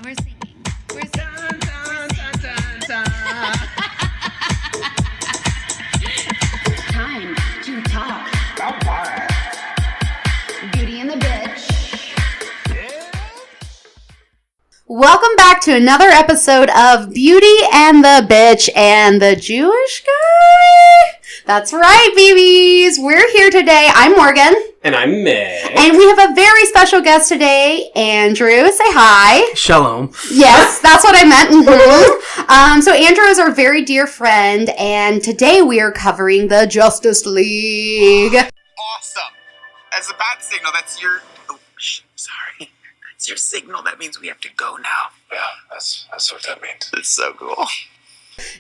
And we're singing. We're singing. Time to talk. Beauty and the Bitch. Welcome back to another episode of Beauty and the Bitch and the Jewish guy. That's right, babies. We're here today. I'm Morgan. And I'm Meg. And we have a very special guest today, Andrew. Say hi. Shalom. Yes, that's what I meant. Mm-hmm. So Andrew is our very dear friend, and today we are covering the Justice League. Awesome. As a bad signal, that's your... Oh, sorry. That's your signal. That means we have to go now. Yeah, that's what that means. It's so cool.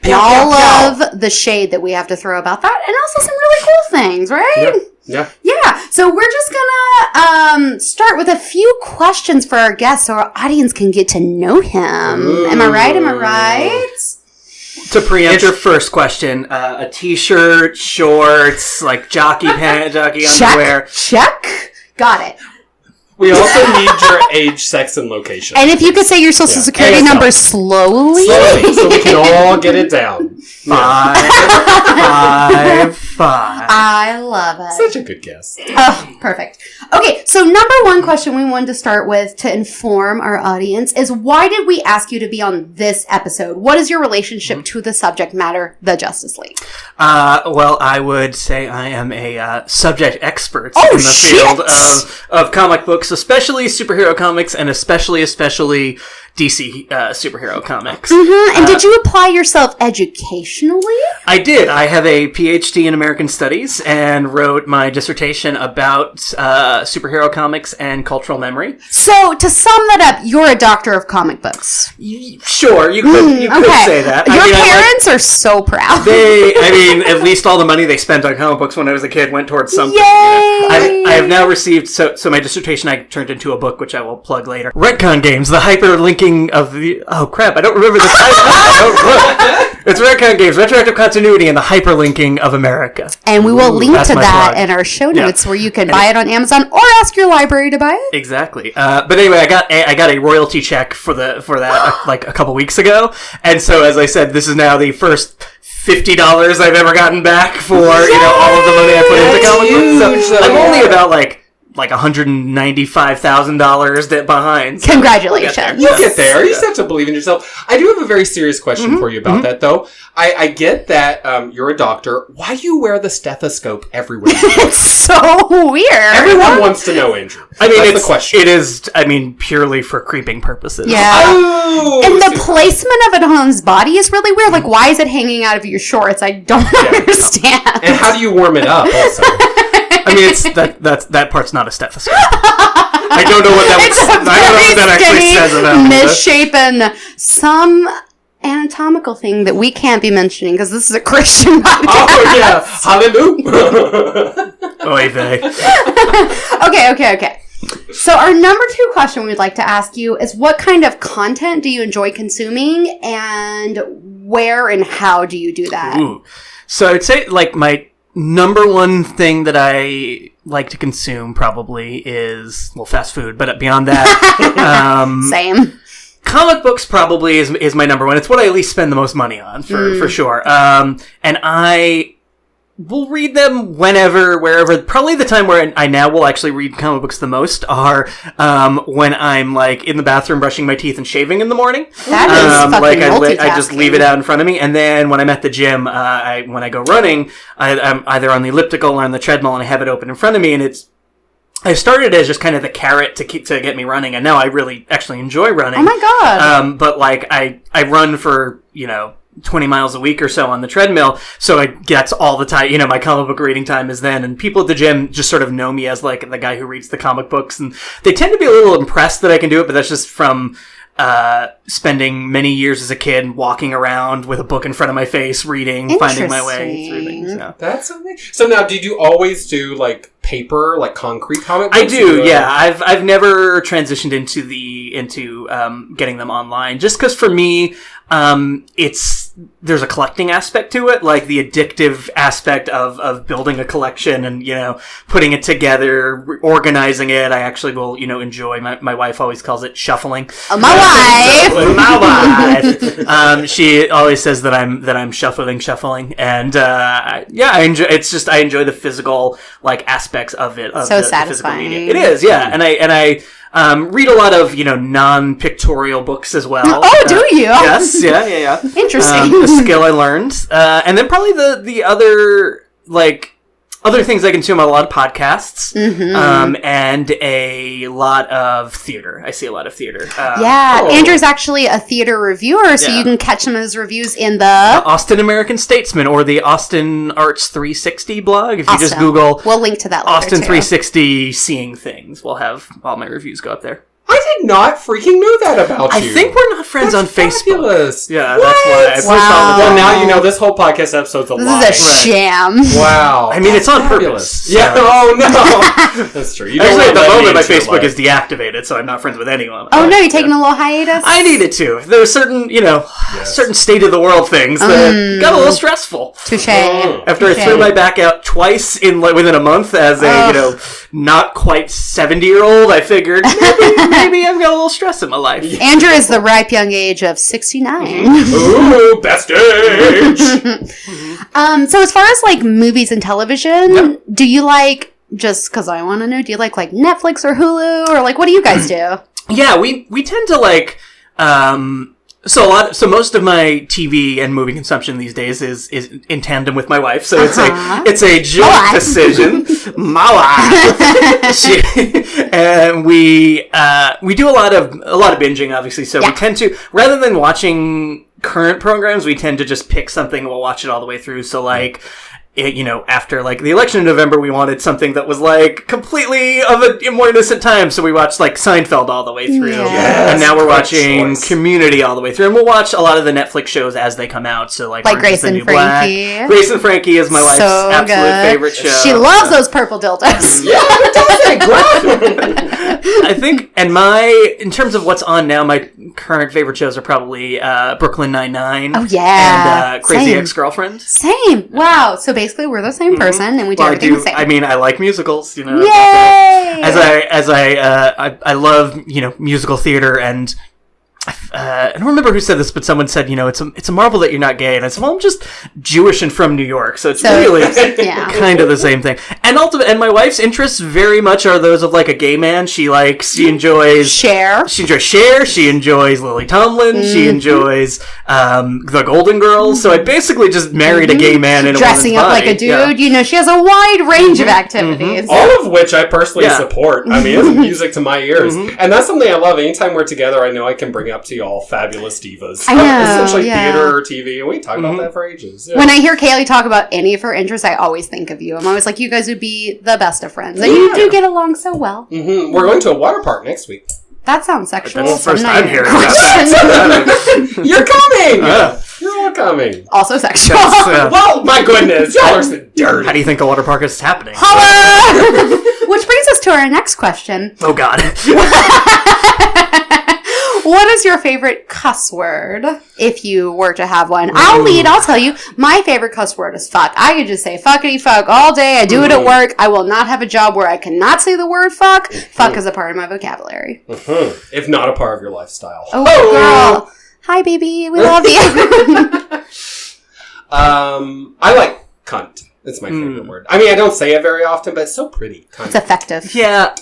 And all of the shade that we have to throw about that, and also some really cool things, right? Yeah. Yeah. So we're just gonna start with a few questions for our guest so our audience can get to know him. Ooh. Am I right? To preempt your first question, a t-shirt, shorts, like jockey underwear. Check. Got it. We also need your age, sex, and location. And if you could say your social security number slowly. So we can all get it down. 555. I love it. Such a good guess. Oh, perfect. Okay, so number one question we wanted to start with to inform our audience is, why did we ask you to be on this episode? What is your relationship to the subject matter, the Justice League? Well, I would say I am a subject expert in the field of comic books, especially superhero comics, and especially DC superhero comics. Mm-hmm. And did you apply yourself educationally? I did. I have a PhD in American Studies and wrote my dissertation about superhero comics and cultural memory. So, to sum that up, you're a doctor of comic books. Sure, you could say that. Your parents are so proud. At least all the money they spent on comic books when I was a kid went towards something. Yay! I have now received, so my dissertation I turned into a book, which I will plug later. Retcon Games, the hyperlinking of the... Oh, crap, I don't remember the title. It's Retcon Games, Retroactive Continuity and the Hyperlinking of America. And we will link to that in our show notes where you can buy it on Amazon or ask your library to buy it. Exactly. But anyway, I got a royalty check for that like a couple weeks ago. And so, as I said, this is now the first $50 I've ever gotten back for all of the money I put into comic books. So I'm only about like $195,000 behind. So congratulations. You'll get there. You just have to believe in yourself. I do have a very serious question for you about that, though. I get that you're a doctor. Why do you wear the stethoscope everywhere? It's so weird. Everyone wants to know, Andrew. That's the question. It is, purely for creeping purposes. Yeah. Oh, and the placement of it on his body is really weird. Like, why is it hanging out of your shorts? I don't understand. And how do you warm it up, also? It's that part's not a stethoscope. I don't know what that actually says about it. Misshapen, some anatomical thing that we can't be mentioning because this is a Christian podcast. Oh yeah, hallelujah. Oy vey. Okay. So our number 2 question we'd like to ask you is, what kind of content do you enjoy consuming, and where and how do you do that? Ooh. So I'd say my number one thing that I like to consume probably is, fast food, but beyond that, Same. Comic books probably is my number one. It's what I at least spend the most money on, for sure. And I will read them whenever, wherever. Probably the time where I now will actually read comic books the most are when I'm in the bathroom brushing my teeth and shaving in the morning. That is fucking multitasking. I just leave it out in front of me, and then when I'm at the gym, when I go running, I'm either on the elliptical or on the treadmill, and I have it open in front of me, and I started as just kind of the carrot to get me running, and now I really actually enjoy running. Oh my god! But I run for 20 miles a week or so on the treadmill, so I get all the time, my comic book reading time is then, and people at the gym just sort of know me as the guy who reads the comic books, and they tend to be a little impressed that I can do it, but that's just from spending many years as a kid walking around with a book in front of my face, reading, finding my way through things. Yeah. That's amazing. So now, did you always do paper, concrete comic books? I do, yeah. I've never transitioned into getting them online, just because for me, it's there's a collecting aspect to it, like the addictive aspect of building a collection and, putting it together, organizing it. I actually will, enjoy. My wife always calls it shuffling. Oh, my wife! My wife! She always says that I'm shuffling. And, I enjoy the physical, aspects of it. Of so the satisfying. Physical media. It is, yeah. And I read a lot of, non-pictorial books as well. Oh, do you? Yes, yeah. Interesting. The skill I learned. And then probably the other things I consume, a lot of podcasts, and a lot of theater. I see a lot of theater. Andrew's actually a theater reviewer, so you can catch some of his reviews in the Austin American Statesman or the Austin Arts 360 blog. If you just Google, we'll link to that later Austin too. 360 Seeing Things, we'll have all my reviews go up there. I did not freaking know that about you. I think we're not friends on Facebook. Fabulous. Yeah, what? that's why I post Wow. Well, now you know this whole podcast episode's a lie. This is a sham. Wow. I mean, it's on Fabulous. purpose. Yeah. So. Oh no. That's true. You don't Actually, at let the me moment, my into your Facebook life. is deactivated, so I'm not friends with anyone. Oh no, you're taking a little hiatus? I needed to. There were certain, certain state of the world things that got a little stressful. Touche. After I threw my back out twice within a month as a, not quite 70-year-old, I figured maybe I've got a little stress in my life. Andrew is the ripe young age of 69. Ooh, best age. So as far as movies and television, do you just because I want to know, do you like Netflix or Hulu or what do you guys do? Yeah, we tend to so most of my TV and movie consumption these days is in tandem with my wife. So it's a joint decision. My wife. And we do a lot of binging, obviously. So we tend to, rather than watching current programs, we tend to just pick something and we'll watch it all the way through. So after the election in November, we wanted something that was completely of a more innocent time. So we watched Seinfeld all the way through. Yes. And now we're watching Community all the way through. And we'll watch a lot of the Netflix shows as they come out. So Orange Grace is the and New Frankie. Black. Grace and Frankie is my wife's absolute favorite show. She loves those purple dildos. I think, and in terms of what's on now, my current favorite shows are probably Brooklyn Nine-Nine. Oh, yeah. And Crazy Same. Ex-Girlfriend. Same. Wow. So basically we're the same person and we do everything the same. I mean, I like musicals, Yay! I love, musical theater, and I don't remember who said this, but someone said, it's a marvel that you're not gay. And I said, well, I'm just Jewish and from New York, so it's really kind of the same thing. And and my wife's interests very much are those of a gay man. She enjoys Cher. She enjoys Cher. She enjoys Lily Tomlin. She enjoys the Golden Girls. So I basically just married a gay man in dressing up like a dude. Yeah. She has a wide range of activities. All of which I personally support. I mean, it's music to my ears. And that's something I love. Anytime we're together, I know I can bring up to y'all fabulous divas. I know, essentially theater or TV, and we talk about that for ages. Yeah. When I hear Kaylee talk about any of her interests, I always think of you. I'm always like, you guys would be the best of friends. And you do get along so well. Mm-hmm. We're going to a water park next week. That sounds sexual. That's the first I'm time hearing about that. You're coming! You're all coming. Also sexual. Well, my goodness, y'all are so dirty. How do you think a water park is happening? Holla! Which brings us to our next question. Oh, God. What is your favorite cuss word, if you were to have one? I'll tell you. My favorite cuss word is fuck. I could just say fuckity fuck all day. I do it at work. I will not have a job where I cannot say the word fuck. Fuck is a part of my vocabulary. If not a part of your lifestyle. Oh, girl. Hi, baby. We love you. I like cunt. It's my favorite word. I mean, I don't say it very often, but it's so pretty. Cunt. It's effective. Yeah.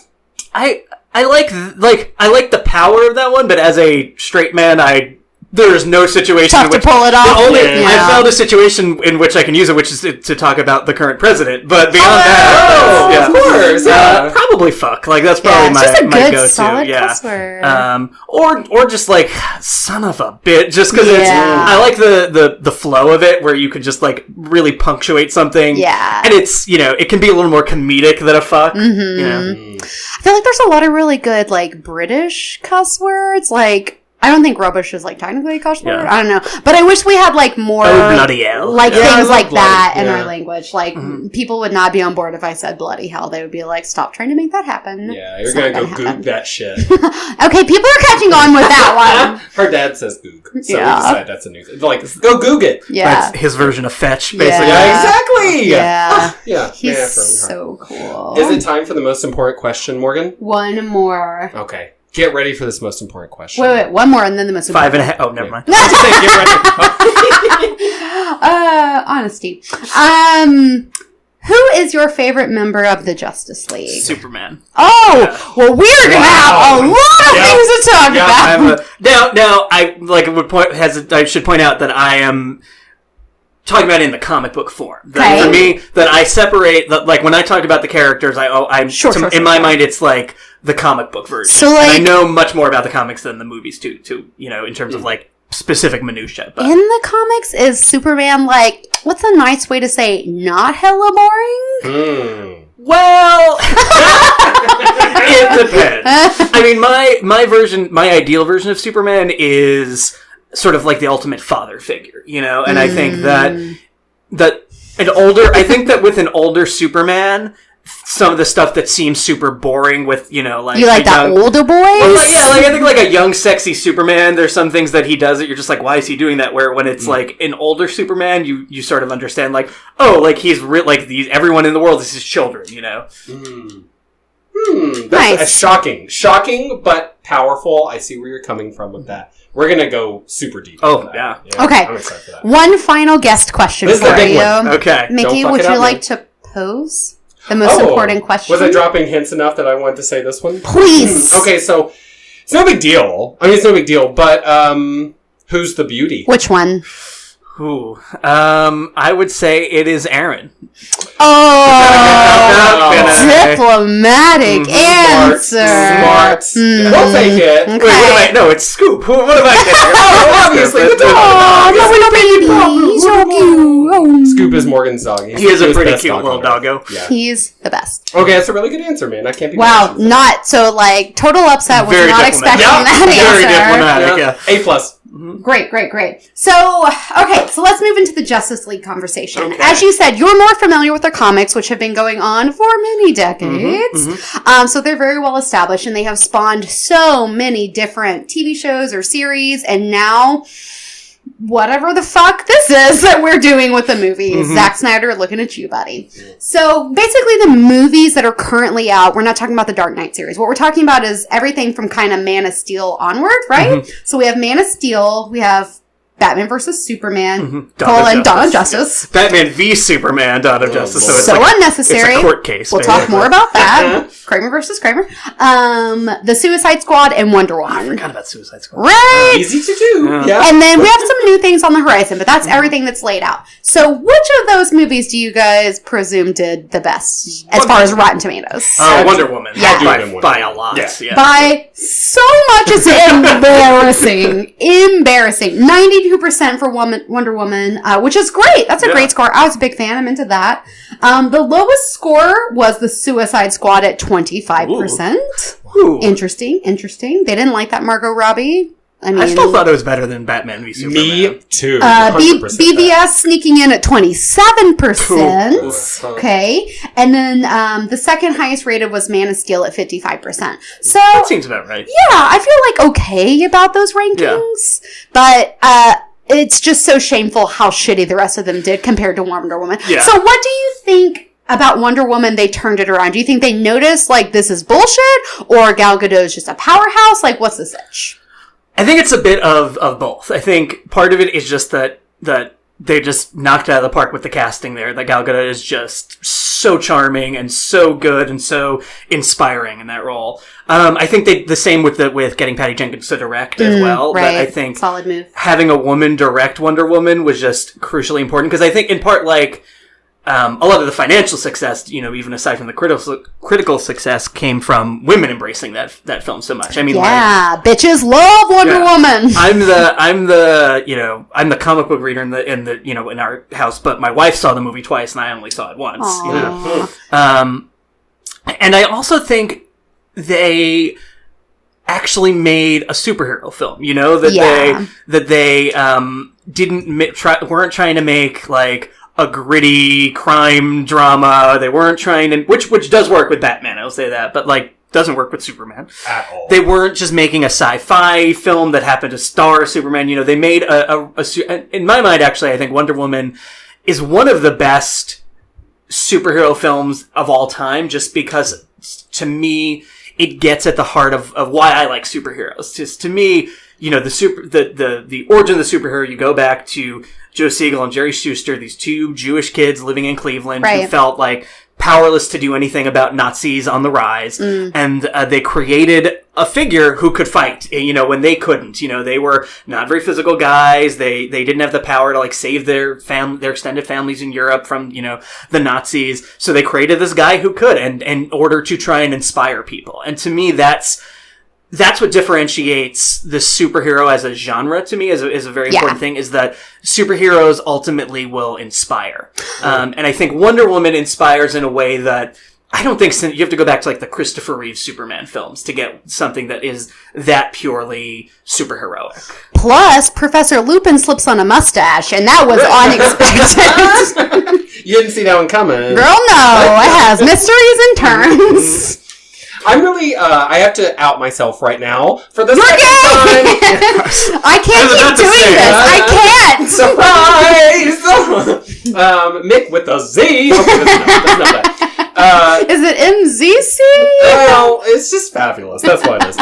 I like the power of that one, but as a straight man, there's no situation Tough in which to pull it off. I found a situation in which I can use it, which is to talk about the current president. But beyond that, of course, probably fuck. That's probably it's just a my good, go-to. solid cuss word. Or just son of a bitch, just because I like the flow of it, where you can just really punctuate something. Yeah, and it's it can be a little more comedic than a fuck. Mm-hmm. I feel like there's a lot of really good British cuss words I don't think rubbish is, like, technically a cuss word. Yeah. I don't know. But I wish we had, like, more, Oh, bloody hell. like, Yeah, I things love like that bloody, in yeah. our language. Like, people would not be on board if I said bloody hell. They would be like, stop trying to make that happen. Yeah, you're It's gonna not go happen. goog that shit. Okay, people are catching on with that one. Her dad says goog. So Yeah. we decided that's a new thing. Like, go goog it. Yeah. That's his version of fetch, basically. Yeah. Yeah, exactly! Yeah. Yeah. He's yeah, so cool. Is it time for the most important question, Morgan? One more. Okay. Get ready for this most important question. Wait, one more and then the most Five and important. a half. Oh, never mind. I was just saying, get ready. Honesty. Who is your favorite member of the Justice League? Superman. Oh, well, we're gonna have a lot of Yep. things to talk Yep. about. Now, I like would point. I should point out that I am talking about it in the comic book form. That Okay. For me, that I separate. Like when I talked about the characters, I'm Sure, sure, in my mind, it's like the comic book version. So, like- and I know much more about the comics than the movies too. In terms of like specific minutia. But In the comics, is Superman like, what's a nice way to say not hella boring? well, it depends. I mean, my ideal version of Superman is sort of like the ultimate father figure, and I think that I think that with an older Superman, some of the stuff that seems super boring with, like... You like that older boy? I think like a young, sexy Superman, there's some things that he does that you're just like, why is he doing that? Where when it's like an older Superman, you sort of understand like, oh, like he's everyone in the world is his children, That's Nice. shocking, but powerful. I see where you're coming from with that. We're gonna go super deep. Oh, into that. yeah. Okay. I'm excited for that. One final guest question This is for the big you. one. Okay. Mickey, Don't fuck would it you up, like man. to pose the most important question? Was I dropping hints enough that I wanted to say this one? Please. Okay, so it's no big deal. I mean, it's no big deal, but who's the beauty? Which one? Ooh. I would say it is Aaron. Oh, diplomatic answer. Smart. We'll take it. Okay. Wait, what am I? No, it's Scoop. What am I? Obviously, the Oh, dog. no, he's so cute. Oh. Scoop is Morgan's dog. He is a Scoop's pretty best cute dog little owner. doggo. Yeah. He's the best. Okay, that's a really good answer, man. I can't be Wow, mad. not so like total upset. Was Very not diplomatic. expecting that Very answer. diplomatic. Yeah. A plus. Great. So, okay, so let's move into the Justice League conversation. Okay. As you said, you're more familiar with their comics, which have been going on for many decades. So they're very well established, and they have spawned so many different TV shows or series, and now whatever the fuck this is that we're doing with the movies. Zack Snyder, looking at you, buddy. So basically the movies that are currently out, we're not talking about the Dark Knight series. What we're talking about is everything from kind of Man of Steel onward, right? So we have Man of Steel, we have Batman versus Superman, Dawn of Justice. Batman v Superman, Dawn of Justice. So it's So like, unnecessary. It's a court case. We'll talk basically. more about that. Kramer versus Kramer. The Suicide Squad and Wonder I Woman. forgot about Suicide Squad. Right? Easy to do. Yeah. And then we have some new things on the horizon, but that's everything that's laid out. So which of those movies do you guys presume did the best as far as Rotten Tomatoes? Wonder Woman. Yeah. By a lot. Yeah. Yeah. By so much, it's embarrassing. 92% for Wonder Woman, which is great. That's a Yeah. great score. I was a big fan. I'm into that. The lowest score was the Suicide Squad at 25%. Ooh. Interesting. They didn't like that Margot Robbie. I mean, I still thought it was better than Batman v Superman. Me too. BVS sneaking in at 27%. Okay. And then the second highest rated was Man of Steel at 55%. So, That seems about right. yeah, I feel like okay about those rankings. But it's just so shameful how shitty the rest of them did compared to Wonder Woman. Yeah. So what do you think about Wonder Woman? They turned it around. Do you think they noticed, like, this is bullshit? Or Gal Gadot is just a powerhouse? Like, what's the sitch? I think it's a bit of both. I think part of it is just that they just knocked it out of the park with the casting there. That Gal Gadot is just so charming and so good and so inspiring in that role. I think the same with getting Patty Jenkins to direct as well. Right. That I think Solid move. having a woman direct Wonder Woman was just crucially important because I think in part like a lot of the financial success, even aside from the critical success, came from women embracing that film so much. I mean, Yeah, bitches love Wonder Yeah. Woman. I'm the comic book reader in our house, but my wife saw the movie twice and I only saw it once. Aww. And I also think they actually made a superhero film. You know, that they weren't trying to make like a gritty crime drama. They weren't trying to, which does work with Batman, I'll say that, but like doesn't work with Superman at all. They weren't just making a sci-fi film that happened to star Superman. You know, they made in my mind, actually, I think Wonder Woman is one of the best superhero films of all time, just because to me it gets at the heart of why I like superheroes. Just to me, you know, the origin of the superhero, you go back to Joe Siegel and Jerry Schuster, these two Jewish kids living in Cleveland who felt like powerless to do anything about Nazis on the rise. And they created a figure who could fight, you know, when they couldn't. You know, they were not very physical guys. They didn't have the power to like save their extended families in Europe from, you know, the Nazis. So they created this guy who could, and in order to try and inspire people. And to me, that's what differentiates the superhero as a genre to me is a very important thing, is that superheroes ultimately will inspire. And I think Wonder Woman inspires in a way that I don't think you have to go back to like the Christopher Reeve Superman films to get something that is that purely superheroic. Plus, Professor Lupin slips on a mustache, and that was unexpected. You didn't see that one coming. Girl, no. It has mysteries and turns. I'm really, I have to out myself right now for the second time. I can't keep doing this. I can't. Surprise! Mick with a Z. Okay, that's not that. Is it MZC? Well, it's just fabulous. That's what it is.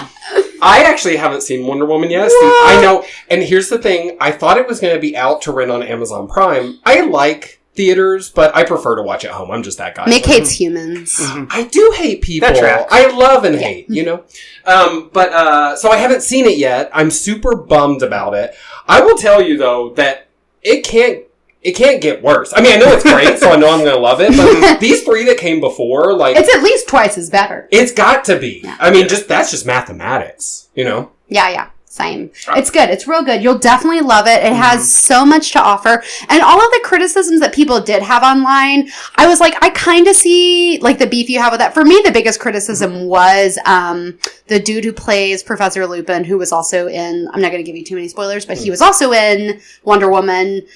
I actually haven't seen Wonder Woman yet. See, I know. And here's the thing. I thought it was going to be out to rent on Amazon Prime. I like theaters, but I prefer to watch at home. I'm just that guy. Mick hates humans. I do hate people. That tracks. I love and hate, you know? So I haven't seen it yet. I'm super bummed about it. I will tell you, though, that it can't get worse. I mean, I know it's great, so I know I'm going to love it, but these three that came before, like... It's at least twice as better. It's got to be. Yeah. I mean, that's just mathematics, you know? Yeah. Same. It's good. It's real good. You'll definitely love it. It has so much to offer. And all of the criticisms that people did have online, I was like, I kind of see like the beef you have with that. For me, the biggest criticism was the dude who plays Professor Lupin, who was also in, I'm not going to give you too many spoilers, but he was also in Wonder Woman.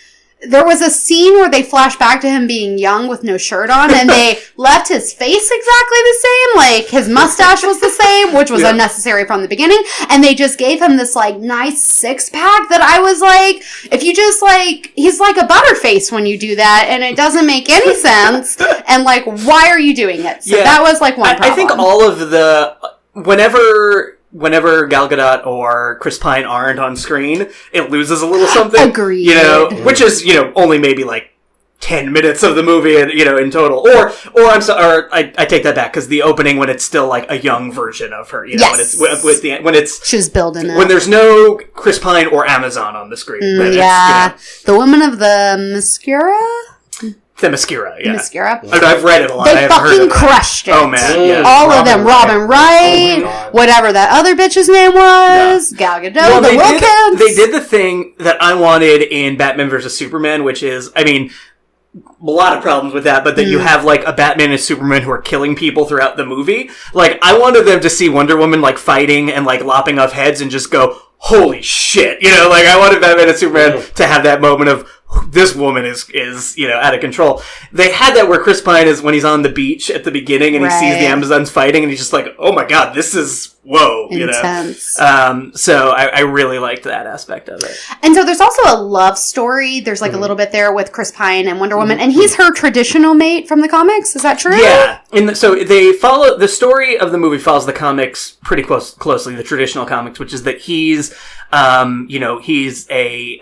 There was a scene where they flashed back to him being young with no shirt on, and they left his face exactly the same. Like, his mustache was the same, which was unnecessary from the beginning. And they just gave him this, like, nice six-pack that I was like, if you just, like, he's like a butterface when you do that, and it doesn't make any sense. And, like, why are you doing it? So that was, like, one problem. I think all of the... Whenever Gal Gadot or Chris Pine aren't on screen, it loses a little something. Agreed. You know, which is, you know, only maybe like 10 minutes of the movie, you know, in total. Or I take that back, because the opening, when it's still like a young version of her, you know, when it's she's building it. When there's no Chris Pine or Amazon on the screen. The woman of the mascara? Themyscira, yeah. Themyscira. I've read it a lot. They fucking crushed it. Oh, man, yeah. All of them. Robin Wright, whatever that other bitch's name was, Gal Gadot, the Wilkins. They did the thing that I wanted in Batman vs. Superman, which is, I mean, a lot of problems with that, but that you have, like, a Batman and Superman who are killing people throughout the movie. Like, I wanted them to see Wonder Woman, like, fighting and, like, lopping off heads and just go, holy shit. You know, like, I wanted Batman and Superman to have that moment of, this woman is, you know, out of control. They had that where Chris Pine is when he's on the beach at the beginning and he sees the Amazons fighting and he's just like, oh my god, this is, whoa, intense. You know. So I really liked that aspect of it. And so there's also a love story. There's like a little bit there with Chris Pine and Wonder Woman, and he's her traditional mate from the comics. Is that true? Yeah. So they follow, the story of the movie follows the comics pretty closely, the traditional comics, which is that he's, you know, he's a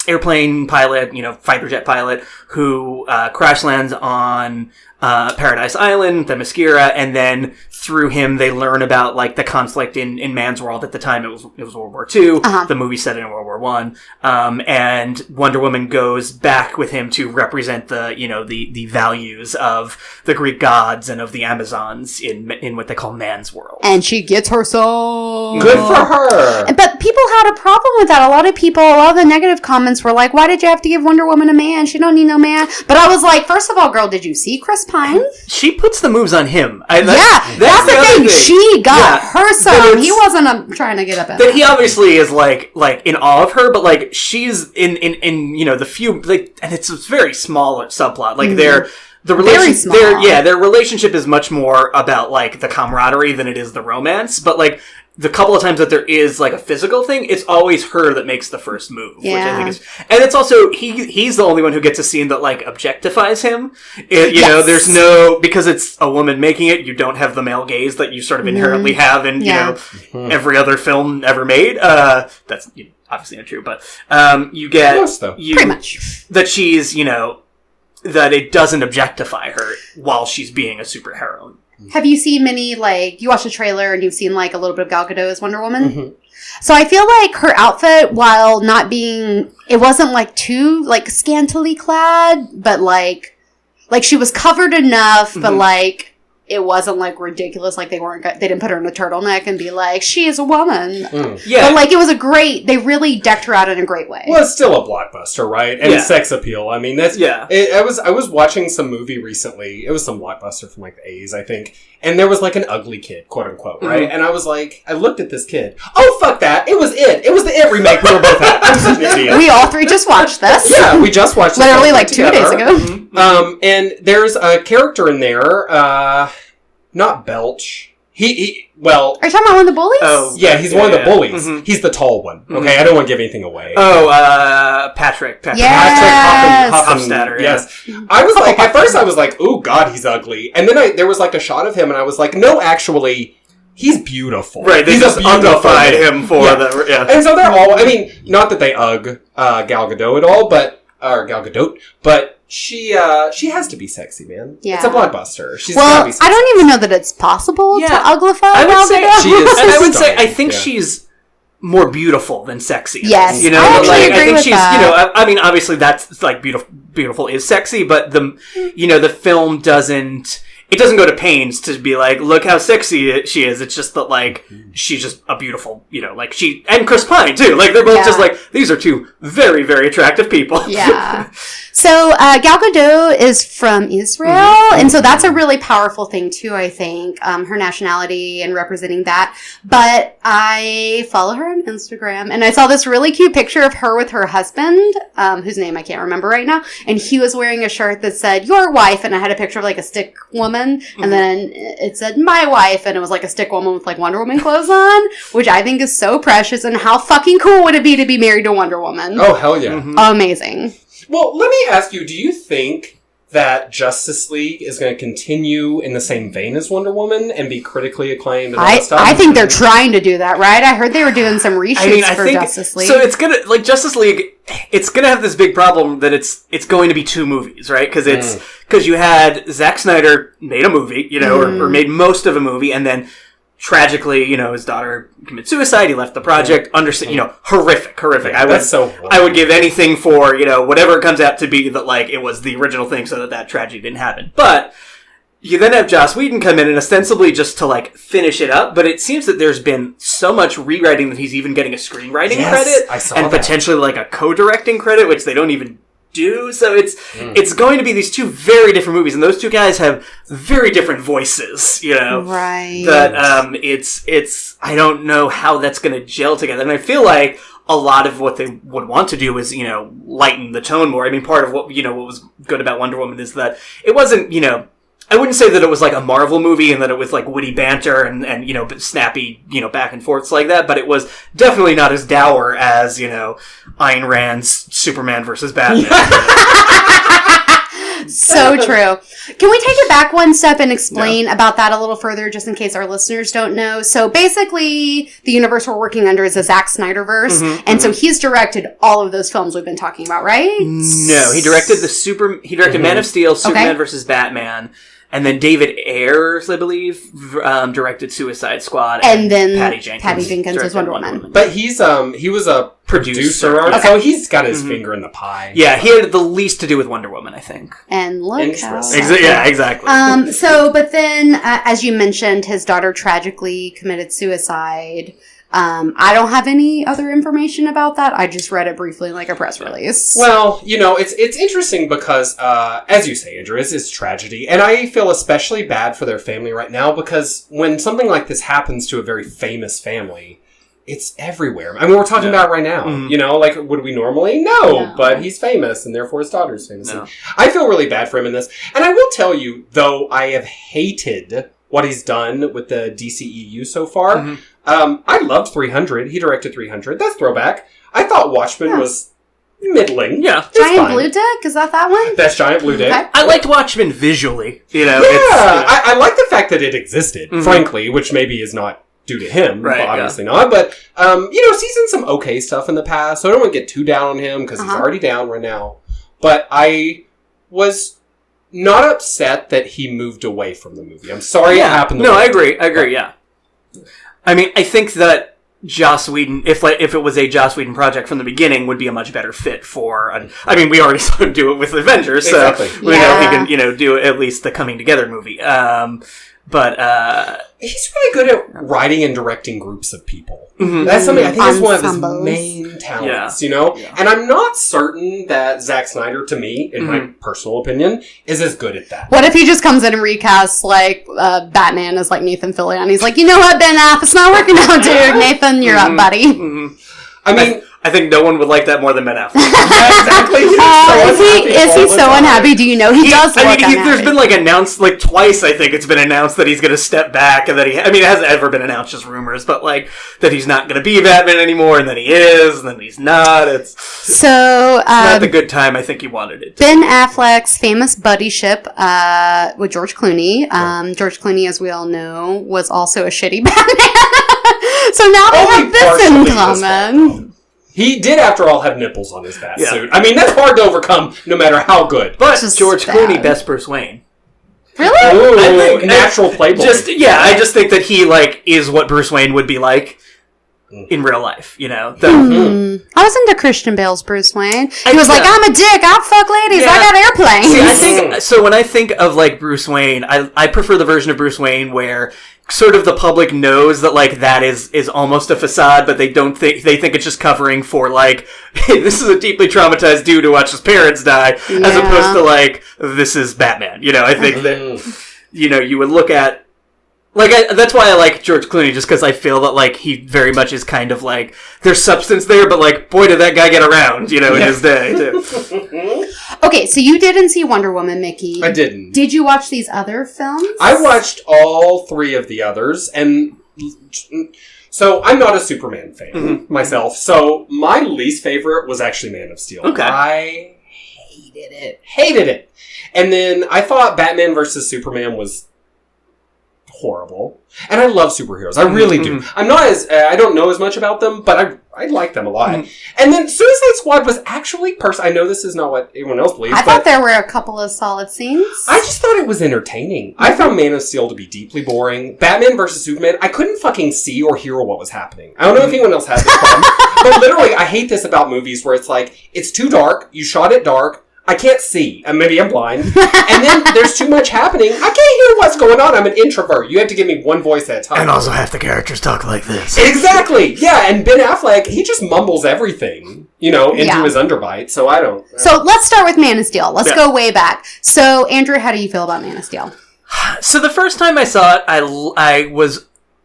airplane pilot, you know, fighter jet pilot who crash lands on Paradise Island, Themyscira, and then through him they learn about like the conflict in man's world. At the time it was World War II. The movie set in World War I. And Wonder Woman goes back with him to represent the, you know, the values of the Greek gods and of the Amazons in what they call man's world. And she gets her soul. Good for her. But people had a problem with that. A lot of the negative comments were like, why did you have to give Wonder Woman a man? She don't need no man. But I was like, first of all, girl, did you see Chris Pine? She puts the moves on him. That's the thing. She got her some. He wasn't trying to get up at But he obviously is like in awe of her, but like she's in the few like, and it's a very small subplot. Like their relationship is much more about like the camaraderie than it is the romance. But like the couple of times that there is like a physical thing, it's always her that makes the first move. Yeah. Which I think is, and it's also he's the only one who gets a scene that like objectifies him. You know, there's no, because it's a woman making it, you don't have the male gaze that you sort of inherently have in you know every other film ever made. That's obviously not true, but you get pretty much that she's that it doesn't objectify her while she's being a superheroine. Have you seen many, like, you watched the trailer and you've seen, like, a little bit of Gal Gadot as Wonder Woman? Mm-hmm. So I feel like her outfit, while not being, it wasn't, like, too, like, scantily clad, but, like she was covered enough, but, like, it wasn't, like, ridiculous. Like, they didn't put her in a turtleneck and be like, she is a woman. Yeah. But, like, it was they really decked her out in a great way. Well, it's still a blockbuster, right? And sex appeal. I mean, that's... Yeah. I was watching some movie recently. It was some blockbuster from, like, the 80s, I think. And there was, like, an ugly kid, quote unquote, right? And I was like, I looked at this kid. Oh, fuck that. It was It. It was the It remake we were both at. I'm such an idiot. We all three just watched this. Yeah, we just watched this. Literally, like, 2 days ago. And there's a character in there, not Belch. Well... Are you talking about one of the bullies? Oh, yeah, he's one of the bullies. Mm-hmm. He's the tall one. Okay, I don't want to give anything away. Oh, Patrick. Yes. Patrick Hofstadter. Yes. I was like, at first I was like, ooh, God, he's ugly. And then there was like a shot of him and I was like, no, actually... He's beautiful. Right, they just uglified him for the... Yeah. And so they're all... I mean, not that they Gal Gadot at all, or Gal Gadot, but... She has to be sexy, man. Yeah. It's a blockbuster. She's gotta be sexy. I don't even know that it's possible to uglify Gal Gadot. She is and I would say, I think she's more beautiful than sexy. Yes. You know, I like, agree I think with she's, that. I mean, obviously that's like beautiful is sexy, but the film doesn't go to pains to be like, look how sexy she is. It's just that, like, she's just a beautiful, like and Chris Pine, too. Like, they're both just like, these are two very, very attractive people. Yeah. So, Gal Gadot is from Israel, and so that's a really powerful thing, too, I think, her nationality and representing that. But I follow her on Instagram, and I saw this really cute picture of her with her husband, whose name I can't remember right now, and he was wearing a shirt that said, your wife, and I had a picture of, like, a stick woman, and then it said, my wife, and it was, like, a stick woman with, like, Wonder Woman clothes on, which I think is so precious, and how fucking cool would it be to be married to Wonder Woman? Oh, hell yeah. Mm-hmm. Amazing. Well, let me ask you, do you think that Justice League is going to continue in the same vein as Wonder Woman and be critically acclaimed and all that stuff? I think they're trying to do that, right? I heard they were doing some reshoots for Justice League. So it's gonna, like, Justice League, it's gonna have this big problem that it's going to be 2 movies, right? Because you had Zack Snyder made a movie, or made most of a movie, and then tragically, his daughter committed suicide. He left the project. Horrific. I would give anything for, whatever it comes out to be that, like, it was the original thing so that tragedy didn't happen. But you then have Joss Whedon come in and ostensibly just to, like, finish it up. But it seems that there's been so much rewriting that he's even getting a screenwriting credit. I saw and that. Potentially, like, a co-directing credit, which they don't even do. So it's going to be these 2 very different movies, and those 2 guys have very different voices, right? That it's I don't know how that's going to gel together, and I feel like a lot of what they would want to do is lighten the tone more. I mean, part of what what was good about Wonder Woman is that it wasn't I wouldn't say that it was like a Marvel movie and that it was like witty banter and snappy, back and forths like that, but it was definitely not as dour as, Ayn Rand's Superman versus Batman. So true. Can we take it back one step and explain about that a little further, just in case our listeners don't know? So basically, the universe we're working under is a Zack Snyderverse, and so he's directed all of those films we've been talking about, right? No, he directed Man of Steel, Superman versus Batman. And then David Ayers, I believe, directed Suicide Squad. And then Patty Jenkins was Wonder Woman. But he was a producer. Okay. So he's got his finger in the pie. Yeah, he had the least to do with Wonder Woman, I think. And look how... Yeah, exactly. But then, as you mentioned, his daughter tragically committed suicide. I don't have any other information about that. I just read it briefly like a press release. Well, it's interesting because, as you say, Andrew, it's tragedy. And I feel especially bad for their family right now because when something like this happens to a very famous family, it's everywhere. I mean, we're talking about it right now. Mm-hmm. Would we normally? No, but he's famous, and therefore his daughter's famous. No. I feel really bad for him in this. And I will tell you, though, I have hated what he's done with the DCEU so far. Mm-hmm. I loved 300. He directed 300. That's throwback. I thought Watchmen was middling. Yeah. Giant Blue Dick? Is that one? That's Giant Blue Dick. Okay. I liked Watchmen visually. I like the fact that it existed, frankly, which maybe is not due to him, right, obviously not. But, he's done some okay stuff in the past, so I don't want to get too down on him because he's already down right now. But I was not upset that he moved away from the movie. I'm sorry it happened. No, I agree, yeah. I mean, I think that Joss Whedon, if it was a Joss Whedon project from the beginning, would be a much better fit for... we already saw him do it with Avengers, so we know he can, do at least the Coming Together movie. But he's really good at writing and directing groups of people. Mm-hmm. That's something I think is one of his main talents, Yeah. And I'm not certain that Zack Snyder, to me, in my personal opinion, is as good at that. What if he just comes in and recasts Batman as Nathan Fillion? He's like, you know what, Ben Aff, it's not working out, dude. Nathan, you're up, buddy. Mm-hmm. I mean, I think no one would like that more than Ben Affleck. Exactly. Is he so unhappy? Do you know he does? There's been announced twice. I think it's been announced that he's going to step back, and that it hasn't ever been announced, just rumors, but that he's not going to be Batman anymore, and then he is, and then he's not. It's not the good time I think he wanted it. Ben Affleck's famous buddyship with George Clooney. George Clooney, as we all know, was also a shitty Batman. So now they have this in common. He did, after all, have nipples on his bat suit. I mean, that's hard to overcome, no matter how good. But George Clooney, best Bruce Wayne. Really? Ooh, I think natural playboy. I just think that he is what Bruce Wayne would be like in real life. I was into Christian Bale's Bruce Wayne. He was like, "I'm a dick. I'll fuck ladies. I got airplanes." See, I think so. When I think of Bruce Wayne, I prefer the version of Bruce Wayne where sort of the public knows that that is almost a facade, but they think it's just covering for hey, this is a deeply traumatized dude who watched his parents die, as opposed to this is Batman. I think that you would look at that's why I like George Clooney, just because I feel that he very much is kind of there's substance there, but boy did that guy get around in his day too. Okay, so you didn't see Wonder Woman, Mickey. I didn't. Did you watch these other films? I watched all three of the others, and so I'm not a Superman fan myself. So my least favorite was actually Man of Steel. Okay. I hated it. And then I thought Batman versus Superman was horrible. And I love superheroes. I really do. I'm not I don't know as much about them, but I like them a lot. And then Suicide Squad was actually I know this is not what everyone else believes. I thought there were a couple of solid scenes. I just thought it was entertaining. I found Man of Steel to be deeply boring. Batman versus Superman, I couldn't fucking see or hear what was happening. I don't know if anyone else has this problem. But literally, I hate this about movies where it's it's too dark, you shot it dark, I can't see, and maybe I'm blind, and then there's too much happening. I can't hear what's going on. I'm an introvert. You have to give me one voice at a time. And also half the characters talk like this. Exactly. Yeah, and Ben Affleck, he just mumbles everything, into his underbite, so I don't. So let's start with Man of Steel. Let's go way back. So, Andrew, how do you feel about Man of Steel? So the first time I saw it,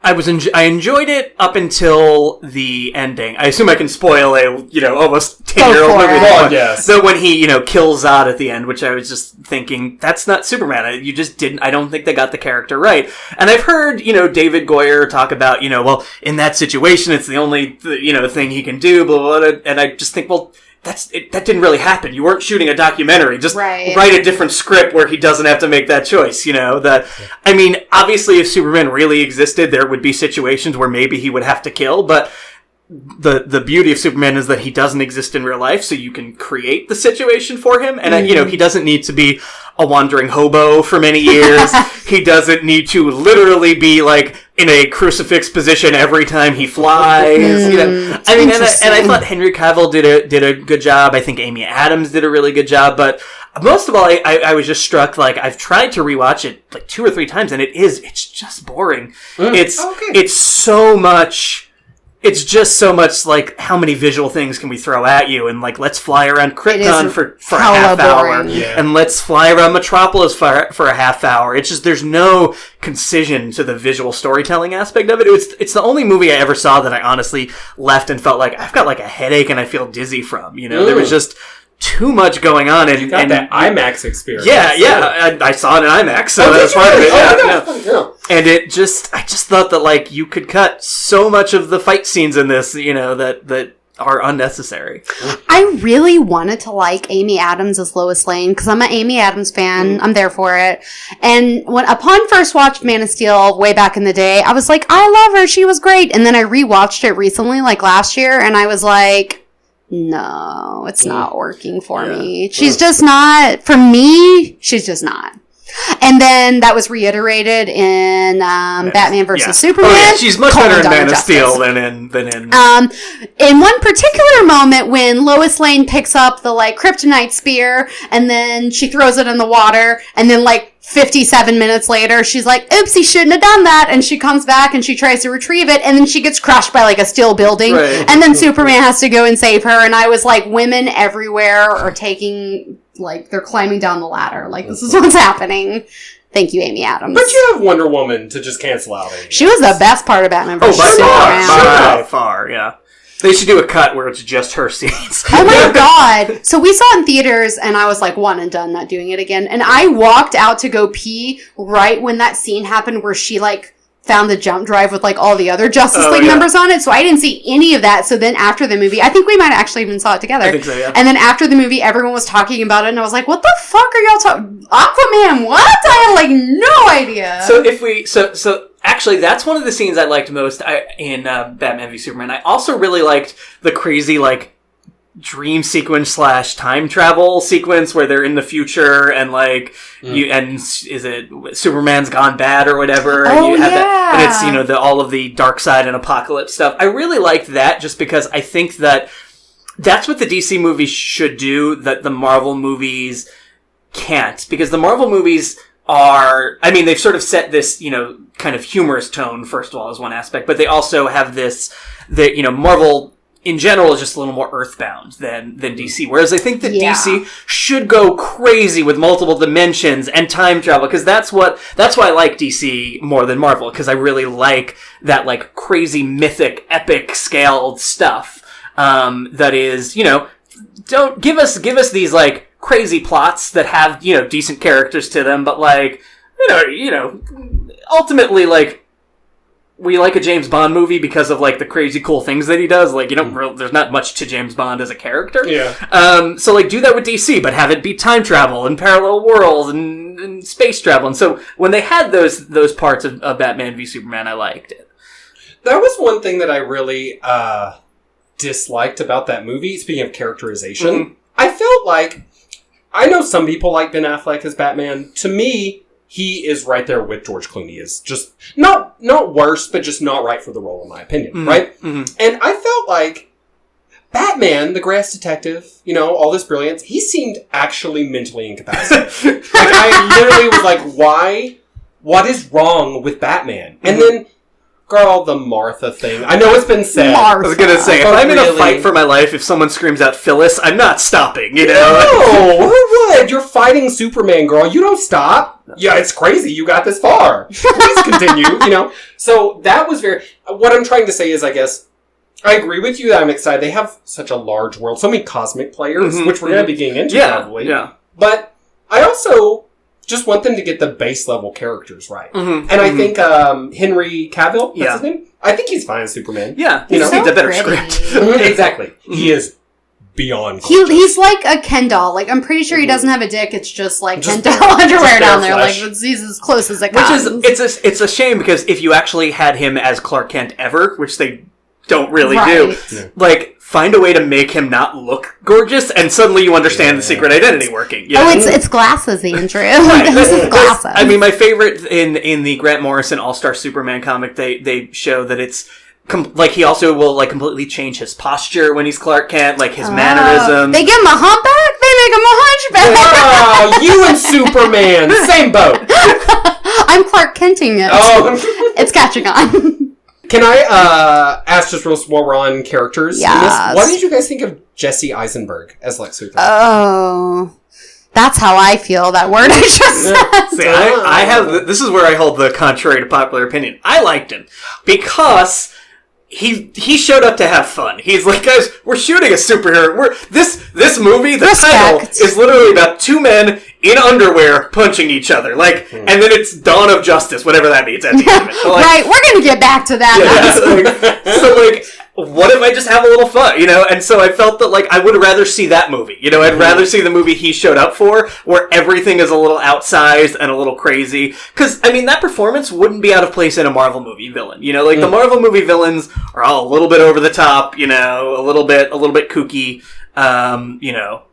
I enjoyed it up until the ending. I assume I can spoil a, almost 10-year-old movie. Oh, yes. So when he, kills Zod at the end, which I was just thinking, that's not Superman. I don't think they got the character right. And I've heard, David Goyer talk about, well, in that situation, it's the only, thing he can do, blah, blah, blah. And I just think, well, that didn't really happen. You weren't shooting a documentary. Just write a different script where he doesn't have to make that choice, obviously if Superman really existed, there would be situations where maybe he would have to kill, but the beauty of Superman is that he doesn't exist in real life, so you can create the situation for him. And, he doesn't need to be a wandering hobo for many years. He doesn't need to literally be, in a crucifix position every time he flies. And I thought Henry Cavill did a good job. I think Amy Adams did a really good job. But most of all, I was just struck, I've tried to rewatch it 2 or 3 times, and it's just boring. It's so much. it's just so much like how many visual things can we throw at you, and like let's fly around Krypton for a half hour, and let's fly around Metropolis for a half hour. It's just there's no concision to the visual storytelling aspect of it. It's the only movie I ever saw that I honestly left and felt like I've got like a headache and I feel dizzy from. You know, there was just too much going on, and you got that IMAX experience. Yeah. I saw it in IMAX, so that's part of it. Yeah. And I just thought that like you could cut so much of the fight scenes in this, you know, that are unnecessary. I really wanted to like Amy Adams as Lois Lane because I'm an Amy Adams fan. I'm there for it. And upon first watched Man of Steel way back in the day, I was like, I love her. She was great. And then I rewatched it recently, like last year, and I was like, no, it's not working for me. She's just not, for me, she's just not. And then that was reiterated in Batman vs. Superman. Oh, yeah. She's much better in Man of Steel than in in one particular moment when Lois Lane picks up the like kryptonite spear and then she throws it in the water, and then like 57 minutes later she's like, oops, he shouldn't have done that, and she comes back and she tries to retrieve it, and then she gets crushed by like a steel building, and then Superman has to go and save her. And I was like, women everywhere are taking, like, they're climbing down the ladder, like this is what's happening. Thank you, Amy Adams. But you have Wonder Woman to just cancel out. She was the best part of Batman vs. Superman. By far, yeah. They should do a cut where it's just her scenes. Oh my god. So we saw it in theaters, and I was like, one and done, not doing it again. And I walked out to go pee right when that scene happened where she like found the jump drive with like all the other Justice League members on it. So I didn't see any of that. So then after the movie, I think we might have actually even saw it together. I think so, yeah. And then after the movie, everyone was talking about it, and I was like, what the fuck are y'all talking? Aquaman, what? I had like no idea. So if we, so actually, that's one of the scenes I liked most in Batman v Superman. I also really liked the crazy, like, dream sequence / time travel sequence where they're in the future and, like, is it Superman's gone bad or whatever? And you have that, and it's, you know, all of the dark side and apocalypse stuff. I really liked that just because I think that that's what the DC movies should do that the Marvel movies can't. Because the Marvel movies are, I mean, they've sort of set this, you know, kind of humorous tone, first of all, as one aspect, but they also have this, you know, Marvel in general is just a little more earthbound than DC. Whereas I think that DC should go crazy with multiple dimensions and time travel, because that's why I like DC more than Marvel, because I really like that, like, crazy mythic, epic scaled stuff, that is, you know, don't give us these, like, crazy plots that have, you know, decent characters to them, but like, you know, ultimately, like, we like a James Bond movie because of like the crazy cool things that he does. Like, you don't there's not much to James Bond as a character. Yeah. So like do that with DC, but have it be time travel and parallel worlds and space travel. And so when they had those parts of Batman v Superman, I liked it. That was one thing that I really disliked about that movie. Speaking of characterization, I felt like, I know some people like Ben Affleck as Batman. To me, he is right there with George Clooney. Is just not worse, but just not right for the role, in my opinion. Right? And I felt like Batman, the grass detective, you know, all this brilliance, he seemed actually mentally incapacitated. Like, I literally was like, why? What is wrong with Batman? And then, girl, the Martha thing. I know it's been said. I was going to say, if I'm in a fight for my life, if someone screams out Phyllis, I'm not stopping, you know? No, who would? You're fighting Superman, girl. You don't stop. Yeah, it's crazy. You got this far. Please continue, you know? So that was what I'm trying to say is, I guess, I agree with you that I'm excited. They have such a large world, so many cosmic players, which we're going to be getting into probably. Yeah. But I also just want them to get the base level characters right. And I think Henry Cavill, that's his name? I think he's fine as Superman. Yeah, he just needs a better script. Exactly. He is beyond he's like a Ken doll. Like, I'm pretty sure he doesn't have a dick. It's just like Ken doll underwear down there. Like, he's as close as it comes. Which is, it's a shame, because if you actually had him as Clark Kent ever, which they don't really do, like, find a way to make him not look gorgeous, and suddenly you understand the secret identity working. You know? It's glasses, Andrew. This is glasses. I mean, my favorite in the Grant Morrison All-Star Superman comic, they show that it's like he also will like completely change his posture when he's Clark Kent, like his mannerisms. They give him a humpback, they make him a hunchback. Wow, you and Superman, same boat. I'm Clark Kenting it. Oh, it's catching on. Can I ask just real while we're on characters? Yes. What did you guys think of Jesse Eisenberg as Lex Luthor? Oh, that's how I feel. That word I just said. See, I have. This is where I hold the contrary to popular opinion. I liked him because he showed up to have fun. He's like, guys, we're shooting a superhero. This movie. The title is literally about two men in underwear punching each other. Like, and then it's Dawn of Justice, whatever that means at the end of it. So, like, Right, we're gonna get back to that. What if I just have a little fun, And so I felt that, like, I would rather see that movie. I'd rather see the movie he showed up for, where everything is a little outsized and a little crazy. Because, I mean, that performance wouldn't be out of place in a Marvel movie villain. The Marvel movie villains are all a little bit over the top, a little bit kooky,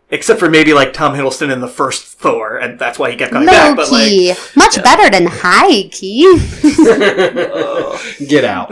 except for maybe, like, Tom Hiddleston in the first Thor, and that's why he kept coming back. But, key. like, Much better than high key. Get out.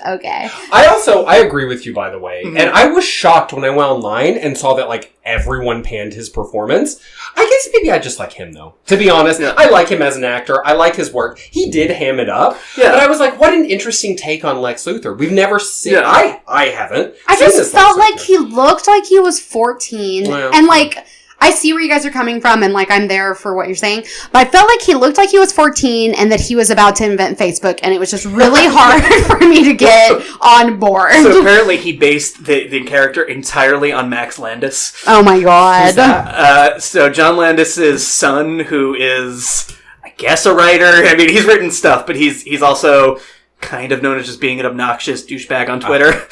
Okay. I agree with you, by the way. And I was shocked when I went online and saw that, like, everyone panned his performance. I guess maybe I just like him, though. To be honest, I like him as an actor. I like his work. He did ham it up. Yeah. But I was like, what an interesting take on Lex Luthor. We've never seen... Yeah. I haven't. I just felt like he looked like he was 14. Well, and, like... I see where you guys are coming from, and, like, I'm there for what you're saying. But I felt like he looked like he was 14 and that he was about to invent Facebook, and it was just really hard for me to get on board. So apparently he based the character entirely on Max Landis. Oh, my God. So John Landis's son, who is, I guess, a writer. I mean, he's written stuff, but he's also kind of known as just being an obnoxious douchebag on Twitter.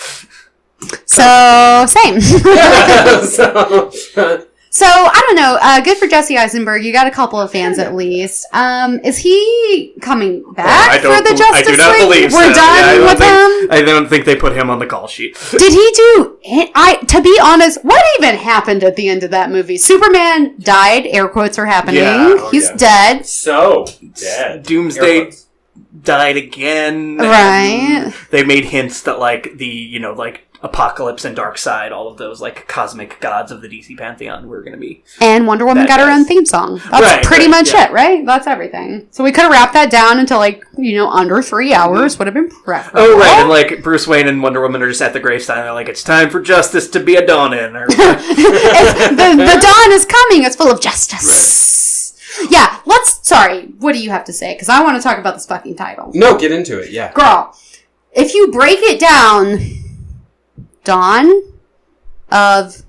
So, same. So, I don't know. Good for Jesse Eisenberg. You got a couple of fans at least. Is he coming back for the Justice League? I do not believe so. We're done with him? I don't think they put him on the call sheet. Did he do... to be honest, what even happened at the end of that movie? Superman died. Air quotes are happening. Yeah. He's dead. So dead. Doomsday died again. Right. They made hints that, like, like... Apocalypse and Darkseid, all of those, like, cosmic gods of the DC Pantheon were going to be... And Wonder Woman got her own theme song. That's pretty much it, right? That's everything. So we could have wrapped that down into, like, under 3 hours. Would have been preferable. Oh, right. And, like, Bruce Wayne and Wonder Woman are just at the graveside. They're like, it's time for justice to be a dawning. Or... the dawn is coming. It's full of justice. Right. Yeah, sorry, what do you have to say? Because I want to talk about this fucking title. No, get into it, yeah. Girl, if you break it down... Dawn of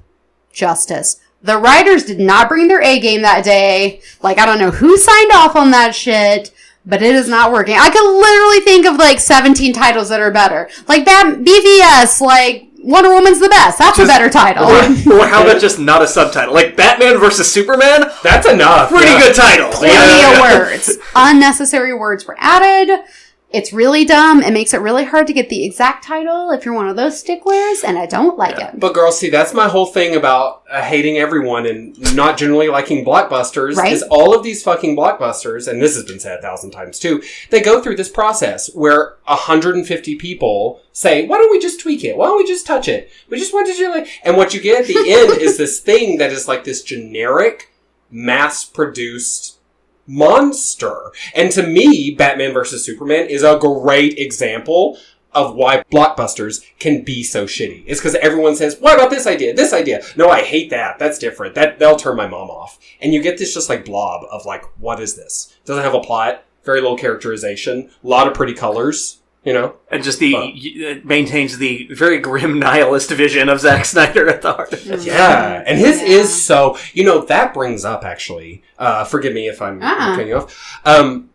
Justice. The writers did not bring their A game that day. Like, I don't know who signed off on that shit, but it is not working. I could literally think of, like, 17 titles that are better. Like, BVS, like, Wonder Woman's the best. That's a better title. Or how about just not a subtitle? Like, Batman versus Superman? That's enough. Pretty good title. Plenty of words. Unnecessary words were added. It's really dumb. It makes it really hard to get the exact title if you're one of those sticklers, and I don't like it. But girls, see, that's my whole thing about hating everyone and not generally liking blockbusters, right? Is all of these fucking blockbusters, and this has been said 1,000 times too, they go through this process where 150 people say, why don't we just tweak it? Why don't we just touch it? We just want to do like... And what you get at the end is this thing that is like this generic, mass-produced monster. And to me, Batman vs. Superman is a great example of why blockbusters can be so shitty. It's because everyone says, what about this idea? This idea? No, I hate that. That's different. That'll turn my mom off. And you get this just like blob of like, what is this? Doesn't have a plot, very little characterization, a lot of pretty colors. And just it maintains the very grim nihilist vision of Zack Snyder at the heart of it. Yeah, and his is so, that brings up actually, forgive me if I'm cutting you off.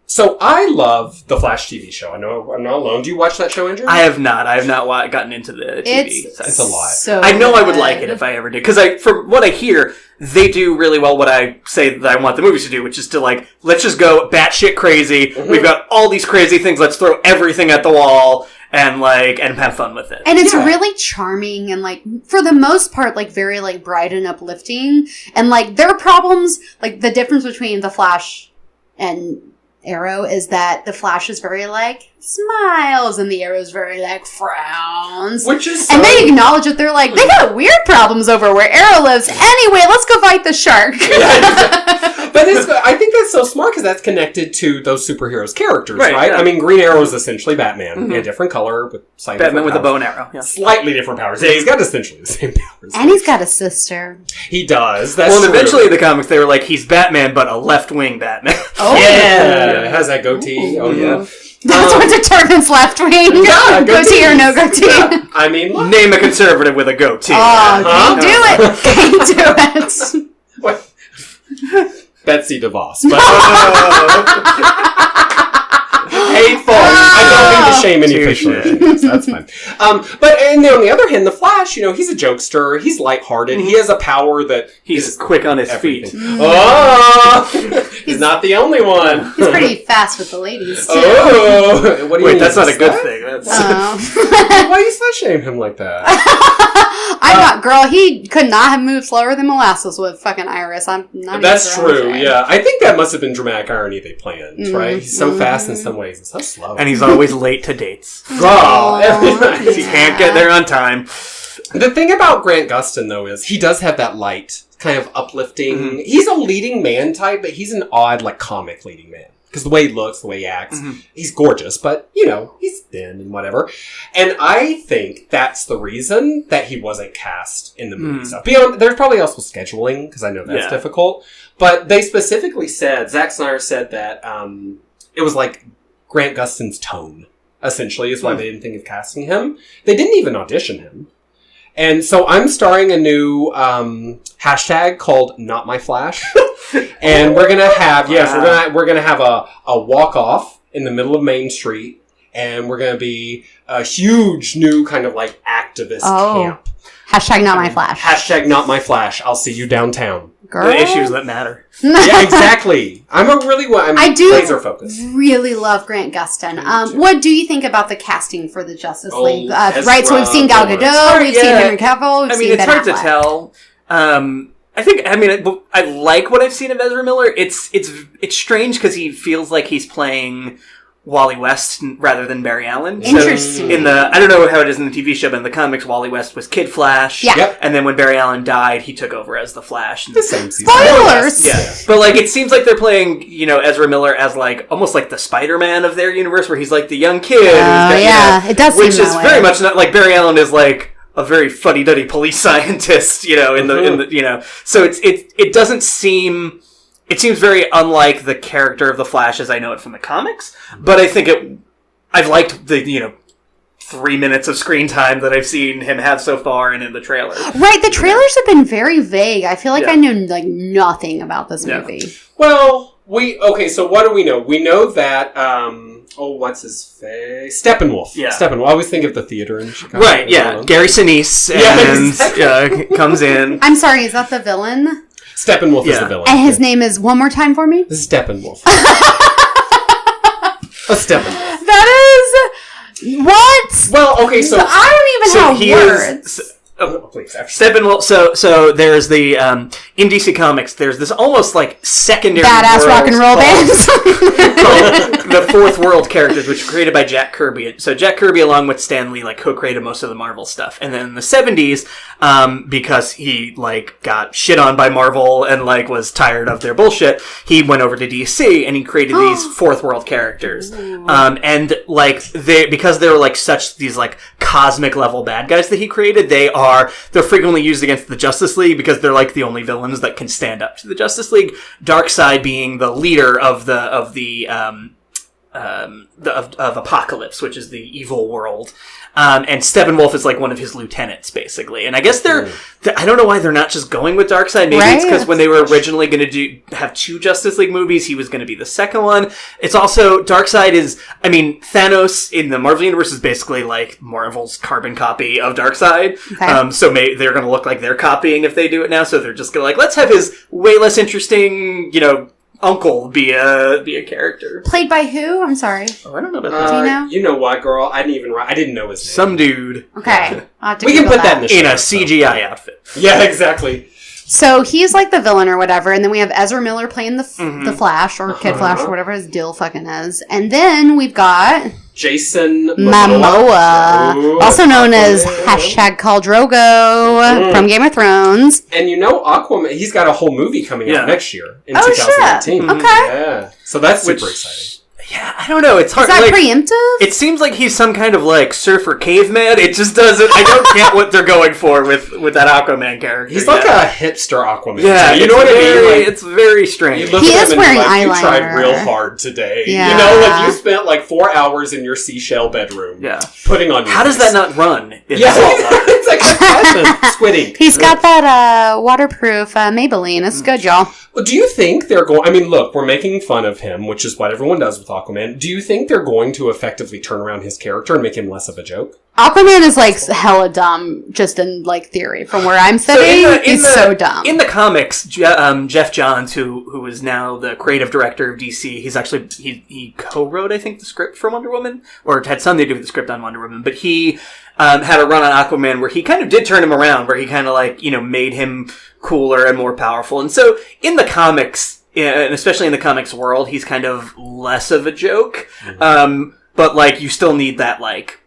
So I love the Flash TV show. I know I'm not alone. Do you watch that show, Andrew? I have not. I have not gotten into the TV. It's a lot. So I know I would like it if I ever did. Because from what I hear, they do really well what I say that I want the movies to do, which is to, like, let's just go batshit crazy. Mm-hmm. We've got all these crazy things. Let's throw everything at the wall and have fun with it. And it's really charming and, like, for the most part, like, very, like, bright and uplifting. And, like, their problems, like, the difference between the Flash and Arrow is that the Flash is very, like, smiles, and the Arrow's very, like, frowns. Which is And they acknowledge that they're like, they got weird problems over where Arrow lives. Anyway, let's go fight the shark. But I think that's so smart because that's connected to those superheroes' characters, right? Yeah. I mean, Green Arrow is essentially Batman, a different color, with slightly Batman with a different bow and arrow. Yeah. powers. Slightly different powers. Yeah, he's got essentially the same powers. And he's got a sister. He does. That's Well, and true. eventually in the comics, they were like, he's Batman, but a left-wing Batman. Oh. Yeah, has that goatee. Oh, yeah. That's what determines left wing. Yeah, goatee or no goatee. Yeah. I mean, look. Name a conservative with a goatee. Oh, can't do it. Can't do it. What? Betsy DeVos. But, hateful. I don't mean to shame any fictional. That's fine. But and on the other hand, the Flash, he's a jokester. He's lighthearted. He has a power that He's quick on his feet. Oh, he's not the only one. He's pretty fast with the ladies, too. Oh, what do you Wait, mean? that's not a good thing. That's Why you slut shame him like that? I'm not, girl, he could not have moved slower than molasses with fucking Iris. I'm not That's even true. Yeah, I think that must have been dramatic irony they planned. Right? He's so fast in some ways and so slow. and he's always late to dates. Oh, He can't get there on time. The thing about Grant Gustin, though, is he does have that light, kind of uplifting. He's a leading man type, but he's an odd, like, comic leading man. Because the way he looks, the way he acts, he's gorgeous, but, he's thin and whatever. And I think that's the reason that he wasn't cast in the movie stuff. There's probably also scheduling, because I know that's difficult. But they specifically said, Zack Snyder said that it was like Grant Gustin's tone, essentially, is why they didn't think of casting him. They didn't even audition him. And so I'm starting a new hashtag called Not My Flash. And we're gonna have we're gonna have a walk off in the middle of Main Street, and we're gonna be a huge new kind of like activist camp. Hashtag not my Flash. Hashtag Not My Flash. I'll see you downtown. Girl. The issues that matter. Yeah, exactly. I'm laser focused. Really love Grant Gustin. What do you think about the casting for the Justice League? Ezra Right, so we've seen Gal Gadot, we've seen Henry Cavill, we've seen it's Ben hard to Affleck. tell. I like what I've seen of Ezra Miller. It's strange because he feels like he's playing Wally West rather than Barry Allen. Interesting. So I don't know how it is in the TV show, but in the comics, Wally West was Kid Flash. Yeah. Yep. And then when Barry Allen died, he took over as the Flash. The same season. Spoilers! Yeah. But, it seems like they're playing, Ezra Miller as, almost like the Spider-Man of their universe, where he's, the young kid. It does seem which is that very way. much not, Barry Allen is, a very fuddy-duddy police scientist, in the so it doesn't seem, it seems very unlike the character of the Flash as I know it from the comics, but I think I've liked the, 3 minutes of screen time that I've seen him have so far and in the trailer. Right, the trailers have been very vague. I feel like I know, nothing about this movie. Well, so what do we know? We know that, what's his face? Steppenwolf. Yeah. Steppenwolf. I always think of the theater in Chicago. Right, yeah. Gary Sinise comes in. I'm sorry, is that the villain? Steppenwolf is the villain. And his name is, one more time for me? Steppenwolf. A Steppenwolf. That is... What? Well, okay, so... I don't even have words. Please. Steppenwolf. So there's the in DC Comics. There's this almost secondary Badass world rock and roll bands. called the Fourth World characters, which were created by Jack Kirby. So Jack Kirby, along with Stan Lee, co-created most of the Marvel stuff. And then in the 70s, because he got shit on by Marvel and was tired of their bullshit, he went over to DC and he created these Fourth World characters. And because they're such these cosmic level bad guys that he created, they're frequently used against the Justice League because they're the only villains that can stand up to the Justice League. Darkseid being the leader of Apocalypse, which is the evil world. And Steppenwolf is one of his lieutenants, basically. And I guess I don't know why they're not just going with Darkseid. Maybe it's because when they were originally going to have 2 Justice League movies, he was going to be the second one. It's also, Darkseid is, Thanos in the Marvel Universe is basically Marvel's carbon copy of Darkseid. Okay. So they're going to look like they're copying if they do it now. So they're just going to let's have his way less interesting, uncle be a character. Played by who? I'm sorry. Oh, I don't know about that. Do you know? You know what, girl? I didn't know his name. Some dude. Okay. I'll have to We can Google put that in the show. In a CGI outfit. Yeah, exactly. So he's the villain or whatever, and then we have Ezra Miller playing the Flash or Kid Flash or whatever his deal fucking is, and then we've got Jason Momoa. Ooh, Also known as Aquaman. #Khal Drogo from Game of Thrones. And you know Aquaman, he's got a whole movie coming out next year in Oh, 2018. shit. Okay. Yeah. So that's super exciting. Yeah, I don't know. It's hard. Is that like, preemptive? It seems like he's some kind of like surfer caveman. It just doesn't. I don't get what they're going for with that Aquaman character. He's like a hipster Aquaman. Yeah, you know what I mean? Like, it's very strange. you look He at is him wearing and you're like, eyeliner. You tried real hard today. Yeah. You know, like you spent like 4 hours in your seashell bedroom. Yeah. Putting on. How does that not run? In Yeah, salt water? it's like a question. Squid. He's got that waterproof Maybelline. It's good, y'all. Well, do you think they're going... I mean, look, we're making fun of him, which is what everyone does with Aquaman. Do you think they're going to effectively turn around his character and make him less of a joke? Aquaman is like hella dumb, just in like theory. From where I'm sitting, he's so dumb. In the comics, Jeff Johns, who is now the creative director of DC, he's actually he co-wrote, I think, the script for Wonder Woman, or had something to do with the script on Wonder Woman. But he had a run on Aquaman where he kind of did turn him around, where he kind of like made him cooler and more powerful. And so in the comics, and especially in the comics world, he's kind of less of a joke. But like you still need that like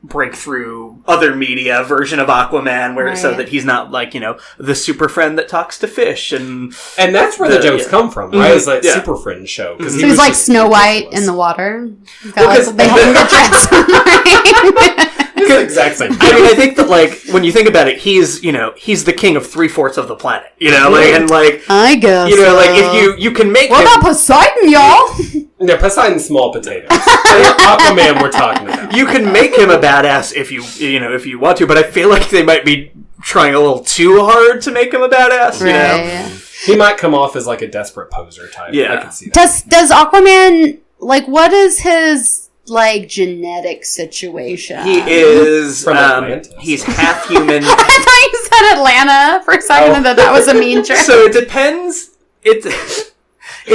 breakthrough other media version of Aquaman where so that he's not like the super friend that talks to fich and that's where the jokes come from, right? It's like Super Friends show because so he's like Snow White in the water. He's got, like, they help him get dressed. It's the exact same. I mean, I think that like when you think about it, he's the king of 3/4 of the planet. And like I guess like if you can make what him, about Poseidon, y'all? Yeah, Poseidon's small potatoes. Aquaman we're talking about. you can make him a badass if you want to, but I feel like they might be trying a little too hard to make him a badass. Right. He might come off as like a desperate poser type. Yeah. I can see that. Does Aquaman like what is his like genetic situation? He is From Atlantis. he's half human. I thought you said Atlanta for a second and that was a mean joke. So it depends. It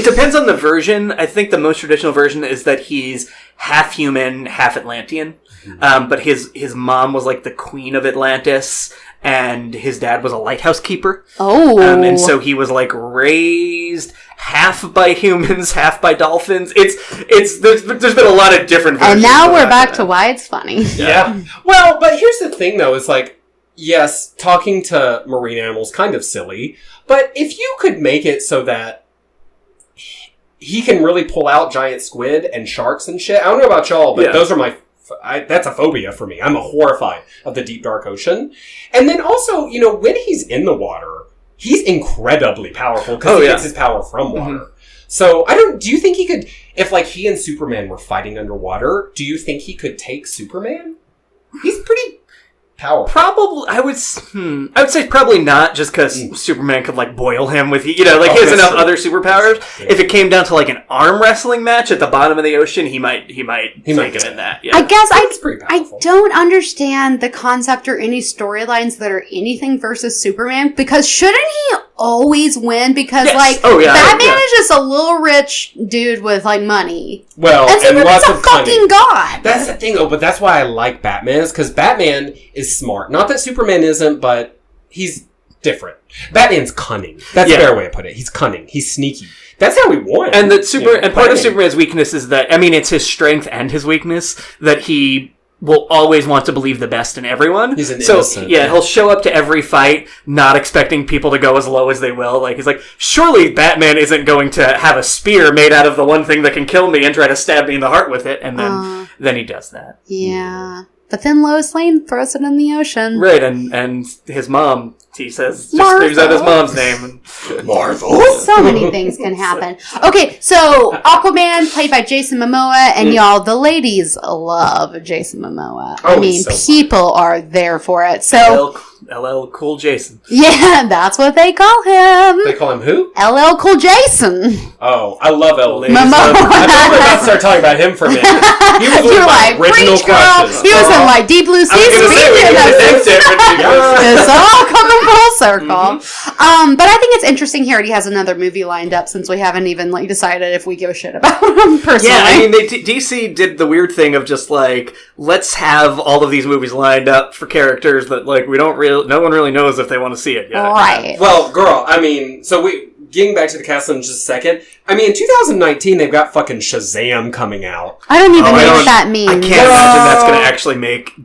depends on the version. I think the most traditional version is that he's half human, half Atlantean. But his mom was like the queen of Atlantis, and his dad was a lighthouse keeper. Oh. And so he was like raised half by humans, half by dolphins. There's been a lot of different versions. And now of we're that. back to why it's funny. Yeah. Well, but here's the thing though, it's like, yes, talking to marine animals kind of silly, but if you could make it so that he can really pull out giant squid and sharks and shit. I don't know about y'all, but those are that's a phobia for me. I'm horrified of the deep, dark ocean. And then also, when he's in the water, he's incredibly powerful because he gets his power from water. Mm-hmm. So, do you think he could, if like he and Superman were fighting underwater, do you think he could take Superman? He's pretty powerful. Probably, I would say probably not, just because Superman could like boil him with, he has enough other superpowers. Yeah. If it came down to like an arm wrestling match at the bottom of the ocean, he might take him in that. Yeah. I guess pretty I powerful. don't understand the concept or any storylines that are anything versus Superman, because shouldn't he always win? Because Batman is just a little rich dude with like money. Well, and Superman's lots a of fucking cunning. god. That's the thing, though. But that's why I like Batman, is because Batman is smart. Not that Superman isn't, but he's different. Batman's cunning. That's a fair way to put it. He's cunning. He's sneaky. That's how he won. And part of Superman's weakness is that, I mean, it's his strength and his weakness that he will always want to believe the best in everyone. He's an innocent. He'll show up to every fight not expecting people to go as low as they will. Like, he's like, surely Batman isn't going to have a spear made out of the one thing that can kill me and try to stab me in the heart with it. And then he does that. Yeah. But then Lois Lane throws it in the ocean. Right, and his mom, he says, just Martha. screams out his mom's name. Martha. So many things can happen. Okay, so Aquaman, played by Jason Momoa, and y'all, the ladies love Jason Momoa. Oh, I mean, so people are there for it. So, LL Cool Jason. yeah, that's what they call him. They call him who? LL Cool Jason. Oh, I love LL. Ladies Momoa. I thought we were about to start talking about him for a minute. He was one You're of my like, original preach, girl. crushes. He was in like Deep Blue Sea. It's all coming full circle. But I think it's interesting he already has another movie lined up, since we haven't even like decided if we give a shit about him personally. Yeah, I mean, DC did the weird thing of just like, let's have all of these movies lined up for characters that like no one really knows if they want to see it yet. Right. Well, girl, I mean, so getting back to the castle in just a second, I mean, in 2019, they've got fucking Shazam coming out. I don't even know what that means. I can't imagine that's going to actually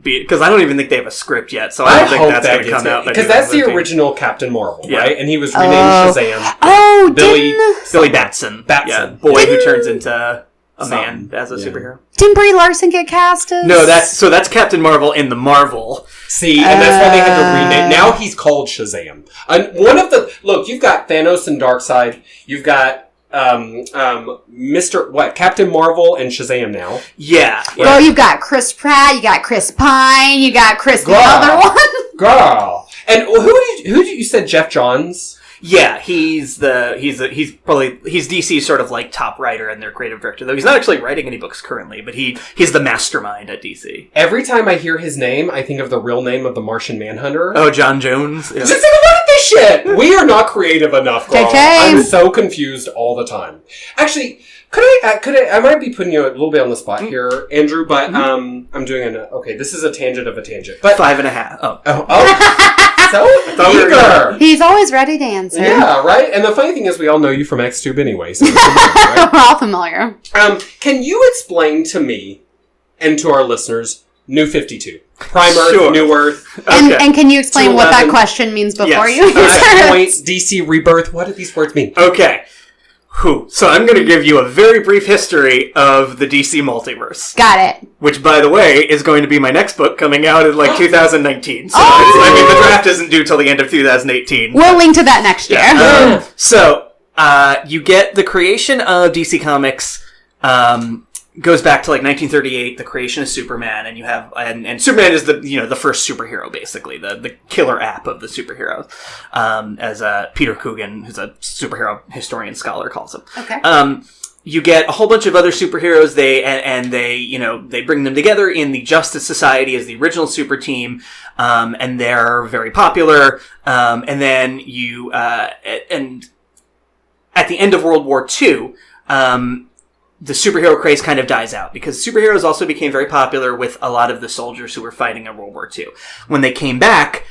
because I don't even think they have a script yet, so I don't think that's going to come out. Because that's the original Captain Marvel, right? And he was renamed Shazam. Oh, Billy Batson. Yeah, boy who turns into a man as a superhero. Didn't Brie Larson get cast as? No, that's Captain Marvel in the Marvel. See, and that's why they had to rename. Now he's called Shazam. Look, you've got Thanos and Darkseid. You've got Captain Marvel and Shazam now. Yeah. Well, you've got Chris Pratt. You got Chris Pine. You got the other one. Girl. And who did you said Jeff Johns? Yeah, he's DC's sort of like top writer and their creative director, though he's not actually writing any books currently, but he's the mastermind at DC. Every time I hear his name, I think of the real name of the Martian Manhunter. Oh, John Jones. Yeah. Just take a look at this shit! We are not creative enough, girl. I'm so confused all the time. Actually, I might be putting you a little bit on the spot here, Andrew, but I'm doing this is a tangent of a tangent. But 5.5. Oh. So eager. He's always ready to answer. Yeah, right? And the funny thing is we all know you from XTube anyway, so right? We're all familiar. Can you explain to me and to our listeners New 52? Prime Earth, New Earth. And can you explain what that question means before you answer? Point, DC, Rebirth, what do these words mean? Okay. So I'm going to give you a very brief history of the DC multiverse. Got it. Which, by the way, is going to be my next book coming out in 2019. So, the draft isn't due till the end of 2018. We'll link to that next year. Yeah. You get the creation of DC Comics, goes back to 1938, the creation of Superman, and you have and Superman is the first superhero, basically the killer app of the superheroes, as Peter Coogan, who's a superhero historian scholar, calls him. Okay. You get a whole bunch of other superheroes. They bring them together in the Justice Society as the original super team, and they're very popular. And then and at the end of World War II, the superhero craze kind of dies out because superheroes also became very popular with a lot of the soldiers who were fighting in World War II. When they came back,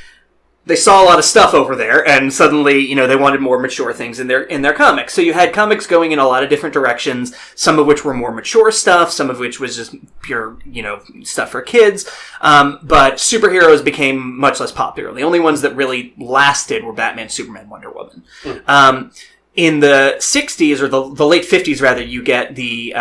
they saw a lot of stuff over there, and suddenly, they wanted more mature things in their comics. So you had comics going in a lot of different directions, some of which were more mature stuff, some of which was just pure, stuff for kids. But superheroes became much less popular. The only ones that really lasted were Batman, Superman, Wonder Woman. In the 60s, or the late 50s rather, you get the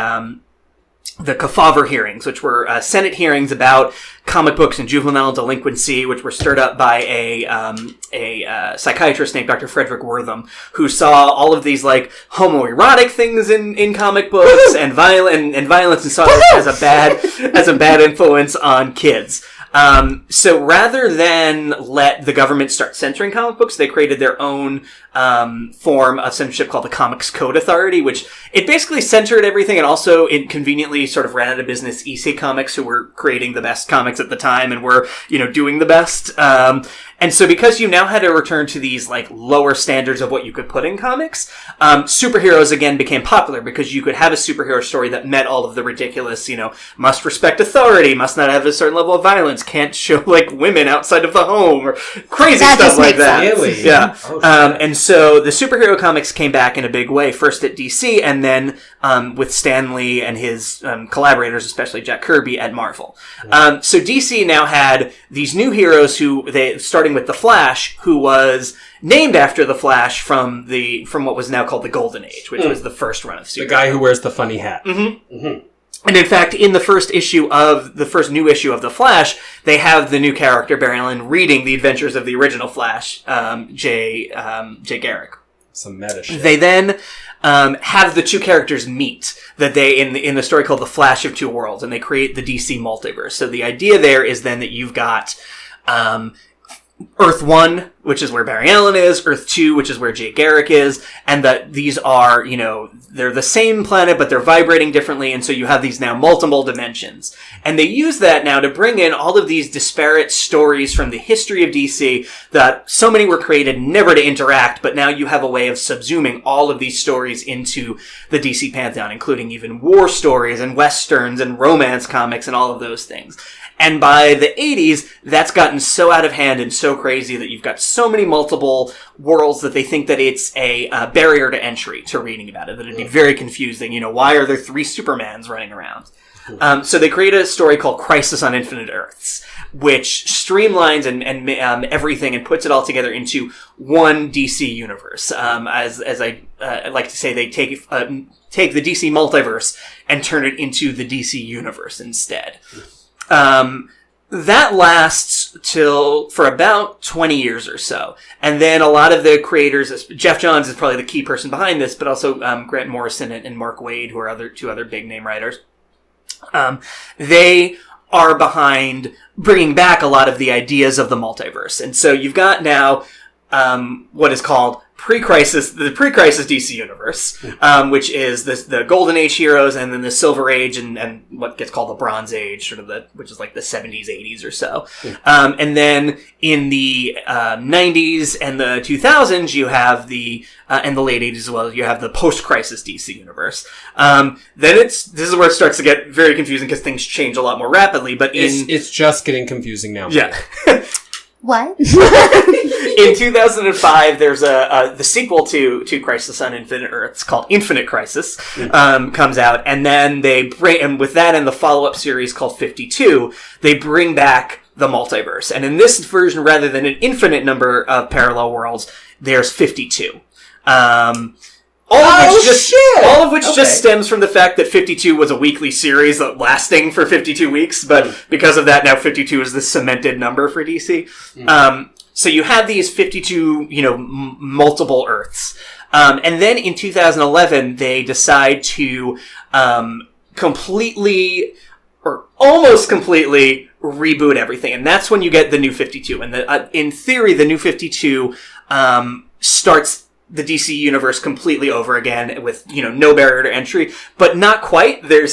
Kefauver hearings, which were Senate hearings about comic books and juvenile delinquency, which were stirred up by a psychiatrist named Dr. Frederick Wortham, who saw all of these homoerotic things in comic books and violence, and saw it as a bad influence on kids. So rather than let the government start censoring comic books, they created their own form of censorship called the Comics Code Authority, which it basically censored everything, and also it conveniently sort of ran out of business EC Comics, who were creating the best comics at the time and were, doing the best. And so because you now had to return to these lower standards of what you could put in comics, superheroes again became popular because you could have a superhero story that met all of the ridiculous, must respect authority, must not have a certain level of violence, can't show women outside of the home, or crazy stuff like that. Really? Yeah. And so the superhero comics came back in a big way, first at DC and then with Stan Lee and his collaborators, especially Jack Kirby at Marvel. So DC now had these new heroes starting with the Flash, who was named after the Flash from what was now called the Golden Age, which was the first run of Superman. The guy who wears the funny hat. Mm-hmm. Mm-hmm. And in fact, in the first new issue of the Flash, they have the new character Barry Allen reading the adventures of the original Flash, Jay Garrick. Some meta shit. They then have the two characters meet that they in the story called The Flash of Two Worlds, and they create the DC multiverse. So the idea there is then that you've got Earth 1, which is where Barry Allen is, Earth 2, which is where Jay Garrick is, and that these are, they're the same planet, but they're vibrating differently, and so you have these now multiple dimensions. And they use that now to bring in all of these disparate stories from the history of DC that so many were created never to interact, but now you have a way of subsuming all of these stories into the DC pantheon, including even war stories and westerns and romance comics and all of those things. And by the 80s, that's gotten so out of hand and so crazy that you've got so many multiple worlds that they think that it's a barrier to entry to reading about it, that it'd be very confusing. You know, why are there 3 Supermans running around? So they created a story called Crisis on Infinite Earths, which streamlines and everything and puts it all together into one DC universe. As I like to say, they take the DC multiverse and turn it into the DC universe instead. That lasts for about 20 years or so. And then a lot of the creators, Jeff Johns is probably the key person behind this, but also Grant Morrison and Mark Waid, who are two other big name writers. They are behind bringing back a lot of the ideas of the multiverse. And so you've got now what is called the pre-crisis DC universe, which is the Golden Age heroes, and then the Silver Age, and what gets called the Bronze Age, which is like the 70s, 80s or so. And then in the 90s and the 2000s, you have and the late 80s as well, you have the post-crisis DC universe. Then this is where it starts to get very confusing because things change a lot more rapidly, but it's just getting confusing now. Yeah. What? In 2005, there's the sequel to Crisis on Infinite Earths called Infinite Crisis, comes out, and then and with that and the follow-up series called 52, they bring back the multiverse. And in this version, rather than an infinite number of parallel worlds, there's 52. All of which just stems from the fact that 52 was a weekly series lasting for 52 weeks, but because of that, now 52 is the cemented number for DC. So you have these 52, multiple Earths. And then in 2011, they decide to completely, or almost completely, reboot everything. And that's when you get the New 52. And in theory, the New 52 starts the DC universe completely over again with, no barrier to entry, but not quite. They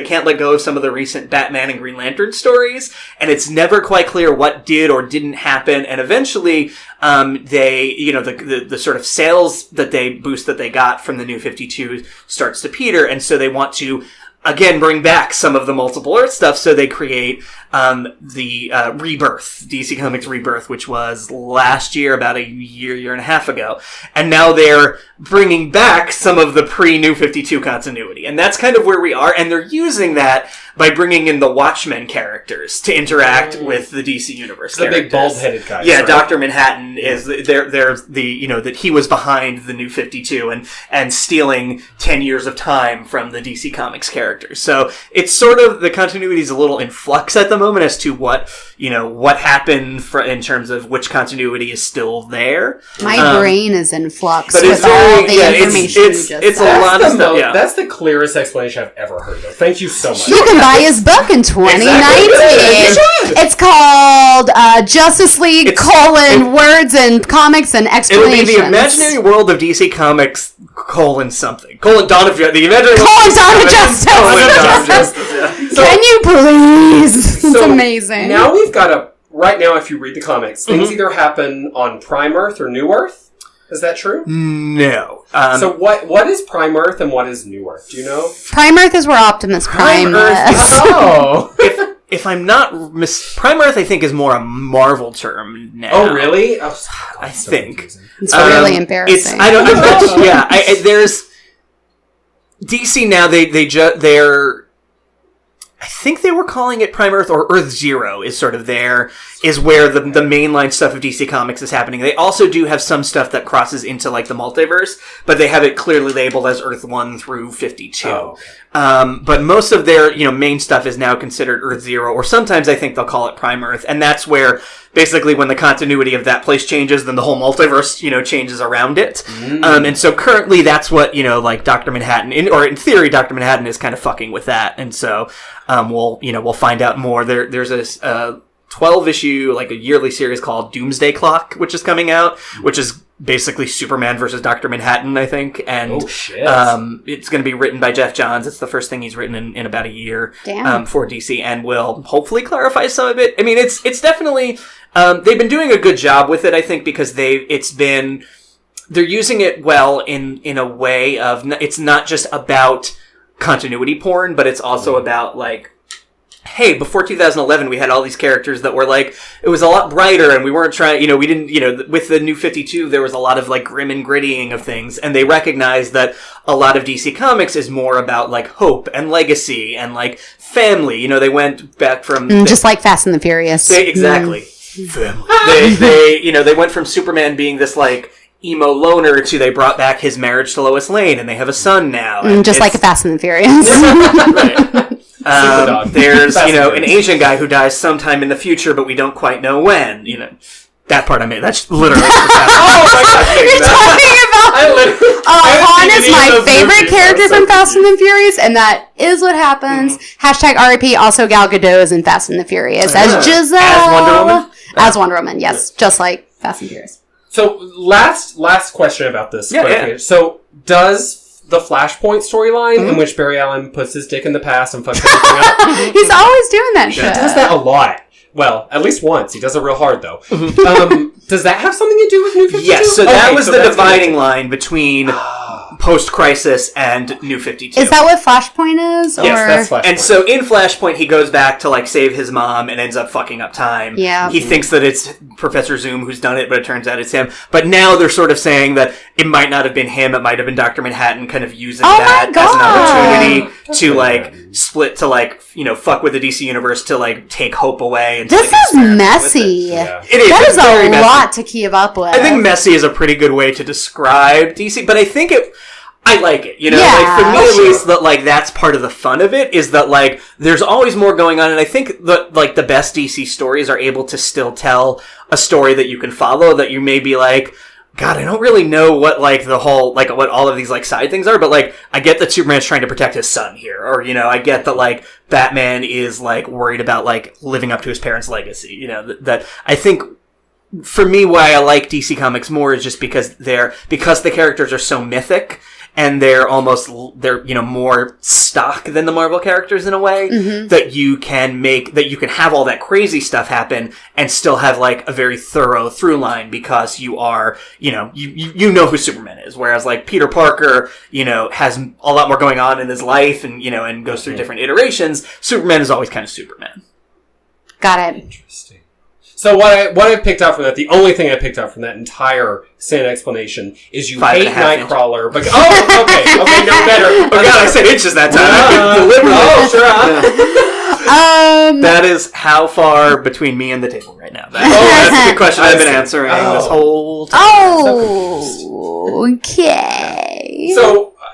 can't let go of some of the recent Batman and Green Lantern stories, and it's never quite clear what did or didn't happen. And eventually, the sort of sales that they got from the New 52 starts to peter, and so they want to again bring back some of the multiple Earth stuff, so they create the Rebirth, DC Comics Rebirth, which was last year, about a year and a half ago. And now they're bringing back some of the pre-New 52 continuity. And that's kind of where we are, and they're using that by bringing in the Watchmen characters to interact with the DC Universe the characters. big bald-headed guys. Yeah, right? Dr. Manhattan is, they're that he was behind the New 52 and stealing 10 years of time from the DC Comics characters. So it's sort of, the continuity is a little in flux at the moment as to what happened in terms of which continuity is still there. My brain is in flux but with all the information you just said. It's a lot of stuff. Yeah. That's the clearest explanation I've ever heard of. Thank you so much. You can buy his book in 2019. Exactly. It's called Justice League, words and comics and explanations. It would be the imaginary world of DC Comics, something. Dawn of Justice. The imaginary Dawn of Justice. Dawn of Justice, yeah. So, can you please? It's amazing. Now we've got right now, if you read the comics, things either happen on Prime Earth or New Earth. Is that true? No. So what is Prime Earth and what is New Earth? Do you know? Prime Earth is where Optimus Prime lives. Oh. If I'm not Prime Earth, I think is more a Marvel term now. Oh, really? Oh, God, I think confusing. It's really embarrassing. I don't. There's DC now. They're. I think they were calling it Prime Earth, or Earth Zero is sort of is where the mainline stuff of DC Comics is happening. They also do have some stuff that crosses into like the multiverse, but they have it clearly labeled as Earth 1 through 52. Oh, okay. But most of their, main stuff is now considered Earth Zero, or sometimes I think they'll call it Prime Earth, and that's where basically when the continuity of that place changes, then the whole multiverse, changes around it. And so currently that's what, like Dr. Manhattan, in theory, Dr. Manhattan is kind of fucking with that, and so we'll find out more. There's a 12-issue, like a yearly series called Doomsday Clock, which is coming out, which is basically Superman versus Dr. Manhattan, I think. And it's going to be written by Jeff Johns. It's the first thing he's written in about a year for DC, and will hopefully clarify some of it. I mean, it's definitely they've been doing a good job with it, I think, because they're using it well in a way of, it's not just about continuity porn, but it's also about like hey, before 2011, we had all these characters that were like, it was a lot brighter, and we weren't trying, we didn't, with the New 52, there was a lot of like grim and grittying of things, and they recognized that a lot of DC Comics is more about like hope and legacy and like family. They went back from just like Fast and the Furious. Exactly. Family. They went from Superman being this like emo loner to they brought back his marriage to Lois Lane, and they have a son now. And just like Fast and the Furious. Right. There's, an Asian guy who dies sometime in the future, but we don't quite know when. That part I made. That's literally. Oh my god! You're talking about. Han is my favorite character from Fast and the Furious, and that is what happens. # RIP. Also, Gal Gadot is in Fast and the Furious as Giselle. As Wonder Woman. As Wonder Woman, yes, just like Fast and Furious. So last question about this. Yeah. So does the Flashpoint storyline in which Barry Allen puts his dick in the past and fucks everything up? He's always doing that shit. He does that a lot. Well, at least once. He does it real hard, though. Does that have something to do with New 52? Yes, so that was the dividing line between post-crisis and New 52. Is that what Flashpoint is? Yes, that's Flashpoint. And so in Flashpoint, he goes back to, like, save his mom and ends up fucking up time. Yeah. He thinks that it's Professor Zoom who's done it, but it turns out it's him. But now they're sort of saying that it might not have been him, it might have been Dr. Manhattan kind of using that as an opportunity to, like, split to, like, fuck with the DC universe to, like, take hope away. And this is messy. Yeah. It is. That is a messy. lot to keep up with. I think messy is a pretty good way to describe DC, but I think I like it, Yeah. like for me at least, that like that's part of the fun of it is that like there's always more going on, and I think that like the best DC stories are able to still tell a story that you can follow, that you may be like, God, I don't really know what like the whole like what all of these like side things are, but like I get that Superman's trying to protect his son here, or I get that like Batman is like worried about like living up to his parents' legacy, that I think. For me, why I like DC Comics more is just because the characters are so mythic and they're more stock than the Marvel characters in a way, that you can have all that crazy stuff happen and still have like a very thorough through line because you are, you know who Superman is. Whereas like Peter Parker, has a lot more going on in his life and, and goes through different iterations. Superman is always kind of Superman. Got it. Interesting. So what I picked out from that, the only thing I picked out from that entire sad explanation is you hate Nightcrawler. But okay, no better. Oh god, I said inches that time. Sure. That is how far between me and the table right now. That's a good question I've been answering this whole time. Oh, okay.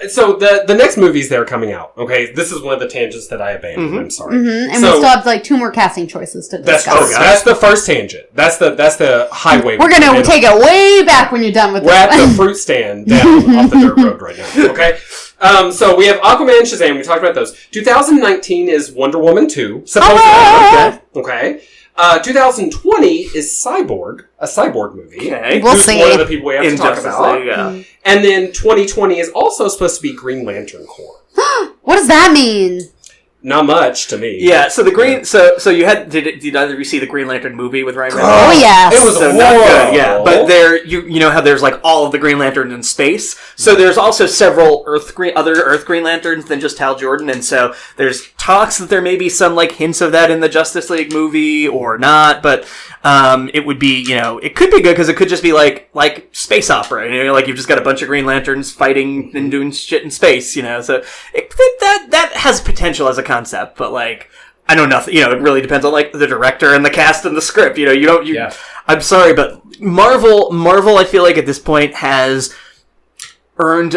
So the next movies that are coming out, okay, this is one of the tangents that I abandoned. I'm sorry. And we still have like 2 more casting choices to discuss. That's the first tangent. That's the highway. We're gonna take it way back when you're done with this. We're at the fruit stand down off the dirt road right now. Okay. So we have Aquaman and Shazam. We talked about those. 2019 is Wonder Woman 2. Supposedly. Okay. 2020 is Cyborg, a Cyborg movie. Okay. We'll see. One of the people we have to talk about. Yeah. And then 2020 is also supposed to be Green Lantern Corps. What does that mean? Not much to me. Yeah, so the Green... So you had... Did either of you see the Green Lantern movie with Ryan Reynolds? Oh, yes. It was so not good, yeah. But there... You know how there's, like, all of the Green Lanterns in space? So there's also several other Earth Green Lanterns than just Hal Jordan, and so there's talks that there may be some, like, hints of that in the Justice League movie, or not, but... it would be, it could be good because it could just be like space opera. Like you've just got a bunch of Green Lanterns fighting and doing shit in space. So that has potential as a concept, but like I know nothing. It really depends on like the director and the cast and the script. I'm sorry, but Marvel. I feel like at this point has earned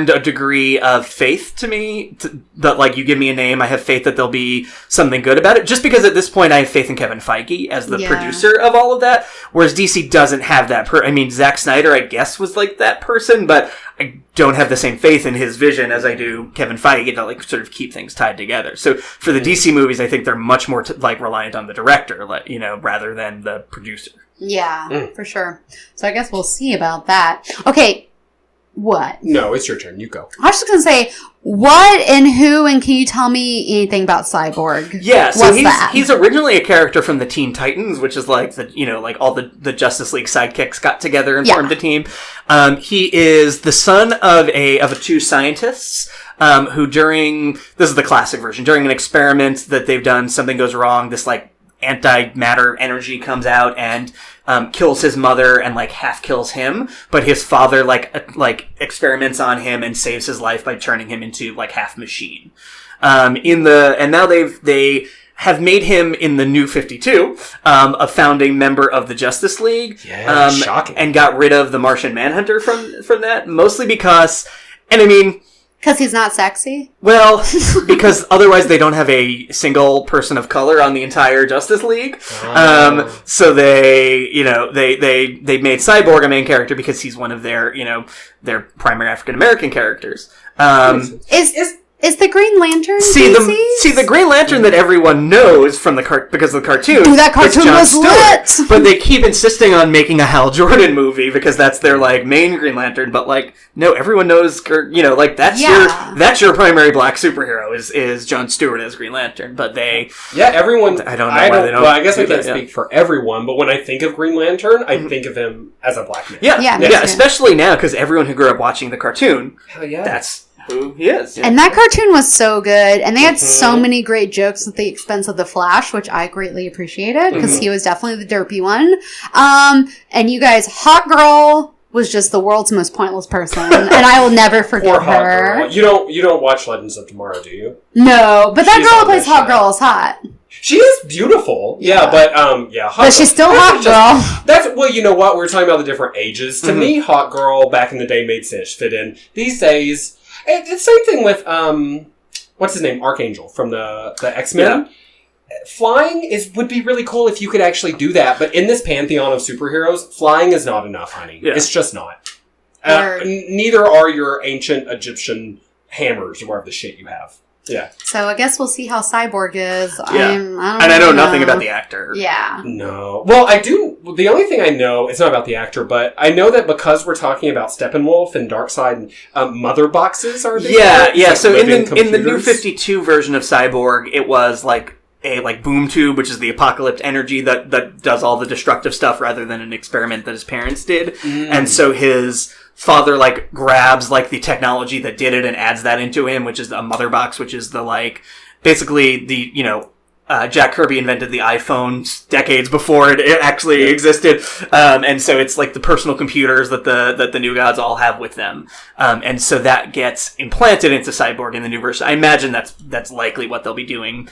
a degree of faith to me that like you give me a name, I have faith that there'll be something good about it, just because at this point I have faith in Kevin Feige as the producer of all of that, whereas DC doesn't have that Zack Snyder I guess was like that person, but I don't have the same faith in his vision as I do Kevin Feige to like sort of keep things tied together. So for the DC movies I think they're much more like reliant on the director, rather than the producer. Yeah, for sure. So I guess we'll see about that. Okay. What? No, it's your turn. You go. I was just going to say, what and who, and can you tell me anything about Cyborg? Yeah, so he's originally a character from the Teen Titans, which is like like all the Justice League sidekicks got together and formed a team. He is the son of 2 scientists. who this is the classic version, during an experiment that they've done, something goes wrong, this, like, antimatter energy comes out and kills his mother and, like, half kills him, but his father, like experiments on him and saves his life by turning him into, like, half machine. And now they have made him in the New 52 a founding member of the Justice League. Yeah, shocking. And got rid of the Martian Manhunter from that, mostly because, and I mean, because he's not sexy? well, because otherwise they don't have a single person of color on the entire Justice League. So they made Cyborg a main character because he's one of their primary African American characters. Is the Green Lantern See the Green Lantern that everyone knows from because of the cartoon. Ooh, that cartoon was lit! But they keep insisting on making a Hal Jordan movie because that's their, like, main Green Lantern. But, like, no, everyone knows, that's your primary black superhero is Jon Stewart as Green Lantern. But everyone. I don't know why they don't. Well, I guess I can't speak for everyone, but when I think of Green Lantern, I think of him as a black man. Yeah, especially now because everyone who grew up watching the cartoon, hell yeah, that's who he is. And that cartoon was so good, and they had so many great jokes at the expense of the Flash, which I greatly appreciated because he was definitely the derpy one. And you guys, Hot Girl was just the world's most pointless person, and I will never forget her. You don't watch Legends of Tomorrow, do you? No, but that girl who plays Hot Girl is hot. She is beautiful. Yeah, but she's still Hot Girl. That's well, you know what? We're talking about the different ages. To me, Hot Girl back in the day made sense, fit in. These days, it's the same thing with what's his name, Archangel from the X-Men. Yeah. Flying would be really cool if you could actually do that, but in this pantheon of superheroes, flying is not enough, honey. Yeah. It's just not. Neither are your ancient Egyptian hammers or whatever the shit you have. Yeah. So I guess we'll see how Cyborg is. Yeah. I know nothing about the actor. Yeah. No. Well, I do. The only thing I know, it's not about the actor, but I know that because we're talking about Steppenwolf and Darkseid, mother boxes are there. Yeah. Like so in the New 52 version of Cyborg, it was like a boom tube, which is the apocalypse energy that does all the destructive stuff rather than an experiment that his parents did. And so his father grabs the technology that did it and adds that into him, which is a mother box, which is the basically the Jack Kirby invented the iPhone decades before it actually existed, and so it's the personal computers that the New Gods all have with them, and so that gets implanted into Cyborg in the new version. I imagine that's likely what they'll be doing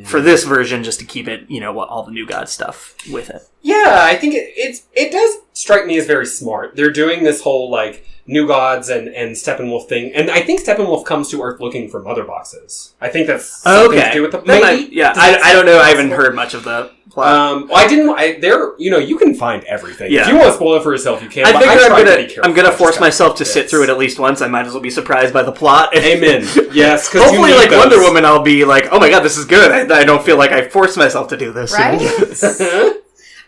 for this version, just to keep it all the New God stuff with it. Yeah, I think it does strike me as very smart. They're doing this whole New Gods and Steppenwolf thing, and I think Steppenwolf comes to Earth looking for mother boxes. I think that's something to do with the maybe. I don't know. I haven't heard much of the plot. I didn't. You can find everything. Yeah. If you want to spoil it for yourself, you can. I figure I'm gonna force myself to sit through it at least once. I might as well be surprised by the plot. Amen. Yes. Hopefully, Wonder Woman, I'll be oh my god, this is good. I don't feel like I forced myself to do this. Right.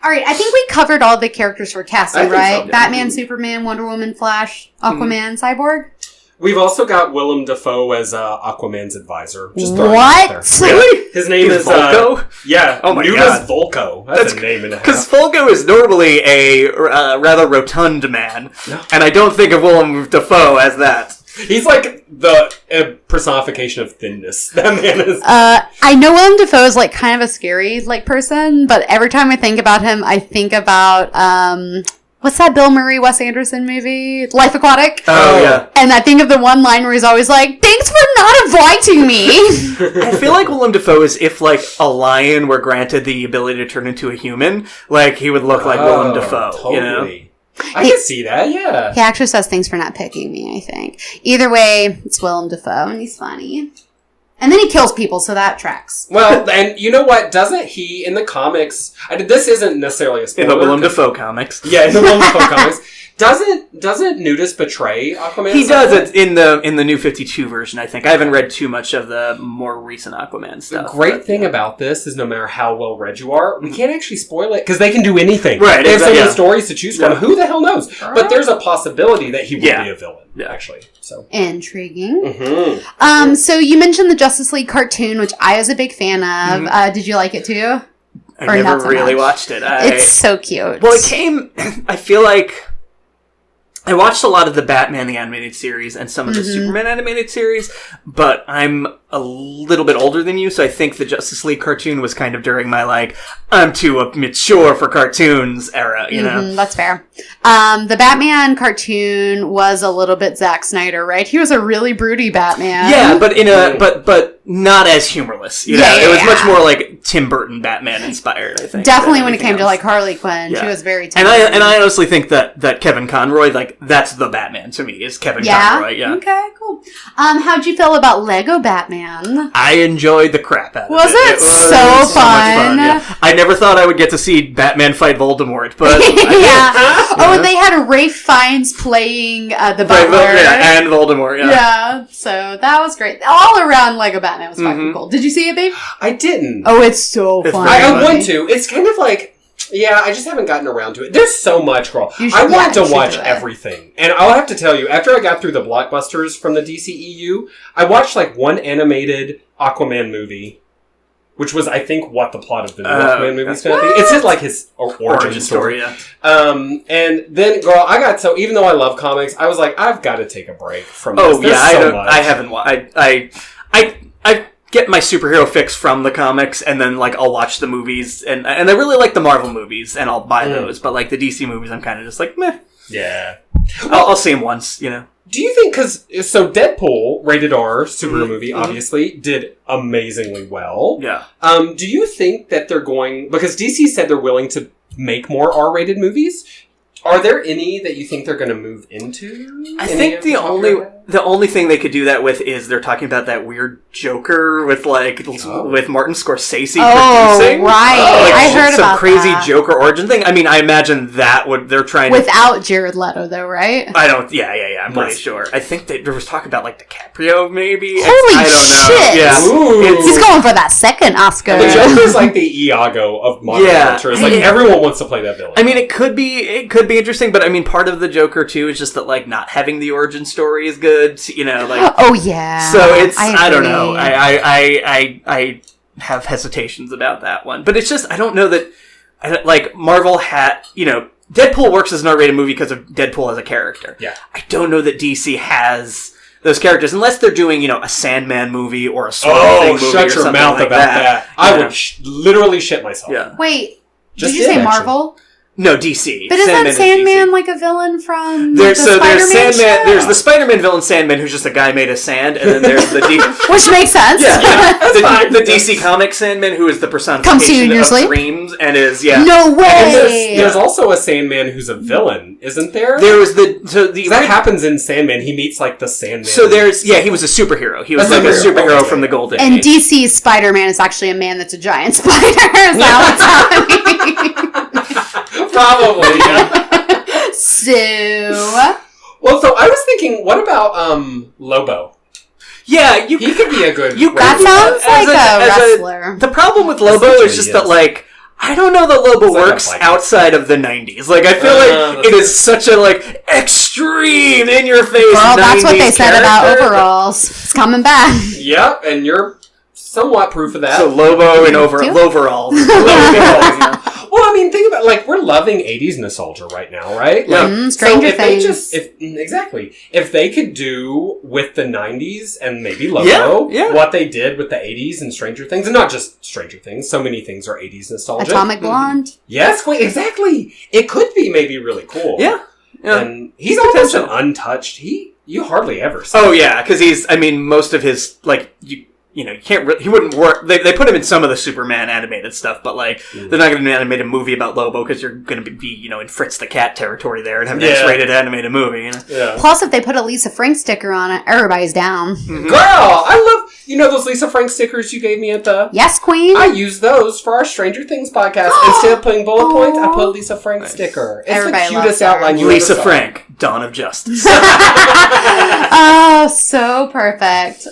All right, I think we covered all the characters for casting, right? So, yeah. Batman, Superman, Wonder Woman, Flash, Aquaman, Cyborg. We've also got Willem Dafoe as Aquaman's advisor. Just what? Really? His name is Volko? Yeah. Oh my god. Volko. That's a name in a half. Because Volko is normally a rather rotund man, and I don't think of Willem Dafoe as that. He's the personification of thinness. That man is. I know Willem Dafoe is kind of a scary person, but every time I think about him, I think about what's that Bill Murray, Wes Anderson movie, Life Aquatic? Oh yeah. And I think of the one line where he's always "Thanks for not inviting me." I feel like Willem Dafoe is if a lion were granted the ability to turn into a human, he would look like Willem Dafoe. Totally. I can see that, yeah. He actually says, "Thanks for not picking me," I think. Either way, it's Willem Dafoe, and he's funny. And then he kills people, so that tracks. Well, and you know what? Doesn't he, in the comics... this isn't necessarily a spoiler. In the Willem Dafoe comics. Yeah, in the Willem Dafoe comics. Doesn't Nudist betray Aquaman? He does it in the New 52 version, I think. I haven't read too much of the more recent Aquaman stuff. The great thing about this is no matter how well read you are, we can't actually spoil it, because they can do anything. Right. They have so many stories to choose from. Who the hell knows? But there's a possibility that he will be a villain, actually. So intriguing. Mm-hmm. So you mentioned the Justice League cartoon, which I was a big fan of. Did you like it too? I never really watched it. It's so cute. Well, it came... I feel like... I watched a lot of the Batman the Animated Series and some of the Superman Animated Series, but I'm a little bit older than you, so I think the Justice League cartoon was kind of during my, like, I'm too mature for cartoons era, you know? That's fair. The Batman cartoon was a little bit Zack Snyder, right? He was a really broody Batman. Yeah, but in a but not as humorless. You know? Yeah, It was much more like Tim Burton Batman inspired, I think. Definitely when it came to like Harley Quinn, she was very Tim Burton. And I honestly think that Kevin Conroy, like, that's the Batman to me, is Kevin Conroy. Yeah. Okay, cool. How'd you feel about Lego Batman? I enjoyed the crap out of it. Was it so much fun? Yeah. I never thought I would get to see Batman fight Voldemort, but Oh, and they had Rafe Fiennes playing the butler. and Voldemort. Yeah, so that was great. All around Lego Batman was fucking cool. Did you see it, babe? I didn't. Oh, it's so fun. I want to. It's kind of like, yeah, I just haven't gotten around to it. There's so much, girl. I want to watch everything. And I'll have to tell you, after I got through the blockbusters from the DCEU, I watched like one animated Aquaman movie, which was, I think, what the plot of the new Aquaman movie is going to be. It's just like his origin story. Yeah. And then, girl, even though I love comics, I was like, I've got to take a break from this. Oh, yeah, I haven't watched. I get my superhero fix from the comics, and then, like, I'll watch the movies, and I really like the Marvel movies, and I'll buy those, but, like, the DC movies, I'm kind of just like, meh. Yeah. I'll see them once, you know. Do you think, so Deadpool, rated R, superhero movie, obviously, did amazingly well. Yeah. Do you think that they're because DC said they're willing to make more R-rated movies, are there any that you think they're going to move into? I think the only thing they could do that with is they're talking about that weird Joker with with Martin Scorsese producing. Right. I heard some about crazy that. Joker origin thing. I mean, I imagine they're trying without Jared Leto though, right? I don't. Yeah. I'm pretty sure. I think there was talk about like DiCaprio, maybe. Holy I don't know. shit! Yeah, He's going for that second Oscar. The Joker's like the Iago of modern culture. It's like everyone wants to play that villain. I mean, it could be interesting, but I mean, part of the Joker too is just that like not having the origin story is good. You know, like oh yeah. So it's I don't know. I have hesitations about that one, but it's just I don't know that like Marvel had Deadpool works as an R-rated movie because of Deadpool as a character. Yeah. I don't know that DC has those characters unless they're doing a Sandman movie or a Swamp Thing movie shut or your something mouth like about that. I would literally shit myself. Yeah. Wait, Just did you say actually. Marvel? No, DC. But isn't Sandman DC. like a villain from there's Spider-Man Sandman. show? There's the Spider-Man villain Sandman, who's just a guy made of sand, and then there's the which makes sense. the DC Comics Sandman, who is the personification of dreams, and is no way. There's also a Sandman who's a villain, isn't there? There was that happens in Sandman. He meets like the Sandman. So he was a superhero. He was like a superhero from the Golden And Age. DC's Spider-Man is actually a man that's a giant spider. Is that what's happening? Probably. So, so I was thinking, what about Lobo? Yeah, he could be a good. That sounds like a wrestler. The problem with Lobo is just that, like, I don't know that Lobo works outside of the 90s. Like, I feel like it is such a, like, extreme, in-your-face 90s Girl, that's what they said about character. overalls. It's coming back. Yep, and you're somewhat proof of that. So Lobo in overalls. Well, I mean, think about we're loving 80s nostalgia right now, right? Stranger Things. If they could do with the 90s and maybe Lobo what they did with the 80s and Stranger Things, and not just Stranger Things, so many things are 80s nostalgia. Atomic Blonde. Yes, exactly. It could be maybe really cool. Yeah. And he's almost an untouched. You hardly ever see him. Yeah, because most of his, you can't really, he wouldn't work. They put him in some of the Superman animated stuff, but they're not going to animate a movie about Lobo because you're going to be in Fritz the Cat territory there and have an X-rated animated movie. Yeah. Plus, if they put a Lisa Frank sticker on it, everybody's down. Mm-hmm. Girl, I love those Lisa Frank stickers you gave me at the Yes, Queen. I use those for our Stranger Things podcast. Instead of putting bullet points, I put a Lisa Frank sticker. It's Everybody the cutest outline you Lisa ever saw. Frank, Dawn of Justice. Oh, so perfect.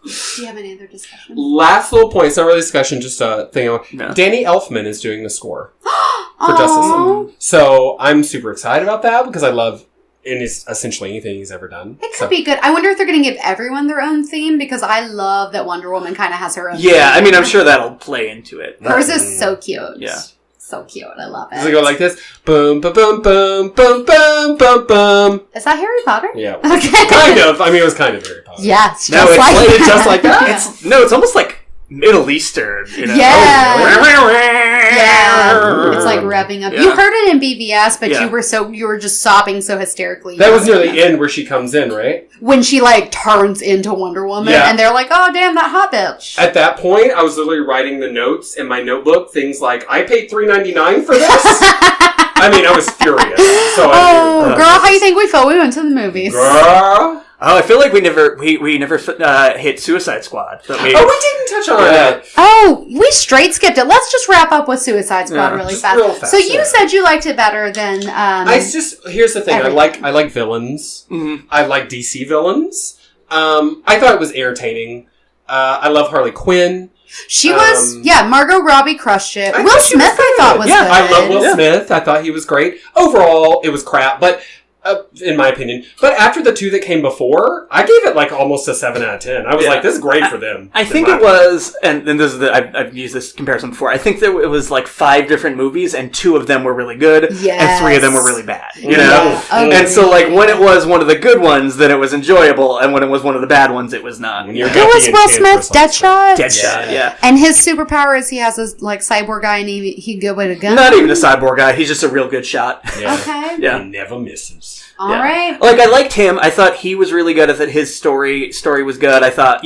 Do you have any other discussion? Last little point. It's not really discussion, just a thing. No. Danny Elfman is doing the score for Justice League. So I'm super excited about that because I love essentially anything he's ever done. It could be good. I wonder if they're going to give everyone their own theme because I love that Wonder Woman kind of has her own theme. I mean, I'm sure that'll play into it. Hers is so cute. Yeah. So cute. I love it. Does it go like this? Boom, boom, boom, boom, boom, boom, boom, boom. Is that Harry Potter? Yeah. Okay. Kind of. I mean, it was kind of Harry Potter. Yes. No, it's like played that. just like that. It's almost like Middle Eastern, you know? Yeah. Oh, Yeah. It's like revving up. Yeah. You heard it in BVS, but Yeah. you were just sobbing so hysterically. That was near the end where she comes in, right? When she like turns into Wonder Woman, Yeah. and they're like, "Oh damn, that hot bitch." At that point, I was literally writing the notes in my notebook, things like, I paid $3.99 for this? I mean, I was furious. So I knew, girl, how you think we felt? We went to the movies. Girl. Oh, I feel like we never hit Suicide Squad. But we didn't touch on it. Oh, we straight skipped it. Let's just wrap up with Suicide Squad really just fast. real fast, So you yeah. said you liked it better than. Here's the thing. Everything. I like villains. Mhm. I like DC villains. I thought it was entertaining. I love Harley Quinn. She was, Margot Robbie crushed it. I Will thought she was Smith, I good. thought was yeah, good. I love Will Smith. I thought he was great. Overall, it was crap, but in my opinion. But after the two that came before, I gave it like almost a 7 out of 10. I was like, this is great for them. I think it was, and this is I've used this comparison before. I think that it was like 5 different movies, and 2 of them were really good, and 3 of them were really bad. You know, and so like when it was one of the good ones, then it was enjoyable, and when it was one of the bad ones, it was not. Who was Will Smith? Deadshot? Deadshot, yeah. And his superpower is he has this like cyborg guy, and he good with a gun. Not even a cyborg guy. He's just a real good shot. Yeah. Okay. Yeah. He never misses. All right. Like, I liked him. I thought he was really good. I thought his story was good. I thought,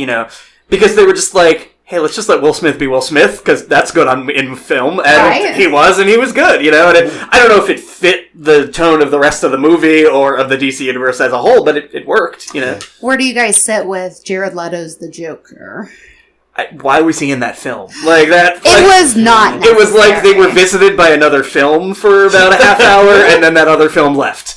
because they were just like, hey, let's just let Will Smith be Will Smith, because that's good in film. And he was good, And I don't know if it fit the tone of the rest of the movie or of the DC universe as a whole, but it worked, Where do you guys sit with Jared Leto's The Joker? Why was he in that film? Like that? It was not. It was like they were visited by another film for about a half hour, and then that other film left.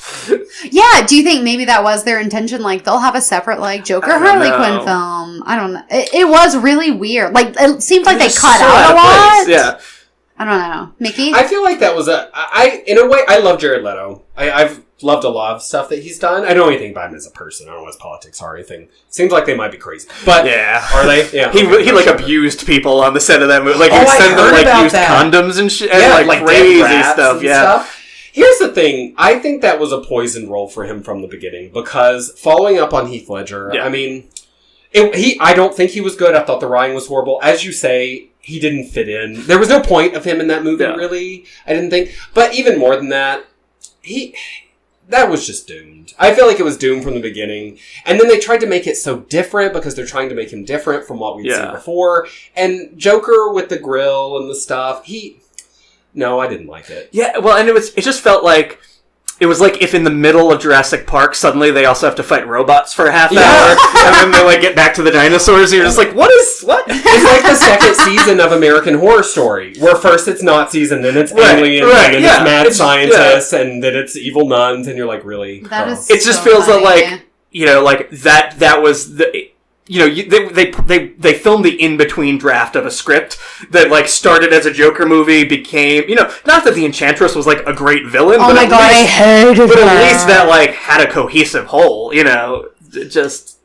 Yeah, do you think maybe that was their intention? Like, they'll have a separate, like, Joker Harley Quinn film. I don't know. It was really weird. Like, it seemed like they cut out a lot. Yeah. I don't know. Mickey? I feel like that was in a way, I love Jared Leto. I've loved a lot of stuff that he's done. I don't know anything about him as a person. I don't know what his politics are or anything. Seems like they might be crazy. But, are they? Yeah. He like, abused people on the set of that movie. Like, he would send them, like, used condoms and shit. And, like crazy stuff. Yeah. Here's the thing. I think that was a poisoned role for him from the beginning. Because following up on Heath Ledger, I mean, I don't think he was good. I thought the writing was horrible. As you say, he didn't fit in. There was no point of him in that movie, really. I didn't think. But even more than that, that was just doomed. I feel like it was doomed from the beginning. And then they tried to make it so different because they're trying to make him different from what we'd seen before. And Joker with the grill and the stuff, no, I didn't like it. Yeah, well, and it just felt like, it was like if in the middle of Jurassic Park, suddenly they also have to fight robots for a half hour, and then they, like, get back to the dinosaurs, and you're just like, what? It's like the second season of American Horror Story, where first it's Nazis, and then it's aliens, and then it's mad scientists, and then it's evil nuns, and you're like, really? That is it just feels like, like, that was the... they filmed the in-between draft of a script that, like, started as a Joker movie, became, not that the Enchantress was, like, a great villain, oh but my god, I hated her. But at least that, like, had a cohesive whole, just...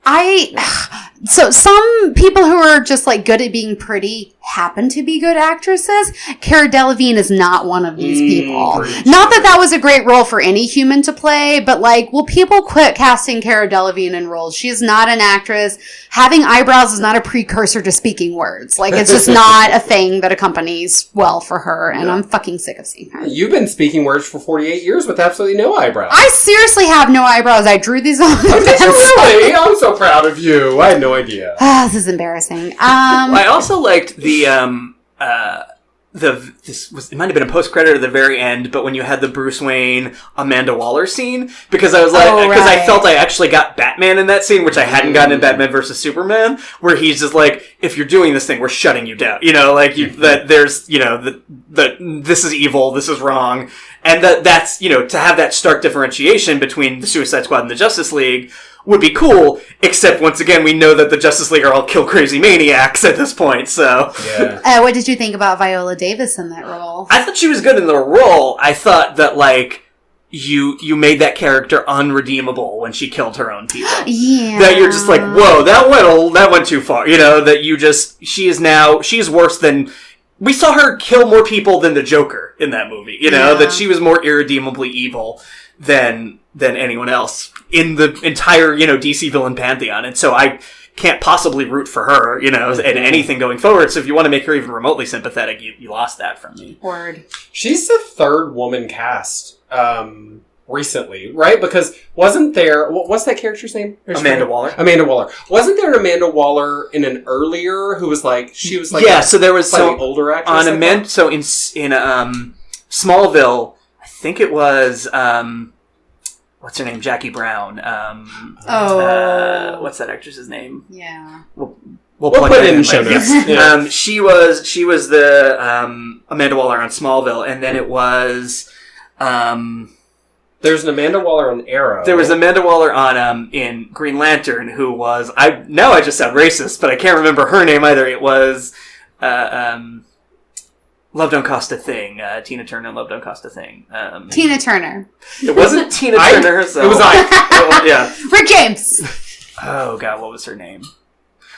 So some people who are just like good at being pretty happen to be good actresses. Cara Delevingne is not one of these people. Not that that was a great role for any human to play, but like, will people quit casting Cara Delevingne in roles? She's not an actress. Having eyebrows is not a precursor to speaking words. Like, it's just not a thing that accompanies well for her, and I'm fucking sick of seeing her. You've been speaking words for 48 years with absolutely no eyebrows. I seriously have no eyebrows. I drew these on. Did you really? I'm so proud of you. I had no idea. This is embarrassing. I also liked it might have been a post-credit at the very end, but when you had the Bruce Wayne, Amanda Waller scene, because I was like, I felt I actually got Batman in that scene, which I hadn't gotten in Batman vs. Superman, where he's just like, if you're doing this thing, we're shutting you down. There's, this is evil, this is wrong. And that's, to have that stark differentiation between the Suicide Squad and the Justice League would be cool, except once again, we know that the Justice League are all kill crazy maniacs at this point, so. Yeah. What did you think about Viola Davis in that role? I thought she was good in the role. I thought that, like, you made that character unredeemable when she killed her own people. Yeah. That you're just like, whoa, that went too far. That she is worse than we saw her kill more people than the Joker in that movie. You know, that she was more irredeemably evil than anyone else in the entire, you know, DC villain pantheon. And so I can't possibly root for her, you know, in anything going forward. So if you want to make her even remotely sympathetic, you lost that from me. Word. She's the third woman cast recently, right? Because wasn't there... What's that character's name? Amanda Waller. Amanda Waller. Wasn't there an Amanda Waller in an earlier who was like... She was like... Yeah, so there was some older actress. On Amanda... So in Smallville, I think it was... what's her name? Jackie Brown. What's that actress's name? Yeah. We'll put it in show notes. Yeah. She was the Amanda Waller on Smallville, and then it was there's an Amanda Waller on Arrow. There was Amanda Waller on in Green Lantern, who was I just sound racist, but I can't remember her name either. It was Love Don't Cost a Thing. Tina Turner, Love Don't Cost a Thing. Tina Turner. It wasn't Tina Turner herself. It was yeah. Rick James. Oh, God, what was her name?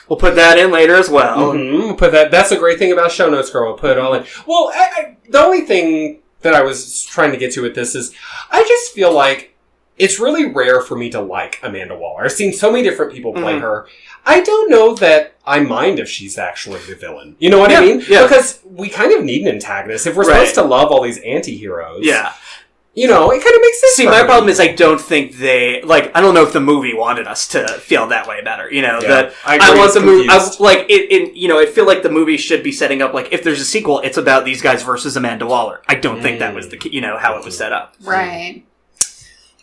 We'll put that in later as well. Mm-hmm. We'll put that. That's the great thing about show notes, girl. We'll put it all in. Well, the only thing that I was trying to get to with this is I just feel like it's really rare for me to like Amanda Waller. I've seen so many different people play her. I don't know that I mind if she's actually the villain. You know what I mean? Yeah. Because we kind of need an antagonist. If we're supposed to love all these anti-heroes. Yeah. You know, it kind of makes sense. See, my problem is I don't think they, like, I don't know if the movie wanted us to feel that way about her. You know, that I want the movie, I feel like the movie should be setting up, like, if there's a sequel, it's about these guys versus Amanda Waller. I don't think that was how it was set up. Right.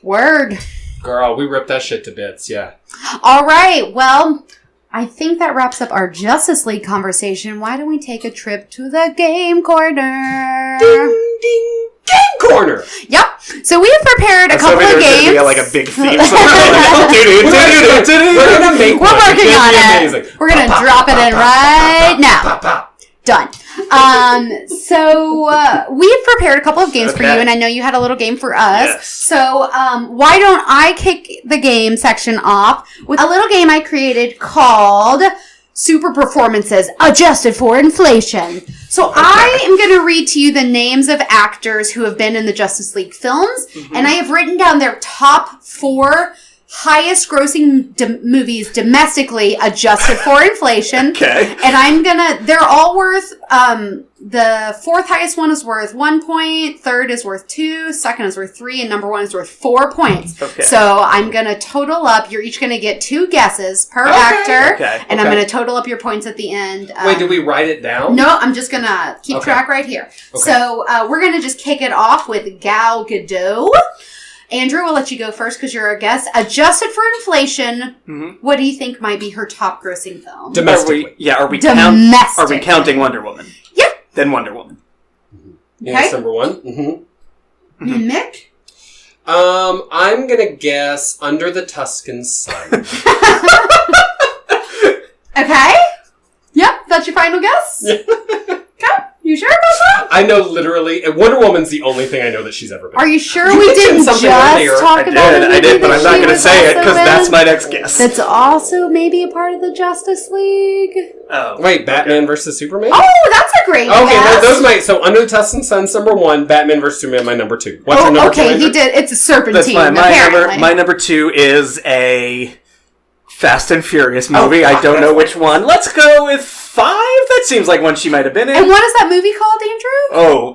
Word. Girl, we ripped that shit to bits, yeah. All right, well, I think that wraps up our Justice League conversation. Why don't we take a trip to the game corner? Ding, ding, game corner! Yep. So we have prepared a couple of games. We got like a big theme. We're gonna make We're one. working on it. Amazing. We're gonna drop it in right now. Done. So we've prepared a couple of games for you, and I know you had a little game for us. Yes. So why don't I kick the game section off with a little game I created called Super Performances Adjusted for Inflation. So I am going to read to you the names of actors who have been in the Justice League films, and I have written down their top 4 highest grossing movies domestically adjusted for inflation. Okay. And they're all worth, the 4th highest one is worth 1 point, 3rd is worth 2, 2nd is worth 3, and number 1 is worth 4 points. Okay. So I'm going to total up, you're each going to get 2 guesses per actor, and I'm going to total up your points at the end. Wait, do we write it down? No, I'm just going to keep track right here. Okay. So we're going to just kick it off with Gal Gadot. Andrew, we'll let you go first because you're our guest. Adjusted for inflation, what do you think might be her top grossing film? Domestically. Are we counting Wonder Woman? Yeah. Then Wonder Woman. Yes, number 1. Mick? I'm gonna guess Under the Tuscan Sun. Okay. Yep, that's your final guess? Okay. You sure about that? I know literally, Wonder Woman's the only thing I know that she's ever been. Are you sure we didn't just talk about it? I did, but I'm not going to say it because that's my next guess. That's also maybe a part of the Justice League. Oh. Wait, Batman versus Superman? Oh, that's a great guess. Those might, so Under the Tuscan Sun's number 1, Batman versus Superman my number 2. What's your number 2? Okay, he did, it's a Serpentine, that's fine. My number 2 is a Fast and Furious movie. I don't know which one. Let's go with 5? That seems like one she might have been in. And what is that movie called, Andrew?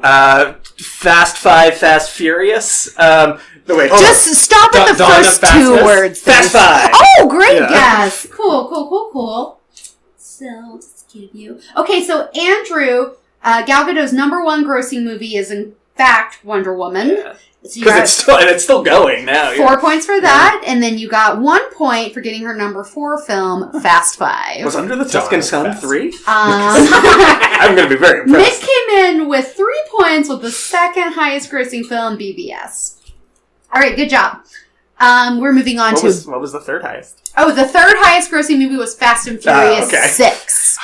Fast 5, Fast Furious. Just stop at the first 2 words. Fast 5. Oh, great guess. Cool. So, it's cute of you. Okay, so Andrew, Gal Gadot's number 1 grossing movie is in fact Wonder Woman. Yeah. Because it's still going now. 4 points for that, and then you got 1 point for getting her number 4 film, Fast 5. Was Under the Tuscan Sun 3? I'm going to be very impressed. Nick came in with 3 points with the 2nd highest grossing film, BVS. All right, good job. We're moving on to... What was the 3rd highest? Oh, the 3rd highest grossing movie was Fast and Furious 6.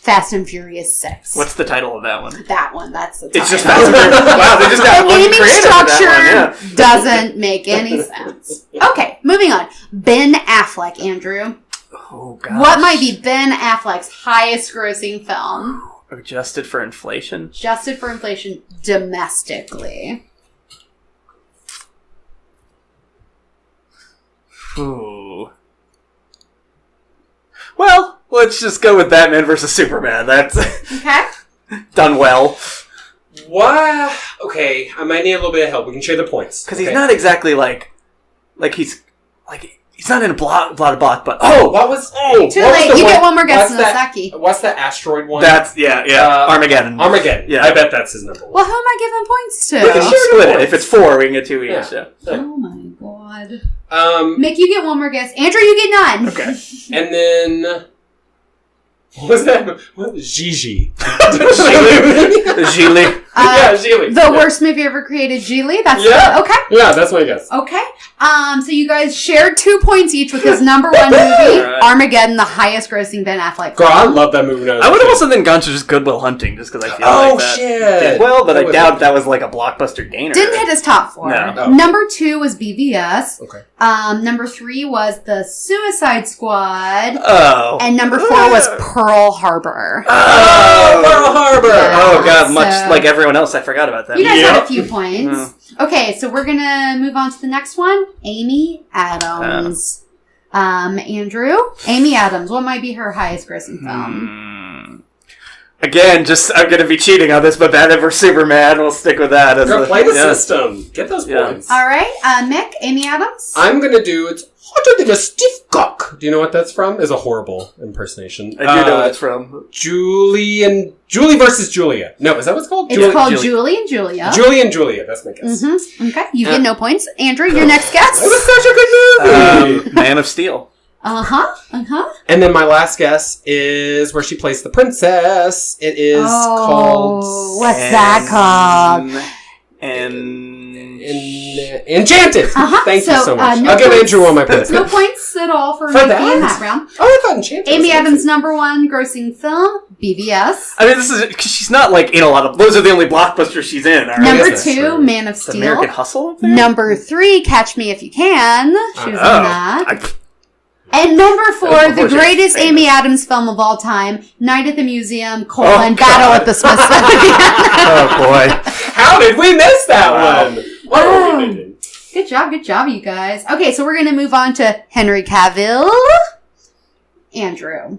Fast and Furious 6. What's the title of that one? That one. That's the title. It's just Fast and Furious. Wow, they just got the one naming creative for that structure doesn't make any sense. Okay, moving on. Ben Affleck, Andrew. Oh, gosh. What might be Ben Affleck's highest grossing film? Adjusted for inflation? Adjusted for inflation domestically. Ooh. Well, let's just go with Batman versus Superman. That's Okay. done well. Why? Okay, I might need a little bit of help. We can share the points. Because he's not exactly he's not in a lot of block, but Too late. You get one more guess, Nosaki. What's the asteroid one? That's Armageddon. Armageddon. Yeah. I bet that's his number one. Well, who am I giving points to? We can split it. If it's 4, we can get 2 each. Yeah. Oh my god. Um, Mick, you get one more guess. Andrew, you get none. Okay. and then what was that? What? Gigi. Gigli. Yeah, Gigli. The worst movie ever created, Geely. That's Yeah. Okay. Yeah, that's my guess. Okay. So you guys shared 2 points each with his number one movie, Right. Armageddon, the highest grossing Ben Affleck. Girl, I love that movie. I would have also then gone to just Good Will Hunting, just because I feel like that shit. did well, but That I was doubt good. that was like a blockbuster gainer. Didn't hit his top 4. No. Oh. Number 2 was BVS. Okay. Number 3 was The Suicide Squad. Oh. And number 4 was Pearl Harbor. Oh, Pearl Harbor. Yeah. Oh god, much So- like everyone else, I forgot about that. You guys Yep. had a few points. Okay, so we're gonna move on to the next one. Amy Adams. Andrew? Amy Adams. What might be her highest grossing film? Again, I'm gonna be cheating on this, but Batman vs Superman. We'll stick with that. As Girl, play the yeah. system. Get those Yeah. points. All right, Mick, Amy Adams? I'm gonna do It's Hotter Than a Stiff Cock. Do you know what that's from? It's a horrible impersonation. I do know what it's from. Julie versus Julia. No, is that what it's called? It's called Julie and Julia. Julie and Julia. That's my guess. Mm-hmm. Okay, you get no points. Andrew, your next guess? It was such a good movie. Man of Steel. And then my last guess is where she plays the princess. It is called... What's that called? Enchanted. Thank you so much. No I'll give points. Andrew all my points. No points at all for For Mickey in that? that round. Oh, I thought Enchanted. Amy was Adams' number one grossing film, BVS. I mean, this is because she's not like in a lot of. Those are the only blockbusters she's in. All right? Number that's 2, true. Man of It's Steel. American Hustle. Up there? Number 3, Catch Me If You Can. She was in that. I- And number 4, Before the she was greatest famous. Amy Adams film of all time, Night at the Museum, Oh, Battle God. at the Smithsonian. oh boy. How did we miss that Wow. one? What were we thinking? Good job, you guys. Okay, so we're going to move on to Henry Cavill. Andrew.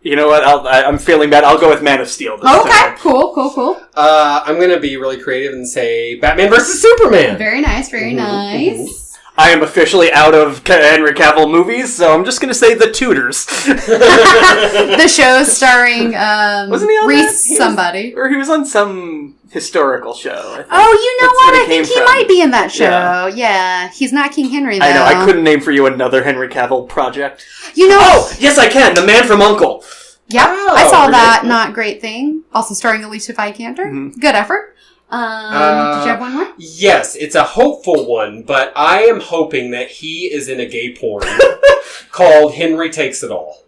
You know what? I'm feeling bad. I'll go with Man of Steel this Okay, time. cool. I'm gonna be really creative and say Batman versus Superman. Very nice, very nice. I am officially out of Henry Cavill movies, so I'm just going to say The Tudors. The show starring Wasn't he on Reese that? He was- somebody. Or he was on some historical show. I think. Oh, you know That's what? where I it came think he from. might be in that show. Yeah. He's not King Henry, though. I know. I couldn't name for you another Henry Cavill project. You know... Oh, yes, I can. The Man from U.N.C.L.E. Yep, Oh, I saw that. really? Not great thing. Also starring Alicia Vikander. Mhm. Good effort. Did you have one more? Yes, it's a hopeful one, but I am hoping that he is in a gay porn called Henry Takes It All.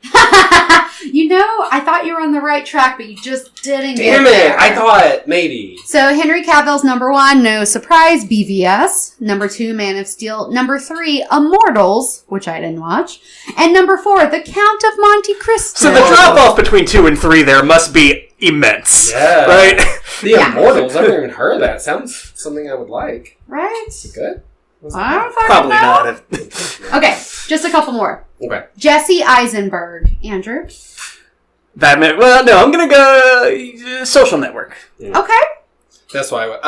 You know, I thought you were on the right track, but you just didn't Damn get it! there. I thought maybe. So Henry Cavill's number 1, no surprise, BVS. Number 2, Man of Steel. Number 3, Immortals, which I didn't watch. And number 4, The Count of Monte Cristo. So the drop off between 2 and 3 there must be immense. Yeah. Right? The Yeah. Immortals. I've never even heard of that. Sounds something I would like. Right? Is it good? I don't fucking Probably know. not. Okay, just a couple more. Okay. Jesse Eisenberg. Andrew? Batman. Well, no, I'm going to go Social Network. Okay. That's why I would.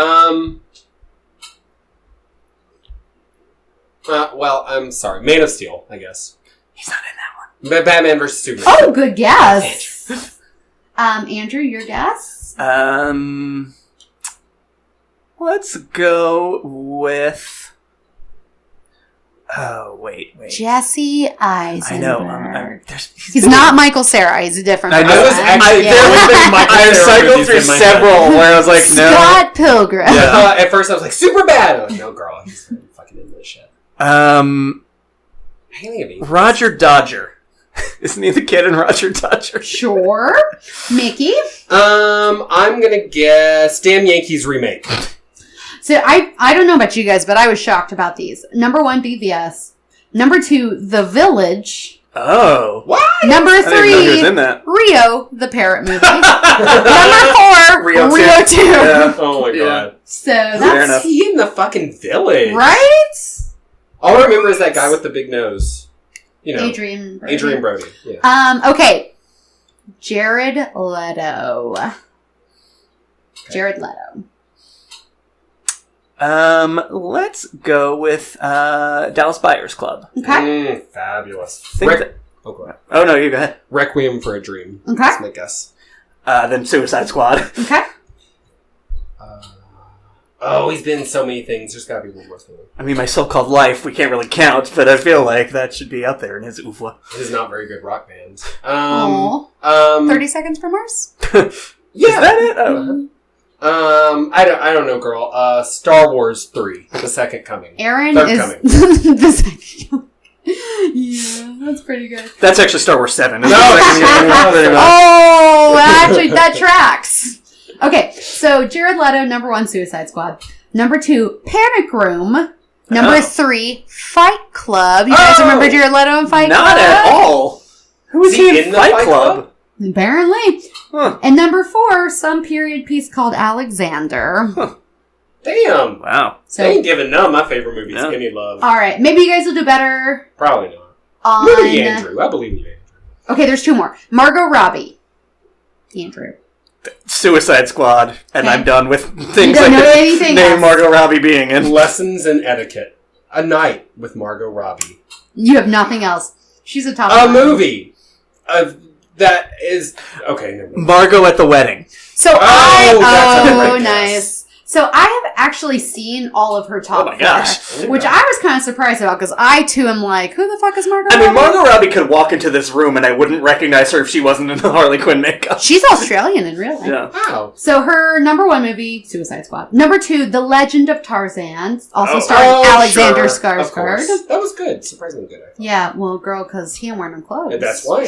Well, I'm sorry. Man of Steel, I guess. He's not in that one. Batman versus Superman. Oh, good guess. Andrew, your guess? Let's go with. Oh, wait. Jesse I Eisenberg. know. He's not Michael Cera. He's a different I know. person. I was actually- Yeah. there was been Michael I Cera cycled movies through in my several head. where I was like, no. Scott Pilgrim. I thought at first I was like, super bad. I was like, no, girl, he's fucking in this shit. I can't think of anything. Roger Dodger. Isn't he the kid in Roger Dodger? Sure. Mickey? I'm gonna guess Damn Yankees remake. So I don't know about you guys, but I was shocked about these. Number 1, BVS. Number 2, The Village. Oh. What? Number I didn't know he was 3, in that. Rio, the parrot movie. Number 4, Rio Rio 2. Yeah. Oh my Yeah. god. So Fair that's enough. He in the fucking village. right. All I remember is that guy with the big nose. You know. Adrian Brody. Adrian Brody. Yeah. Okay. Jared Leto. Jared Leto. Let's go with Dallas Buyers Club. Okay. Fabulous. Think that- Oh, go ahead. Oh no, you go ahead. Requiem for a Dream. Okay. That's my guess. Then Suicide Squad. Okay. He's been in so many things. There's gotta be one more thing. I mean, My So-Called Life, we can't really count, but I feel like that should be up there in his oeuvre. It is not very good rock band. Aw. 30 Seconds for Mars? Yeah. Is that it? Oh. I don't know, girl. Star Wars 3, The Second Coming. Aaron Third is Coming. the second. Yeah, that's pretty good. That's actually Star Wars 7. No, Oh, actually, that tracks. Okay, so Jared Leto, number 1, Suicide Squad. Number 2, Panic Room. Number 3, Fight Club. You guys remember Jared Leto in Fight Club? Not at all. Who is he in the Fight Club? Apparently. Huh. And number 4, some period piece called Alexander. Damn. Wow. So, They ain't giving none of my favorite movies Yeah. any love. all right, maybe you guys will do better Probably not. on... Maybe Andrew. I believe in you, Andrew. Okay, there's 2 more. Margot Robbie. Andrew. Suicide Squad, and Okay. I'm done with You things don't like know the anything name else. Margot Robbie being in. Lessons in Etiquette. A Night with Margot Robbie. You have nothing else. She's a top A one. movie. That is... Okay, never mind. Margot at the Wedding. So that's a great nice. guess. So I have actually seen all of her top Oh my gosh. 4, which I was kind of surprised about because I too am like, who the fuck is Margot? I mean, Robbie? Margot Robbie could walk into this room and I wouldn't recognize her if she wasn't in the Harley Quinn makeup. She's Australian in real life. Yeah. Wow. So her number 1 movie, Suicide Squad. Number 2, The Legend of Tarzan, also starring Alexander sure. Of course. Skarsgård. That was good. Surprisingly good, I thought. Yeah, well, girl, because he ain't wearing no clothes. And that's why.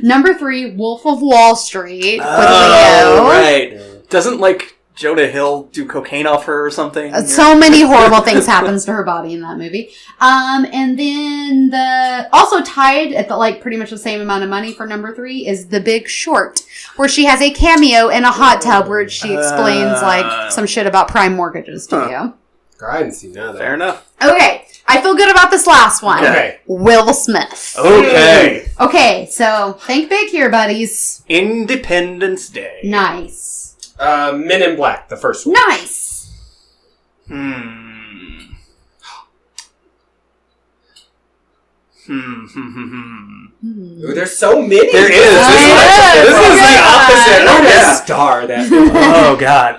Number 3, Wolf of Wall Street with Oh, Leo. right. Doesn't, like, Jonah Hill do cocaine off her or something? So many horrible things happens to her body in that movie. And then also tied at pretty much the same amount of money for number 3 is The Big Short, where she has a cameo in a hot tub where she explains some shit about prime mortgages to you. I hadn't seen none of that. Fair enough. Okay, I feel good about this last one. Okay. Will Smith. Okay. Okay, so think big here, buddies. Independence Day. Nice. Men in Black, the first one. Nice. Ooh, there's so many. There is. This is the opposite. I'm Yeah. a star that movie. Oh, God.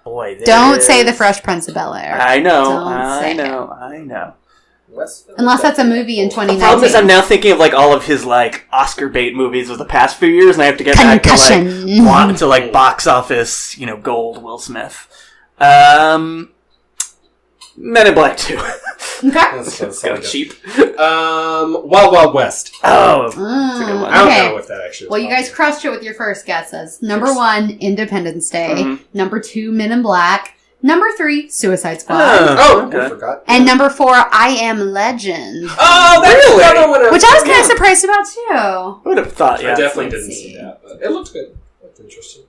Boy, there Don't is- say The Fresh Prince of Bel-Air. I know. Don't I say know. Unless that's a movie in The problem is 2019. I'm now thinking of, like, all of his, like, Oscar bait movies of the past few years, and I have to get back to, Concussion. like, box office, gold Will Smith. Men in Black 2. Okay. It's kind of cheap. Wild Wild West. Oh, that's a good one. I don't Okay. know if that actually was Well, you guys popular. crushed it with your first guesses. Number 1, Independence Day. Mhm. Number 2, Men in Black. Number 3, Suicide Squad. Oh, okay. I forgot. And number 4, I Am Legend. Oh, that's Really? the other one. Which I was kind of surprised about too. I would have thought, yeah. I definitely Let's didn't see. see that, but it looked good. It looked interesting.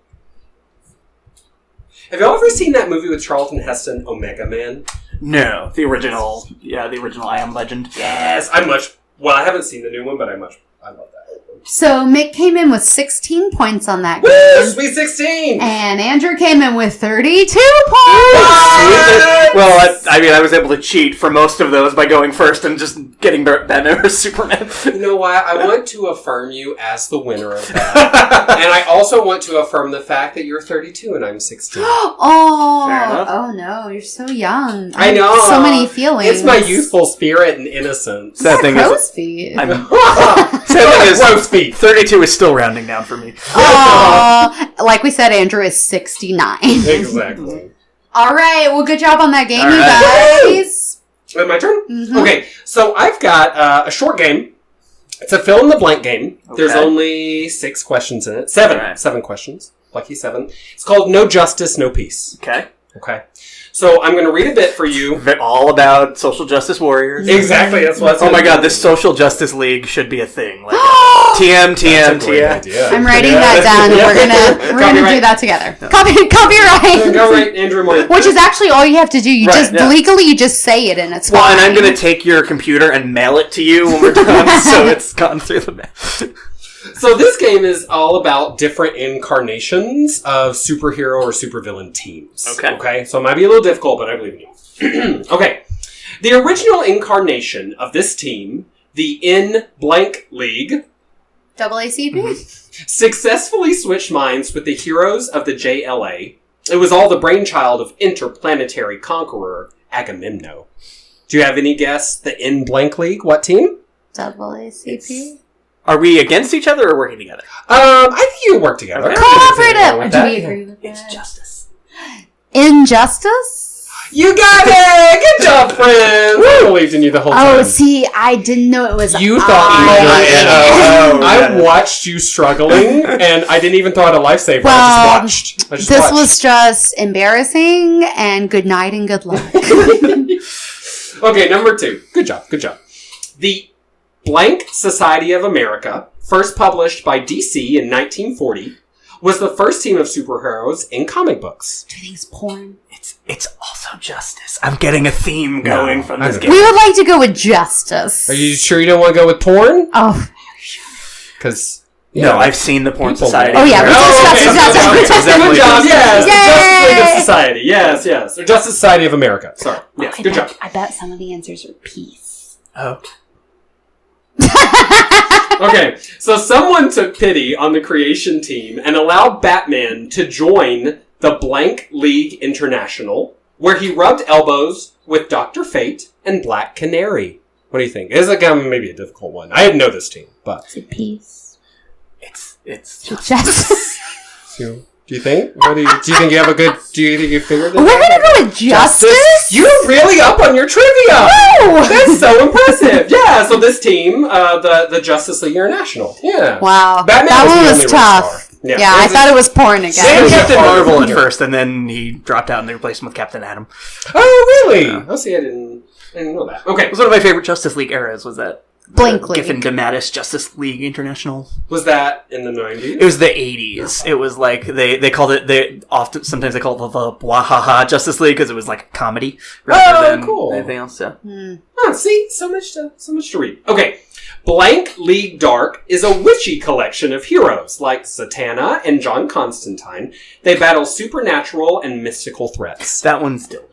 Have y'all ever seen that movie with Charlton Heston, Omega Man? No, the original I Am Legend. Yes, I haven't seen the new one, but I love that one. So Mick came in with 16 points on that Woo! game. Sweet 16! And Andrew came in with 32 points. Well, I was able to cheat for most of those by going first and just getting Batman or Superman. You know what? I want to affirm you as the winner of that. And I also want to affirm the fact that you're 32 and I'm 16. Oh, Fair enough. oh no, you're so young. I know. So many feelings. It's my youthful spirit and innocence. Sad thing Crow's is, feet. sad thing is, Gross feet. 32 is still rounding down for me. Like we said, Andrew is 69. Exactly. All right. Well, good job on that game, All you right. guys. Wait, my turn? Mhm. Okay, so I've got a short game. It's a fill in the blank game. There's Okay. only 6 questions in it. 7 questions. Lucky 7. It's called No Justice, No Peace. Okay. Okay. So I'm going to read a bit for you. All about social justice warriors. Exactly, that's what. Oh my god, this social justice league should be a thing. Like TM. I'm writing that down, and we're gonna do that together. Copyright. Copyright Andrew Moore. Which is actually all you have to do. You legally you just say it, and it's fine. Well, and I'm gonna take your computer and mail it to you when we're done, so it's gone through the mail. So this game is all about different incarnations of superhero or supervillain teams. Okay. So it might be a little difficult, but I believe in you. Okay. The original incarnation of this team, the In Blank League, AACP? successfully switched minds with the heroes of the JLA. It was all the brainchild of interplanetary conqueror Agamemnon. Do you have any guess? The In Blank League, what team? AACP? Are we against each other or working together? I think you work together. Cooperative! Do we agree with that? It's justice. Injustice? You got it! Good job, friends! I believed in you the whole time. Oh, see, I didn't know it was You thought I watched you struggling, and I didn't even throw out a lifesaver. I just watched. This was just embarrassing, and good night and good luck. Okay, number 2. Good job. The Blank Society of America, first published by DC in 1940, was the first team of superheroes in comic books. Do you think it's porn? It's also justice. I'm getting a theme going from this game. We would like to go with justice. Are you sure you don't want to go with porn? Oh, Because... No, I've seen the Porn Society. Oh, yeah. Good job, yes. The Justice League of Society. Yes. Or Justice Society of America. Sorry. Yes, good job. I bet some of the answers are peace. Oh. Okay, so someone took pity on the creation team and allowed Batman to join the Blank League International, where he rubbed elbows with Dr. Fate and Black Canary. What do you think? It's like maybe a difficult one. I didn't know this team, but... Is it peace? It's justice. Do you think? Do you think you have a good... Do you think you figured it out? We're gonna go with justice? You're really up on your trivia! Woo! That's so impressive! Yeah, so this team, the Justice League International. Yeah. Wow. Batman that was one the was only tough. real star. Yeah, I thought it was porn again. Sam Captain hard Marvel here. at first, and then he dropped out and they replaced him with Captain Atom. Oh, really? Yeah. Oh, see, I didn't know that. Okay. It was one of my favorite Justice League eras, was that Blank League. Giffen DeMatteis Justice League International. Was that in the 90s? It was the 80s. It was like, they called it, sometimes they called it the Bwahaha Justice League, because it was like a comedy. Rather than cool. anything else, yeah. Oh, see? So much to read. Okay. Blank League Dark is a witchy collection of heroes, like Zatanna and John Constantine. They battle supernatural and mystical threats. That one's dildo.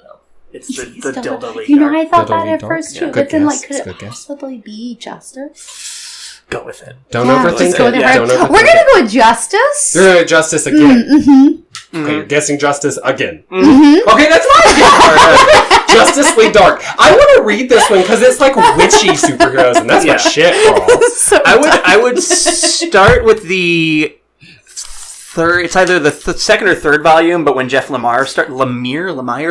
It's the dildo league. You know, Dark. I thought Dildo that League at Dark? first too, Yeah. but then Good could guess. it Good guess. possibly be justice? Go with it. Don't Yeah, overthink let's go it. with it. Yeah, don't overthink We're gonna it. go with justice. You're going to justice again. Okay, you're guessing justice again. Okay, that's fine. Justice League Dark. I want to read this one because it's like witchy superheroes, and that's my shit, girl. So I would start with the third. It's either the second or third volume, but when Jeff Lemire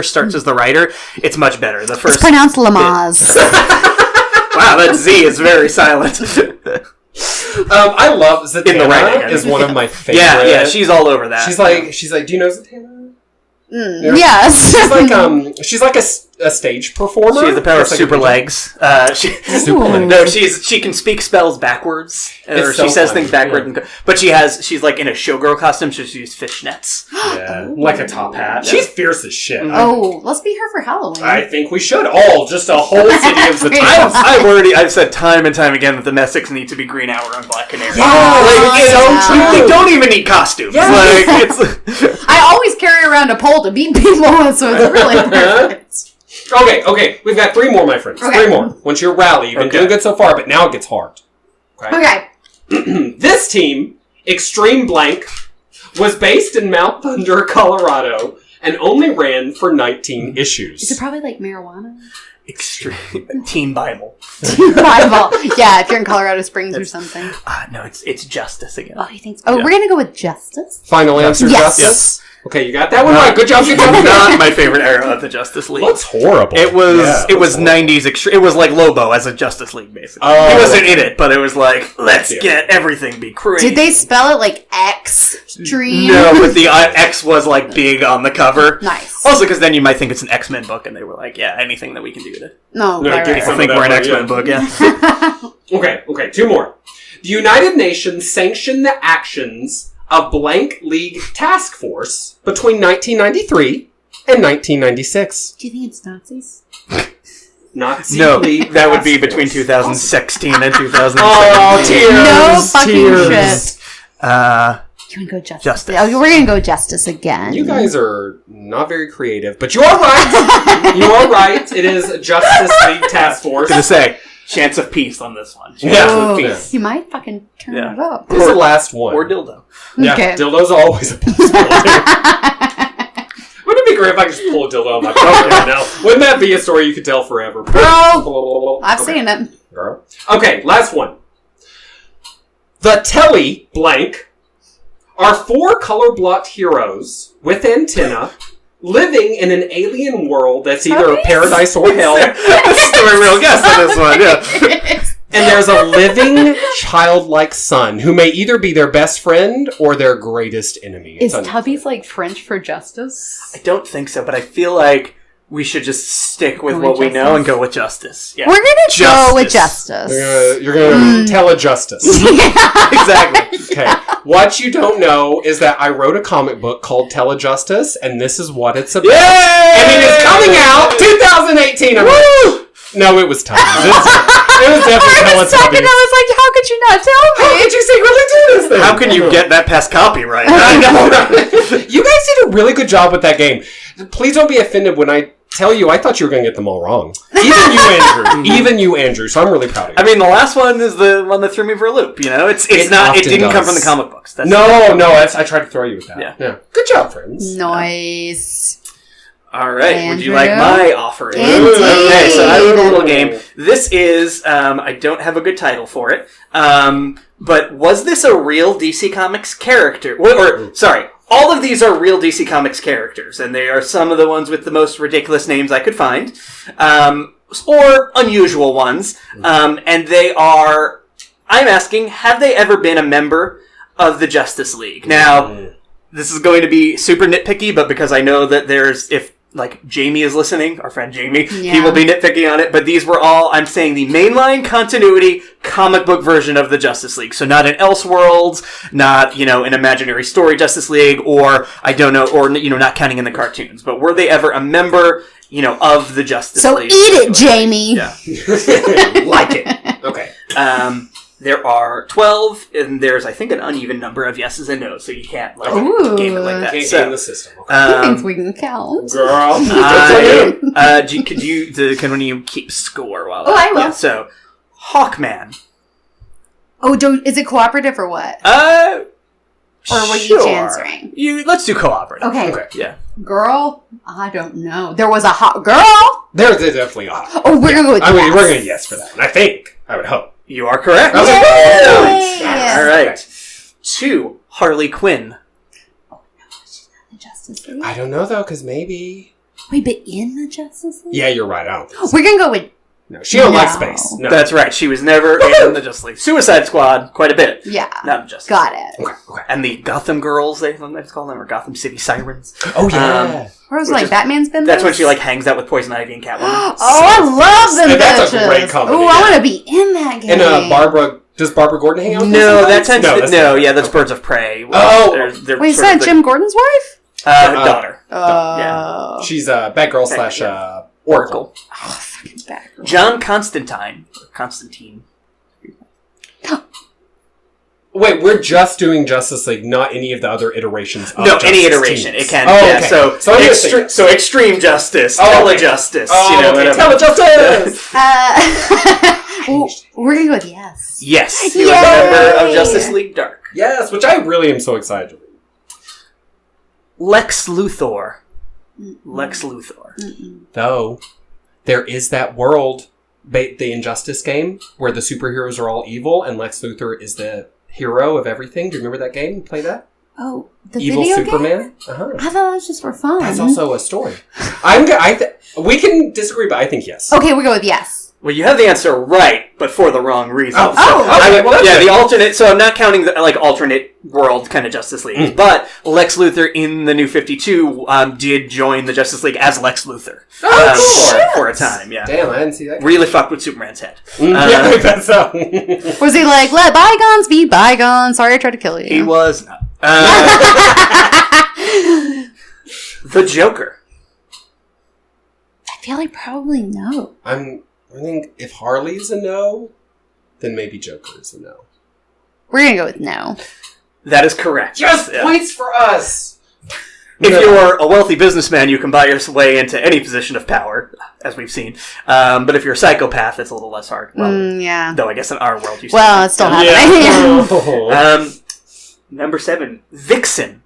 starts as the writer, it's much better. The first, it's pronounced Lamaze. wow, that Z is very silent. I love Zatanna. In the writing, is one of my favorite. yeah, she's all over that. She's like, do you know Zatanna? Yes. She's like a stage performer. She has the power of It's like super a- legs. Super legs. No, she can speak spells backwards, or It's she so says funny, things backward. But she's like in a showgirl costume. So she uses fishnets. Yeah, like a top hat. She's fierce as shit. Oh, let's be her for Halloween. I think we should all just a whole city of Zatanna. I've said time and time again that the Messics need to be Green Hour and Black Canary. Oh, They don't even need costumes. Yeah. Like it's. I always carry around a pole to beat people with, so it's really perfect. Okay, we've got 3 more, my friends. Okay. 3 more. Once you rally, you've been doing good so far, but now it gets hard. Okay. This team, Extreme Blank, was based in Mount Thunder, Colorado, and only ran for 19 issues. Is it probably like marijuana? Extreme Teen Bible. Bible. Yeah, if you're in Colorado Springs or something. No, it's Justice again. Oh, you think so? Oh, we're gonna go with Justice. Final answer, Yes. Justice? Okay, you got that one right. Good job, good job. Not my favorite era of the Justice League. That's horrible. It was Yeah, it was horrible. 90s It was like Lobo as a Justice League, basically. Oh, he wasn't okay. in it, but it was like, let's Yeah. get everything be crazy. Did they spell it like extreme? No, but the X was like big on the cover. Nice. Also, because then you might think it's an X-Men book, and they were like, yeah, anything that we can do to No, No, right, give right, some I think of we're an that X-Men book, book, yeah. Okay, two more. The United Nations sanctioned the actions of blank League Task Force between 1993 and 1996. Do you think it's Nazis? Nazi No, League that would be Task between Force. 2016 and 2017. Oh, tears. No fucking tears. shit. You You want to go Justice? Justice. Oh, we're gonna go Justice again. You guys are not very creative, but you are right. You are right. It is Justice League Task Force. gonna say, chance of peace on this one. Chance Yeah. of Oh, peace. you might fucking turn Yeah. it up. This is the last one. Or dildo. Yeah, Okay. dildo's always a possibility. Wouldn't it be great if I could just pull a dildo on my pocket right now? Wouldn't that be a story you could tell forever? Bro, I've seen it. Girl. Okay, last one. The Telly blank are four color-blocked heroes with antenna living in an alien world that's either Puppies? paradise or hell. This is the real guess on this one, yeah. And there's a living, childlike son who may either be their best friend or their greatest enemy. Is It's Tubby's like French for justice? I don't think so, but I feel like we should just stick with Go what with we know Justice? and go with Justice. Yeah. We're gonna go with Justice. Justice. You're gonna tell a justice. Exactly. Okay. What you don't know is that I wrote a comic book called Telejustice, and this is what it's about. Yay! And it is coming out 2018. Woo! No, it was Tubbies. It was definitely I was talking, I Teletubbies. was like, how could you not tell How me? did you secretly do this thing? How can you get that past copyright? I know, right? You guys did a really good job with that game. Please don't be offended when I tell you I thought you were going to get them all wrong. Even you, Andrew. Even you, Andrew. So I'm really proud of you. I mean, the last one is the one that threw me for a loop. You know, it often didn't come does. from the comic books. That's I tried to throw you with that. Yeah. Good job, friends. Nice. All right. Would you Andrew? like my offering? Indeed. Okay, so I wrote a little game. This is, I don't have a good title for it, but was this a real DC Comics character? Sorry, all of these are real DC Comics characters, and they are some of the ones with the most ridiculous names I could find, or unusual ones, and they are, I'm asking, have they ever been a member of the Justice League? Now, this is going to be super nitpicky, but because I know that if Jamie is listening, our friend Jamie, he will be nitpicky on it, but these were all, I'm saying, the mainline continuity comic book version of the Justice League. So not an Elseworlds, not, an imaginary story Justice League, or, I don't know, or, not counting in the cartoons. But were they ever a member, of the Justice League? So eat it, Jamie. Yeah. Like it. Okay. There are 12, and there's, I think, an uneven number of yeses and nos, so you can't, Ooh. game it like that. Can't So, game the system. Okay. He thinks we can count. Girl. That's on you. can one of you keep score while Oh, I will. Yeah, so, Hawkman. Oh, is it cooperative or what? Or were you each answering? Let's do cooperative. Okay. Yeah. Girl? I don't know. There was a hot girl? There's definitely a Oh, we're gonna go with yes. we're going to yes for that one. I think. I would hope. You are correct. Okay. Yay! All right. 2, Harley Quinn. Oh, no, she's not in the Justice League. I don't know, though, because maybe... Wait, but in the Justice League? Yeah, you're right. I don't think so. We're gonna go with... No, she don't like No. space. No. That's right. She was never in the Justice League. Suicide Squad, quite a bit. Yeah. Not Justice Got League. it. Okay. And the Gotham Girls, they like to call them, or Gotham City Sirens. Oh, yeah. Where was Which like is- Batman's been That's there? when she hangs out with Poison Ivy and Catwoman. Oh, I love them And that's a bitches. great company, Oh, I yeah. want to be in that game. And does Barbara Gordon hang out with No, us that sometimes? tends to... that's No, not- yeah, that's okay. Birds of Prey. Oh. They're Wait, is sort of that Jim Gordon's wife? daughter. Oh. She's Batgirl slash Oracle. Oh, fucking bad girl. John Constantine. Constantine. Wait, we're just doing Justice League, not any of the other iterations of No, Justice any iteration. teams. It can. Oh, Yeah, okay. so I'm just thinking- Extreme Justice, Oh, okay. Telejustice, Oh, okay. whatever. Telejustice! Well, we're gonna go with yes. Yes, he was a member of Justice League Dark. Yes, which I really am so excited to read. Lex Luthor. Lex Luthor. Though, there is that world, the Injustice game, where the superheroes are all evil and Lex Luthor is the hero of everything. Do you remember that game? You play that? Oh, the Evil video Superman? game? Uh-huh. I thought that was just for fun. That's also a story. We can disagree, but I think yes. Okay, we go with yes. Well, you have the answer right, but for the wrong reason. Oh, So, okay, well, that's yeah, good. the alternate. So I'm not counting the alternate world kind of Justice League, but Lex Luthor in the New 52 did join the Justice League as Lex Luthor for a time. Yeah, Damn, I didn't see that. really fucked with Superman's head. Yeah, I bet so. Was he like, let bygones be bygones? Sorry, I tried to kill you. He was not. The Joker. I feel like probably no. I think if Harley's a no, then maybe Joker is a no. We're gonna go with no. That is correct. Just Yeah. points for us. If you're a wealthy businessman, you can buy your way into any position of power, as we've seen. But if you're a psychopath, it's a little less hard. Well, Yeah. though I guess in our world you Well, it's still happening. Yeah. Number 7, Vixen.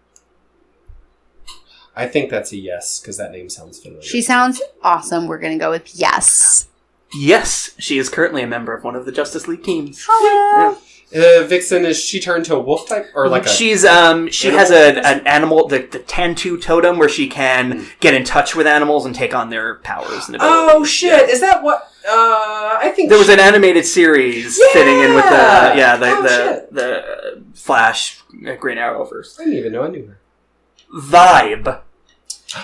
I think that's a yes, because that name sounds familiar. She sounds awesome. We're gonna go with yes. Yes, she is currently a member of one of the Justice League teams. Hello. Vixen, is she turned to a wolf type? Or like a... She has an animal, the Tantu totem, where she can get in touch with animals and take on their powers and abilities. Oh, shit. Is that what... I think There was an animated series fitting in with the Flash, Green Arrow verse. I didn't even know I knew her. Vibe.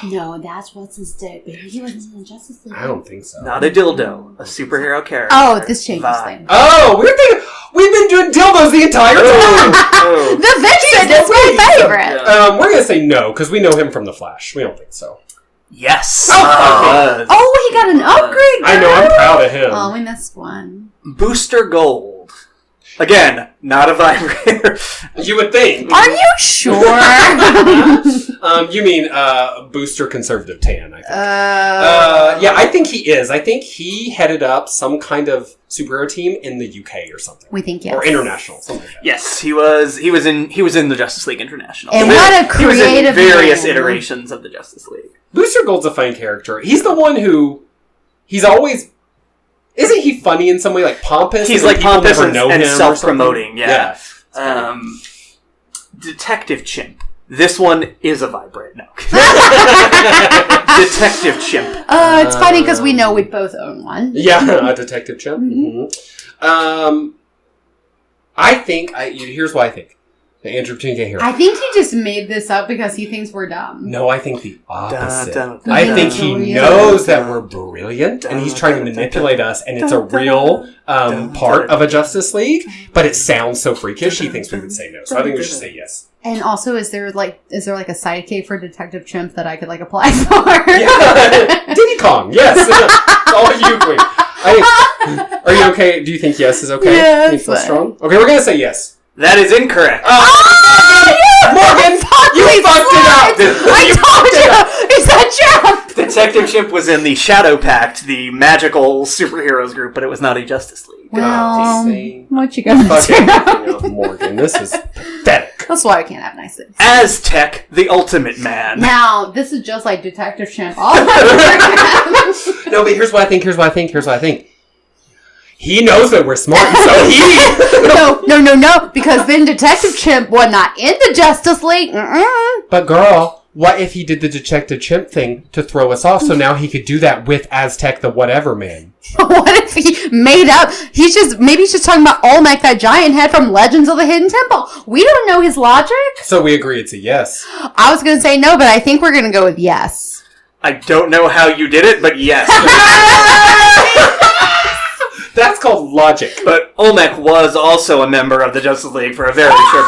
No, that's what's his dick. But he wasn't in Justice League. I don't think so. Not a dildo, a superhero character. Oh, this changes Vibe. things. Oh, we've been doing dildos the entire time. Oh. The Vixen is my favorite. Yeah. We're going to say no, because we know him from The Flash. We don't think so. Yes. Oh, he got an upgrade. I know, I'm proud of him. Oh, we missed one. Booster Gold. Again, not a vibrator. You would think. Are you sure? You mean Booster Conservative Tan, I think. Uh, Yeah, I think he is. I think he headed up some kind of superhero team in the UK or something. we think yes. Or international, something like that. Yes, he was in the Justice League International. And what a He was in creative various man. iterations of the Justice League. Booster Gold's a funny character. He's the one who... He's always... Isn't he funny in some way? Like pompous? He's and like people pompous never and, know and him or self-promoting. something? Yeah. Detective Chimp. This one is a vibrate. No. Detective Chimp. It's funny because we know we both own one. Yeah, a Detective Chimp. Mm-hmm. I think... here's what I think. Andrew, can you get here? I think he just made this up because he thinks we're dumb. No, I think the opposite. Dun, dun, I dun, think dun, he dun, knows dun, that we're brilliant, and he's trying to manipulate us, and it's a dun, real dun, part dun, of a Justice League, but it sounds so freakish, he thinks we would say no. So I think we should say yes. And also, is there like a sidekick for Detective Chimp that I could like apply for? Yeah. Diddy Kong, yes. All you, queen. Are you okay? Do you think yes is okay? Yeah, You feel it's fine. strong? Okay, we're going to say yes. That is incorrect. Morgan, you fucked it up. I told you! It's a trap! Detective Chimp was in the Shadow Pact, the magical superheroes group, but it was not a Justice League. Well, Insane. what you gonna Fucking do? Morgan, this is pathetic. That's why I can't have nice things. Aztec, the Ultimate Man. Now, this is just like Detective Chimp all over again. No, but here's what I think. He knows that we're smart, so he... No, because then Detective Chimp was not in the Justice League. But girl, what if he did the Detective Chimp thing to throw us off, so now he could do that with Aztec the whatever man? What if he made up? Maybe he's just talking about Olmec, that giant head from Legends of the Hidden Temple. We don't know his logic. So we agree it's a yes. I was going to say no, but I think we're going to go with yes. I don't know how you did it, but yes. That's called logic. But Olmec was also a member of the Justice League for a very short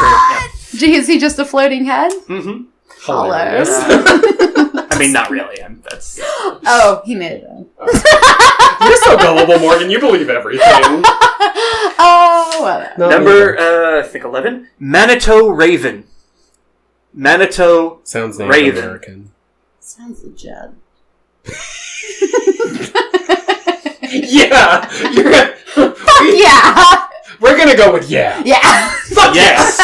period. Is he just a floating head? Mm-hmm. Hilarious. I mean, not really. That's Oh, he made it up. You're so gullible, Morgan. You believe everything. Oh, well. No, number, I think 11. Manitou Raven. Manitou sounds Native Raven. American. Sounds legit. Yeah, Yeah. We're gonna go with yeah. Yeah. Fuck Yes.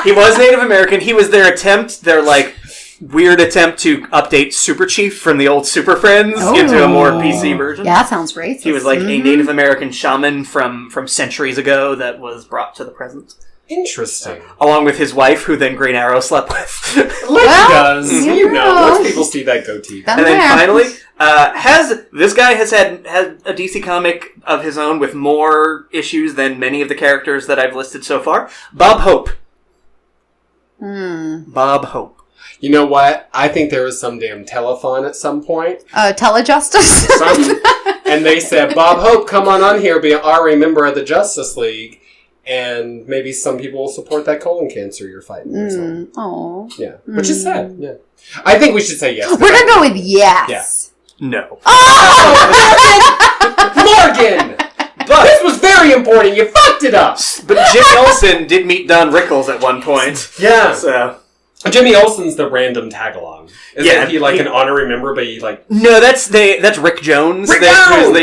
He was Native American. He was their attempt, their like weird attempt to update Super Chief from the old Super Friends into a more PC version. Yeah, that sounds racist. He was like a Native American shaman from centuries ago that was brought to the present. Interesting. Along with his wife, who then Green Arrow slept with. Like he does. You know, most people see that goatee. And then finally, this guy has had a DC comic of his own with more issues than many of the characters that I've listed so far. Bob Hope. Bob Hope. You know what? I think there was some damn telethon at some point. Telejustice. And they said, Bob Hope, come on here, be an RA member of the Justice League. And maybe some people will support that colon cancer you're fighting or something. Oh. Yeah. Which is sad. Yeah. I think we should say yes. We're going to go with yes. Yeah. No. Morgan! But this was very important. You fucked it up. But Jimmy Olsen did meet Don Rickles at one point. Yeah. So Jimmy Olsen's the random tag-along. Isn't he like an honorary member, but he like... No, that's Rick Jones. Rick Jones!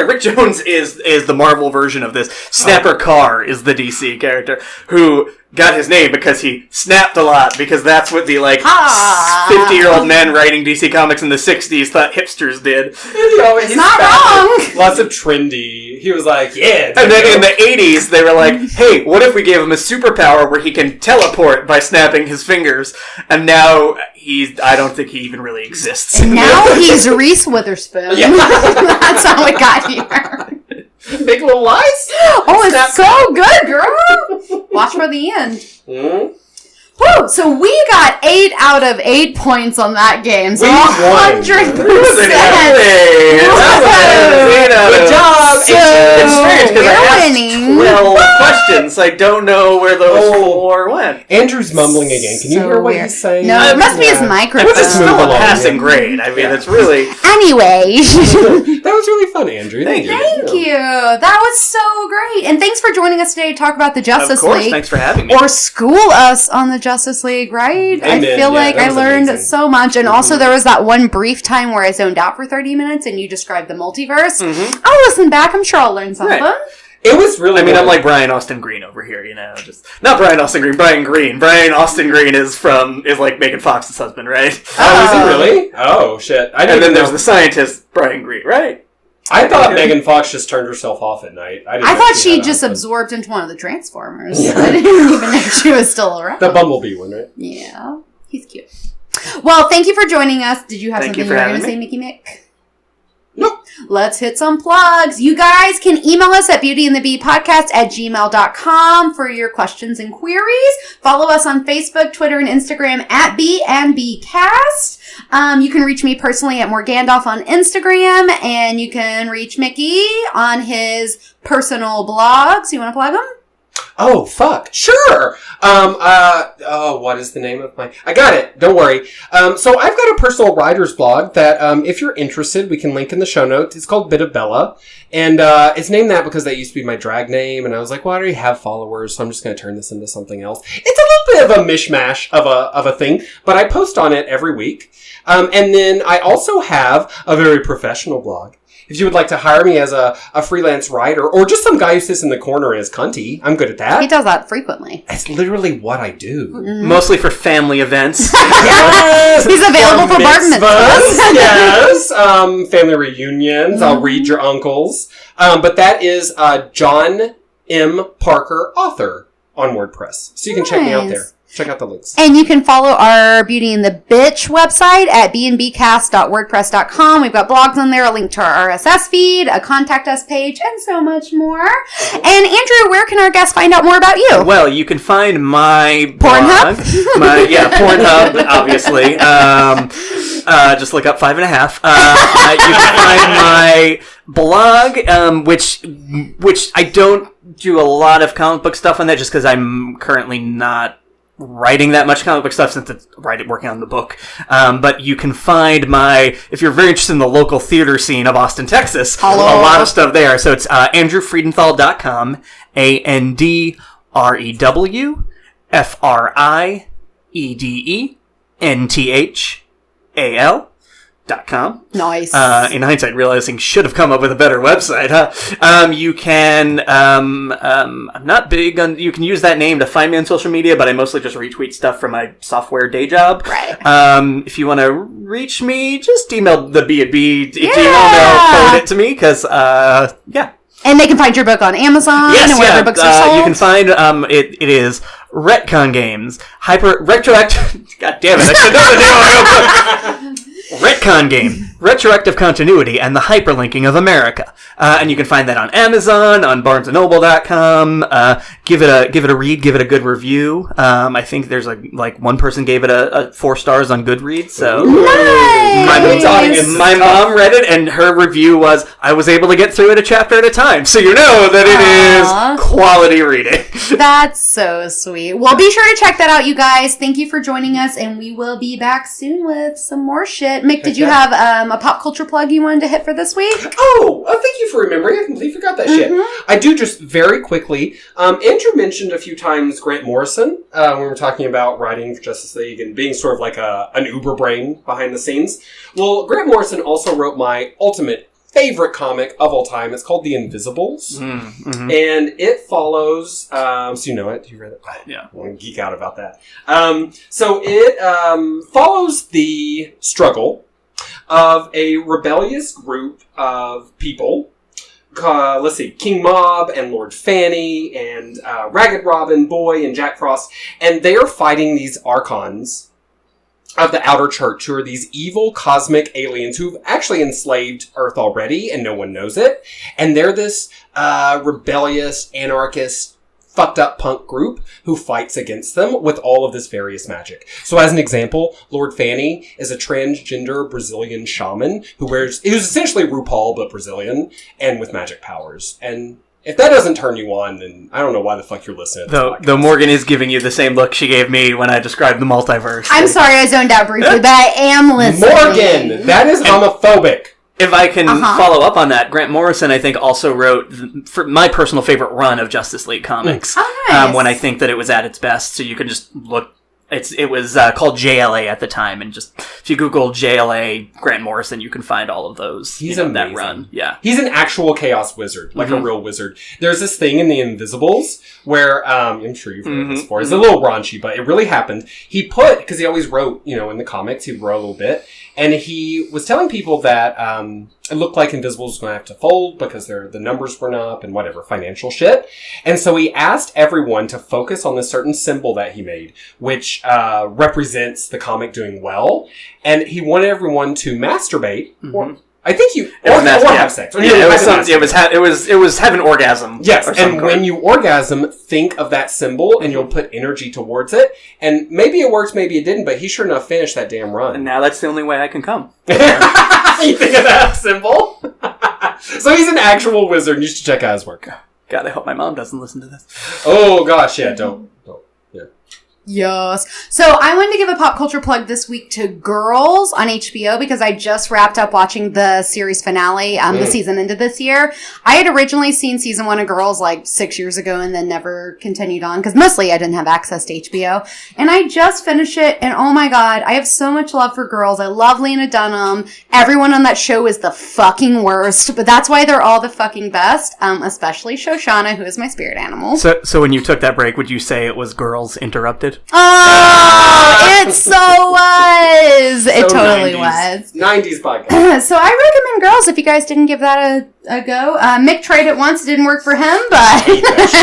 Rick Jones is the Marvel version of this. Snapper Carr is the DC character who got his name because he snapped a lot, because that's what the 50-year-old men writing DC comics in the 60s thought hipsters did. He's not wrong! Lots of trendy. He was like, yeah. And then in the 80s, they were like, hey, what if we gave him a superpower where he can teleport by snapping his fingers? And now I don't think he even really exists. And now he's Reese Witherspoon. Yeah. That's how we got here. Big Little Lies? Oh, it's so good, girl. Watch for the end. Mm-hmm. Woo! So we got 8 out of 8 points on that game. So We won. 100%. Good job. So It's strange because I we're asked winning. 12 questions. I don't know where those 4 went. Andrew's mumbling again. Can you hear what he's saying? No, it must be his microphone. It's still move a along, passing grade. I mean, it's really... Anyway. That was really fun, Andrew. Thank you. Thank you. That was so great. And thanks for joining us today to talk about the Justice Of course, League. thanks for having me. Or school us on the Justice League, right? Amen. I feel like that I was learned amazing. so much. And also there was that one brief time where I zoned out for 30 minutes and you described the multiverse. I'll listen back. I'm sure I'll learn something. Right. It was really I'm good. like Brian Austin Green over here, just not Brian Austin Green, Brian Green. Brian Austin Green is like Megan Fox's husband, right? Oh, is he really? Oh, shit. And then there's the scientist, Brian Green, right? I thought Megan Fox just turned herself off at night. I thought she just absorbed into one of the Transformers. Yeah. I didn't even know she was still around. The Bumblebee one, right? Yeah. He's cute. Well, thank you for joining us. Did you have Thank something you you for were going to having say, Mickey Mick? Nope. Let's hit some plugs. You guys can email us at beautyandthebee@gmail.com for your questions and queries. Follow us on Facebook, Twitter, and Instagram at B&Bcast. You can reach me personally at Morgandolph on Instagram, and you can reach Mickey on his personal blogs. You want to plug them? Oh, fuck. Sure. What is the name of my... I got it. Don't worry. So I've got a personal writer's blog that, if you're interested, we can link in the show notes. It's called Bit of Bella. And, it's named that because that used to be my drag name. And I was like, well, I already have followers, so I'm just going to turn this into something else. It's a little bit of a mishmash of a thing, but I post on it every week. And then I also have a very professional blog. If you would like to hire me as a freelance writer, or just some guy who sits in the corner and is cunty, I'm good at that. He does that frequently. That's literally what I do. Mostly for family events. Yes! He's available for bar mitzvahs. Yes. Family reunions. I'll read your uncles. But that is John M. Parker, author, on WordPress. So you can check me out there. Check out the links. And you can follow our Beauty and the Bitch website at bnbcast.wordpress.com. We've got blogs on there, a link to our RSS feed, a contact us page, and so much more. And Andrew, where can our guests find out more about you? Well, you can find my Pornhub? blog. Pornhub, obviously. Just look up 5.5. You can find my blog, which I don't do a lot of comic book stuff on that just because I'm currently not writing that much comic book stuff since it's working on the book. But you can find if you're very interested in the local theater scene of Austin, Texas, Hello. a lot of stuff there. So it's andrewfriedenthal.com, AndrewFriedenthal. .com. Nice. In hindsight, realizing should have come up with a better website, huh? You can, I'm not big on, you can use that name to find me on social media, but I mostly just retweet stuff from my software day job. Right. If you want to reach me, just email the B@B email, forward it to me, because, yeah. And they can find your book on Amazon and wherever books are sold. You can find, it is Retcon Games, retroactive, god damn it, I should know the name of my own book. Retcon Game, Retroactive Continuity, and the Hyperlinking of America. And you can find that on Amazon, on BarnesandNoble.com. Give it a read, give it a good review. I think there's like one person gave it a 4 stars on Goodreads. So nice. my mom read it, and her review was, I was able to get through it a chapter at a time. So you know that it is quality reading. That's so sweet. Well, be sure to check that out, you guys. Thank you for joining us, and we will be back soon with some more shit. Mick, did you have a pop culture plug you wanted to hit for this week? Oh, thank you for remembering. I completely forgot that shit. I do, just very quickly. Andrew mentioned a few times Grant Morrison when we were talking about writing for Justice League and being sort of like an uber brain behind the scenes. Well, Grant Morrison also wrote my ultimate favorite comic of all time. It's called The Invisibles. And it follows, so you know it, you read it? Yeah. I want to geek out about that. So it follows the struggle of a rebellious group of people. Let's see, King Mob and Lord Fanny and Ragged Robin, Boy, and Jack Frost. And they are fighting these archons of the Outer Church, who are these evil cosmic aliens who've actually enslaved Earth already, and no one knows it. And they're this rebellious, anarchist, fucked up punk group who fights against them with all of this various magic. So as an example, Lord Fanny is a transgender Brazilian shaman who's essentially RuPaul, but Brazilian, and with magic powers. And if that doesn't turn you on, then I don't know why the fuck you're listening to this podcast. Though Morgan is giving you the same look she gave me when I described the multiverse. I'm sorry I zoned out briefly, but I am listening. Morgan! That is homophobic. If I can follow up on that, Grant Morrison, I think, also wrote for my personal favorite run of Justice League comics. Oh, nice. When I think that it was at its best. So you can just look. It was called JLA at the time, and just if you Google JLA Grant Morrison, you can find all of those. He's that amazing. run. Yeah, he's an actual chaos wizard, like a real wizard. There's this thing in The Invisibles where I'm sure you've heard this before. It's a little raunchy, but it really happened. He because he always wrote, in the comics, he'd wrote a little bit, and he was telling people that it looked like Invisibles was going to have to fold because the numbers weren't up and whatever, financial shit. And so he asked everyone to focus on this certain symbol that he made, which represents the comic doing well. And he wanted everyone to masturbate. Or, I think or have sex. Or it was have an orgasm. Yes, and when you orgasm, think of that symbol and you'll put energy towards it. And maybe it works, maybe it didn't, but he sure enough finished that damn run. And now that's the only way I can come. You think of that symbol? So he's an actual wizard, and you should check out his work. God, I hope my mom doesn't listen to this. Oh, gosh, yeah, don't. Yeah. Yes. So I wanted to give a pop culture plug this week to Girls on HBO because I just wrapped up watching the series finale. The season ended this year. I had originally seen season 1 of Girls like 6 years ago and then never continued on because mostly I didn't have access to HBO. And I just finished it and oh my god, I have so much love for Girls. I love Lena Dunham. Everyone on that show is the fucking worst, but that's why they're all the fucking best. Especially Shoshana, who is my spirit animal. So when you took that break, would you say it was Girls Interrupted? Oh, it so was. It totally 90s. was. 90s podcast. So I recommend Girls if you guys didn't give that a go. Mick tried it once. It didn't work for him, but...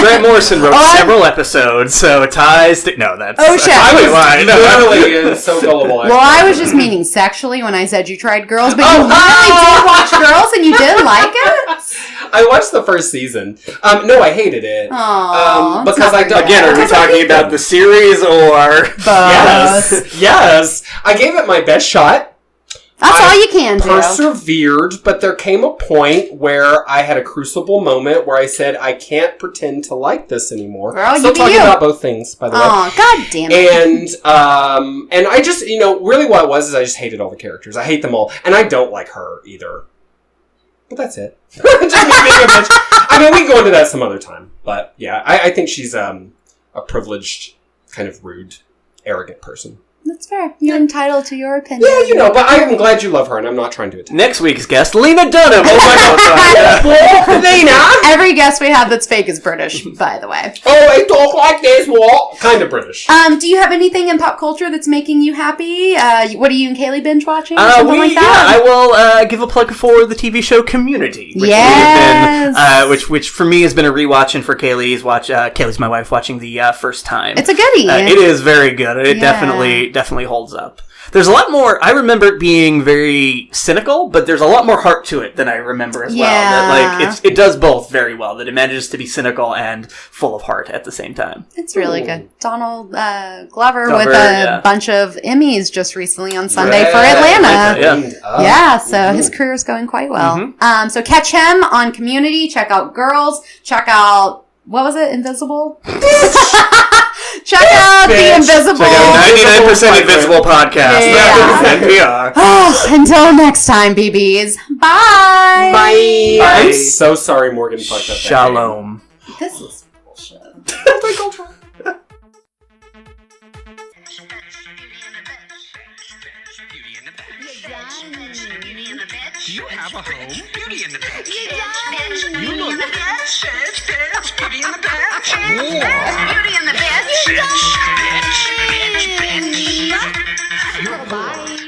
Grant Morrison wrote several episodes, so ties... No, that's... Oh, shit. I was literally so gullible. Well, I was just meaning sexually when I said you tried Girls, but you really did watch Girls and you did like it? I watched the first season. No, I hated it. Aww, because I don't. Again, are we talking about the series or both? Yes. I gave it my best shot. That's all you can do. Persevered, but there came a point where I had a crucible moment where I said, I can't pretend to like this anymore. Girl, Still talking about both things, by the way. Oh, god damn it. And I just, really what it was is I just hated all the characters. I hate them all. And I don't like her either. But that's it. Just me being a bitch. I mean, we can go into that some other time. But yeah, I think she's a privileged, kind of rude, arrogant person. That's fair. You're entitled to your opinion. Yeah, you know, but I'm glad you love her, and I'm not trying to attack. Next week's guest, Lena Dunham. Oh my God. Lena! Every guest we have that's fake is British, by the way. Oh, I talk like this, what? Kind of British. Do you have anything in pop culture that's making you happy? What are you and Kaylee binge watching? Something like that? Yeah, I will give a plug for the TV show Community. Which Yes! has been, which for me has been a rewatch, and for Kaylee's Kaylee's my wife, watching the first time. It's a goodie. It is very good. It definitely holds up. There's a lot more. I remember it being very cynical, but there's a lot more heart to it than I remember as well. That, it does both very well. That it manages to be cynical and full of heart at the same time. It's really good. Donald Glover with a bunch of Emmys just recently on Sunday for Atlanta. So his career is going quite well. Mm-hmm. So catch him on Community. Check out Girls. Check out, what was it? Invisible? Check out The Invisible. Check out 99% Invisible podcast. Yeah. NPR. Until next time, BBs. Bye. Bye. I'm so sorry Morgan fucked up. Shalom. This is bullshit. You have a home? Beauty in the Bitch. You look bitch. Beauty in the Bitch. Beauty in the Bitch. Bitch. Bye.